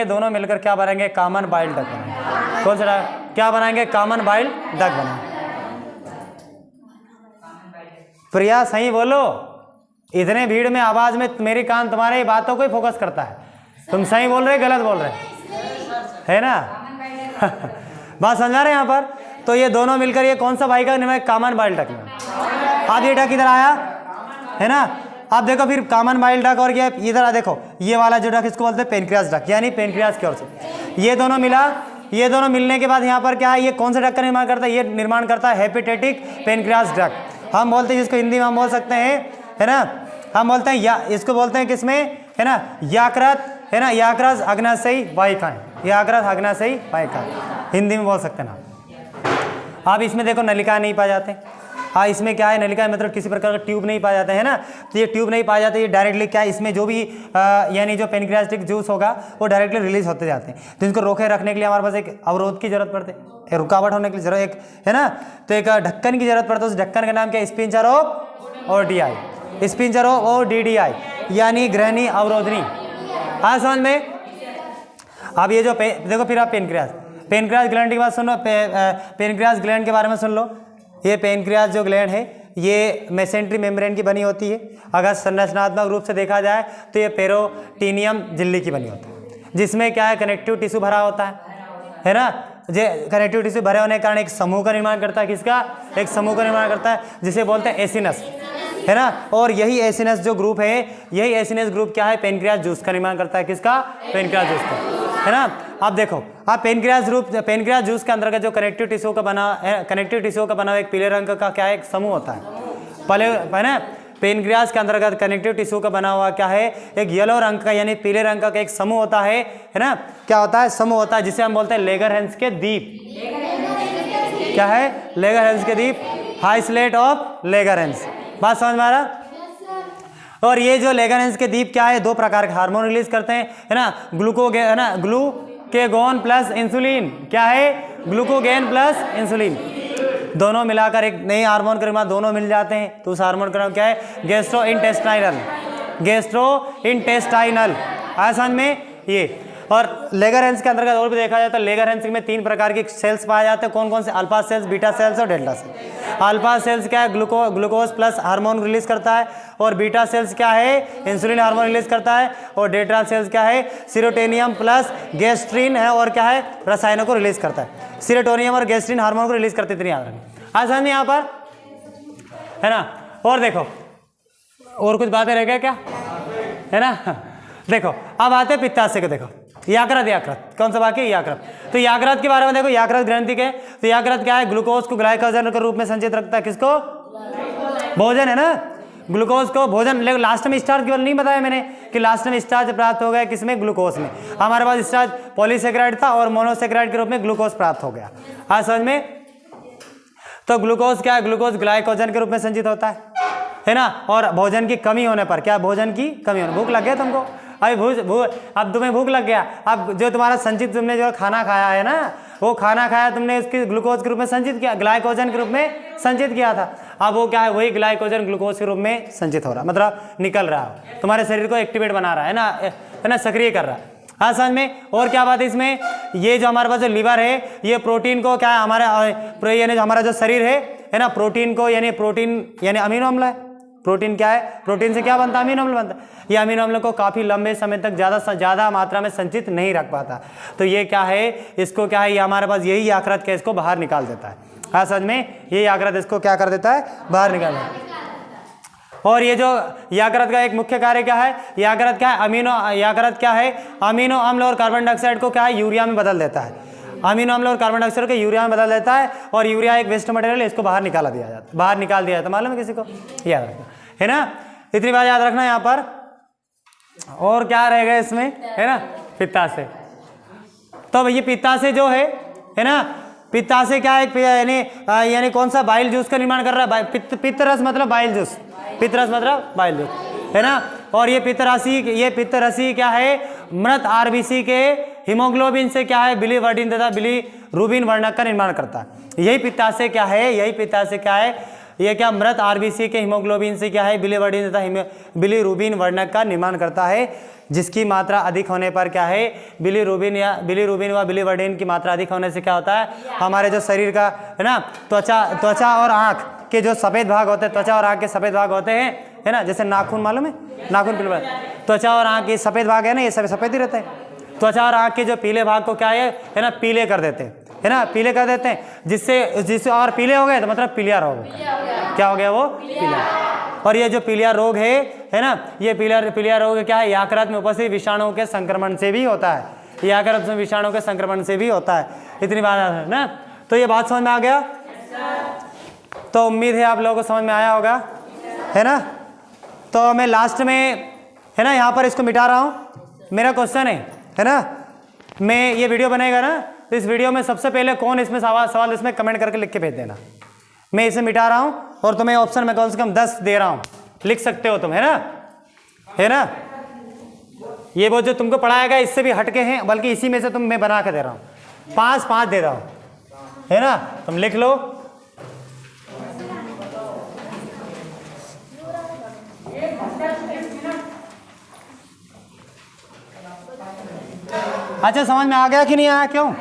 दोनों मिलकर क्या बनाएंगे? कॉमन बाइल डक्ट बनाएंगे। कौन सा क्या बनाएंगे? कॉमन बाइल डक्ट बनाएंगे। प्रिया सही बोलो, इतने भीड़ में आवाज में मेरी कान तुम्हारे बातों को ही फोकस करता है। तुम सही बोल रहे गलत बोल रहे है ना? बात समझा रहे हैं यहाँ पर? तो ये दोनों मिलकर ये कौन सा भाई का निर्माण? Common bile duct. अब ये डक इधर आया है ना? आप देखो फिर कॉमन बाइल डक और ये इधर देखो, ये वाला जो डक इसको बोलते हैं पेनक्रियास डक, यानी पेनक्रियास की ओर से ये दोनों मिला। ये दोनों मिलने के बाद यहाँ पर क्या है? ये कौन सा डक का निर्माण करता है? ये निर्माण करता है हेपेटेटिक पेनक्रियास डक। हम बोलते हैं जिसको हिंदी में हम बोल सकते हैं, है ना, हम बोलते हैं या, इसको बोलते हैं किसमें, है ना, याकृत, है ना, याकृत अग्नाशयी वाहिकाएं, याकृत अग्नाशयी वाहिकाएं हिंदी में बोल सकते हैं ना। अब इसमें देखो नलिका नहीं पाए जाते। हाँ, इसमें क्या है? नलिका मतलब किसी प्रकार का ट्यूब नहीं पाया जाता है ना। तो ये ट्यूब नहीं पाया जाता, ये डायरेक्टली क्या है? इसमें जो भी यानी जो पेनक्रियाटिक जूस होगा वो डायरेक्टली रिलीज होते जाते हैं। तो इनको रोके रखने के लिए हमारे पास एक अवरोध की जरूरत पड़ती है, रुकावट होने के लिए जरूरत एक, है ना, तो एक ढक्कन की जरूरत पड़ती है। उस ढक्कन का नाम क्या है? Sphincter of Oddi, sphincter of Oddi यानी ग्रहणी अवरोधनी। हाँ समझ में? अब ये जो देखो फिर आप पेनक्रियास ग्लैंड की बात सुन लो, पेनक्रियास ग्लैंड के बारे में सुन लो। ये पेनक्रियास जो ग्लैंड है ये मेसेंट्री मेम्ब्रेन की बनी होती है। अगर संरचनात्मक रूप से देखा जाए तो ये पेरोटीनियम झिल्ली की बनी होती है, जिसमें क्या है? कनेक्टिव टिश्यू भरा होता है ना। जो कनेक्टिव टिश्यू भरे होने के कारण एक समूह का निर्माण करता है। किसका? एक समूह का निर्माण करता है जिसे बोलते हैं एसिनस, है ना। और यही एसिनस जो ग्रुप है, यही एसिनस ग्रुप क्या है? पेनक्रियास जूस का निर्माण करता है। किसका? पेनक्रियास जूस का, है ना। आप देखो, आप पेनक्रियास जूस के अंतर्गत जो कनेक्टिव टिश्यू का बना है, कनेक्टिव टिश्यू का बना एक पीले रंग का क्या है? एक समूह होता है पहले, है ना। पेनक्रियास के अंतर्गत कनेक्टिव टिश्यू का बना हुआ क्या है? एक येलो रंग का यानी पीले रंग का एक समूह होता है ना। क्या होता है? समूह होता है जिसे हम बोलते हैं लेगरहैंस के द्वीप। क्या है? लेगरहैंस के द्वीप, हाइसलेट ऑफ लेगरहैंस। बात समझ में आ रहा? और ये जो लेगरहैंस के द्वीप क्या है? दो प्रकार के हार्मोन रिलीज करते हैं, है ना, है ना, ग्लूकेगोन प्लस इंसुलिन। क्या है? ग्लूकोगेन प्लस इंसुलिन, दोनों मिलाकर एक नए हार्मोन के निर्माण, दोनों मिल जाते हैं तो उस हार्मोन का नाम क्या है? Gastrointestinal, gastrointestinal. आया समझ में? ये और लेगरहैंस के अंतर्गत और भी देखा जाए तो लेगरहैंस में 3 प्रकार के सेल्स पाए जाते हैं। कौन कौन से? अल्फा सेल्स, बीटा सेल्स और डेल्टा सेल्स। अल्फा सेल्स क्या है? ग्लूकोज प्लस हार्मोन रिलीज करता है, और बीटा सेल्स क्या है? इंसुलिन हार्मोन रिलीज करता है, और डेल्टा सेल्स क्या है? सीरोटोनियम प्लस गैस्ट्रिन है और क्या है? रसायनों को रिलीज करता है। सीरोटोनियम और गैस्ट्रिन हार्मोन को रिलीज करते, इतनी याद रखें। आज समझ में यहाँ पर, है ना। और देखो और कुछ बातें रह गए क्या, है ना। देखो अब आते पित्ताशय के, देखो याकृत कौन सा बाकी? याकृत। तो याकृत के बारे में देखो, याकृत ग्रंथि के, तो याकृत क्या है? ग्लूकोज को ग्लाइकोजन के रूप में संचित रखता है। किसको? भोजन, है ना, ग्लूकोज को भोजन। लेकिन लास्ट में स्टार्च केवल नहीं बताया मैंने कि लास्ट में स्टार्च प्राप्त हो गया किसमें? ग्लूकोज में। हमारे पास स्टार्च पॉलीसेकेराइड था और मोनोसेकेराइड के रूप में ग्लूकोज प्राप्त हो गया। आज समझ में? तो ग्लूकोज क्या है? ग्लूकोज ग्लाइकोजन के रूप में संचित होता है ना। और भोजन की कमी होने पर क्या? भोजन की कमी होने, भूख लग गया तुमको, अभी अब तुम्हें भूख लग गया, अब जो तुम्हारा संचित, तुमने जो खाना खाया है ना, वो खाना खाया तुमने, उसकी ग्लूकोज के रूप में संचित किया, ग्लाइकोजन के रूप में संचित किया था। अब वो क्या है? वही ग्लाइकोजन ग्लूकोज के रूप में संचित हो रहा, मतलब निकल रहा है, तुम्हारे शरीर को एक्टिवेट बना रहा है ना, सक्रिय कर रहा है। हाँ समझ में? और क्या बात है इसमें? ये जो हमारे पास जो लिवर है, ये प्रोटीन को क्या है? हमारे यानी हमारा जो शरीर है ना, प्रोटीन को यानी अमीनो अम्ल है। प्रोटीन क्या है? प्रोटीन से क्या बनता है? अमीनो अम्ल बनता है। ये अमीनो अम्ल को काफी लंबे समय तक ज्यादा मात्रा में संचित नहीं रख पाता, तो ये क्या है? इसको क्या है? ये हमारे पास यही याकृत के इसको बाहर निकाल देता है। हाँ समझ में? ये याकृत इसको क्या कर देता है? बाहर निकाल देता है। और ये जो याकृत का एक मुख्य कार्य क्या है? याकृत क्या है? याकृत क्या है? अमीनो अम्ल और कार्बन डाइऑक्साइड को क्या है? यूरिया में बदल देता है। अमीनो अम्ल और कार्बन डाइऑक्साइड को यूरिया में बदल देता है, और यूरिया एक वेस्ट मटेरियल है, इसको बाहर निकाल दिया जाता है। मालूम है किसी को? याद रखना, है ना, इतनी बात याद रखना यहाँ पर। और क्या रह गए इसमें, है ना, पित्ताशय। तो ये पित्ताशय जो है ना, पित्ताशय क्या है? यानी कौन सा? बाइल जूस का निर्माण कर रहा है। पित्तरस मतलब बाइल जूस, पित्तरस मतलब बाइल जूस, है ना। और ये पित्तरसी क्या है? मृत आरबीसी के हीमोग्लोबिन से क्या है? बिलीवर्डिन तथा बिलीरुबिन वर्णक का निर्माण करता है। यही पित्ताशय क्या है? ये क्या मृत आरबीसी के हीमोग्लोबिन से क्या है बिलीवर्डिन तथा बिलीरुबिन वर्णक का निर्माण करता है, जिसकी मात्रा अधिक होने पर क्या है बिलीरुबिन व बिलीवर्डिन की मात्रा अधिक होने से क्या होता है हमारे जो शरीर का है ना त्वचा और आँख के जो सफ़ेद भाग होते हैं, त्वचा और आँख के सफ़ेद भाग होते हैं है ना, जैसे नाखून मालूम है, नाखून पीले, त्वचा और आँख के सफ़ेद भाग है ना, ये सब सफ़ेद ही रहते हैं। त्वचा और आँख के जो पीले भाग को क्या है ना पीले कर देते हैं, है ना, पीले कर देते हैं, जिससे और पीले हो गए तो मतलब पीलिया रोग, क्या हो गया वो पीलिया। और ये जो पीलिया रोग है ना, ये पीलिया रोग क्या है यकृत में उपस्थित विषाणुओं के संक्रमण से भी होता है, यकृत में विषाणुओं के संक्रमण से भी होता है। इतनी बात है ना, तो ये बात समझ में आ गया। तो उम्मीद है आप लोगों को समझ में आया होगा, है ना। तो मैं लास्ट में है ना यहाँ पर इसको मिटा रहा हूँ। मेरा क्वेश्चन है ना, मैं ये वीडियो बनेगा ना, तो इस वीडियो में सबसे पहले कौन इसमें सवाल इसमें कमेंट करके लिख के भेज देना। मैं इसे मिटा रहा हूँ और तुम्हें ऑप्शन में कम से कम 10 दे रहा हूँ, लिख सकते हो तुम, है ना। ये वो जो तुमको पढ़ाया गया इससे भी हटके हैं, बल्कि इसी में से तुम मैं बना के दे रहा हूँ, 5 दे रहा हूँ, है ना, तुम लिख लो। अच्छा, समझ में आ गया कि नहीं आया? क्यों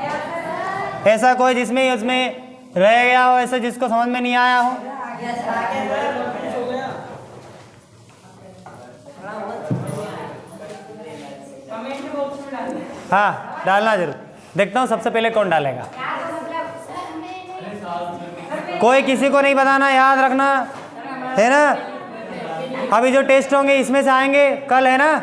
ऐसा कोई जिसमें उसमें रह गया हो, ऐसा जिसको समझ में नहीं आया हो? हाँ, डालना जरूर। देखता हूँ सबसे पहले कौन डालेगा। कोई किसी को नहीं बताना, याद रखना, है ना। अभी जो टेस्ट होंगे इसमें से आएंगे कल, है ना।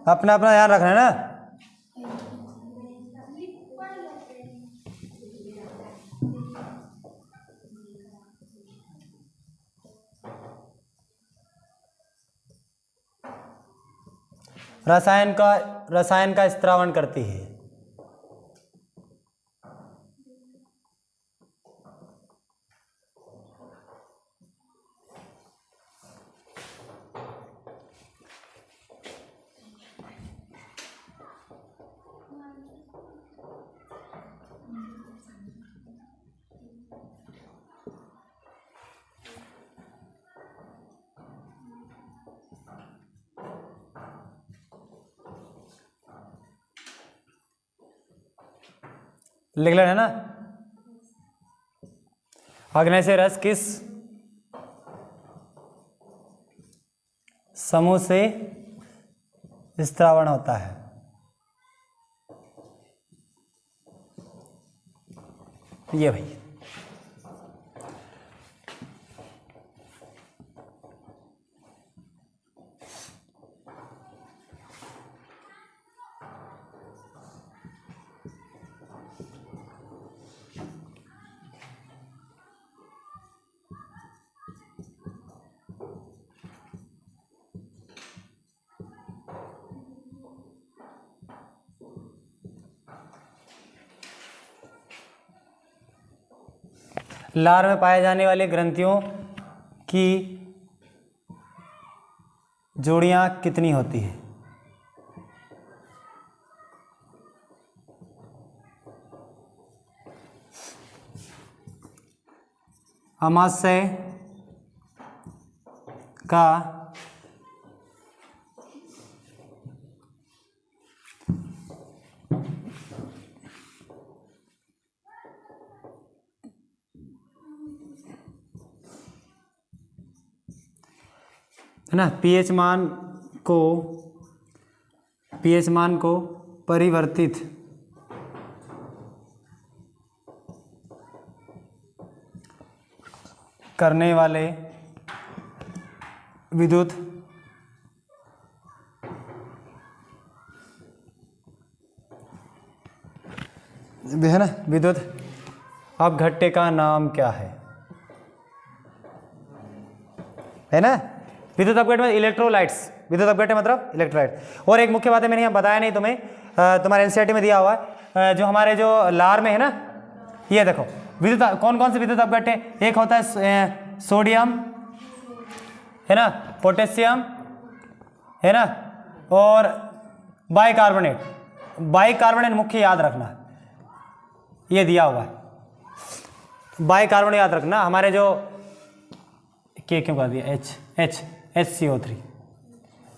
अपना अपना ध्यान रखना है ना। रसायन का स्त्रावण करती है। लिख लेना है ना। अग्नि से रस किस समूह से स्त्रावण होता है? ये भाई लार में पाए जाने वाले ग्रंथियों की जोड़ियां कितनी होती है? अमाशय का है ना पीएच मान को परिवर्तित करने वाले विद्युत है ना विद्युत अपघट्य का नाम क्या है ना। विद्युत अपघट्य में इलेक्ट्रोलाइट्स, विद्युत अपघट्य मतलब इलेक्ट्रोलाइट। और एक मुख्य बात है मैंने यहाँ बताया नहीं तुम्हें, तुम्हारे एनसीईआरटी में दिया हुआ है, जो हमारे जो लार में है ना, ये देखो विद्युत कौन कौन से विद्युत अपघट्य, एक होता है सोडियम है ना, पोटेशियम है ना, और बाइकार्बोनेट। बाइकार्बोनेट मुख्य याद रखना, ये दिया हुआ है। बाइकार्बोनेट याद रखना, हमारे जो के क्यों कर दिया HCO3,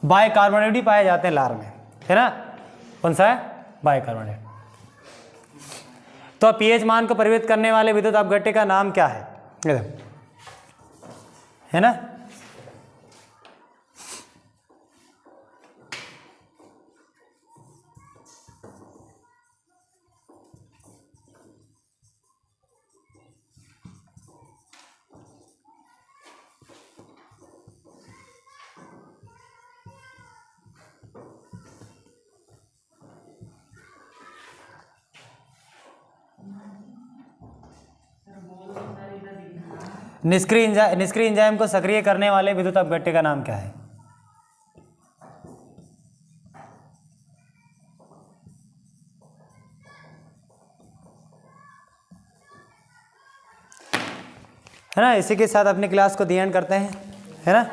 बाइकार्बोनेट भी पाए जाते हैं लार में, है ना। कौन सा है? बाइकार्बोनेट। तो पीएच मान को परिवर्तित करने वाले विद्युत अपघट्य का नाम क्या है? है ना, निष्क्रिय एंजाइम को सक्रिय करने वाले विद्युत अपघट्य का नाम क्या है? है ना। इसी के साथ अपनी क्लास को दी एंड करते हैं, है ना।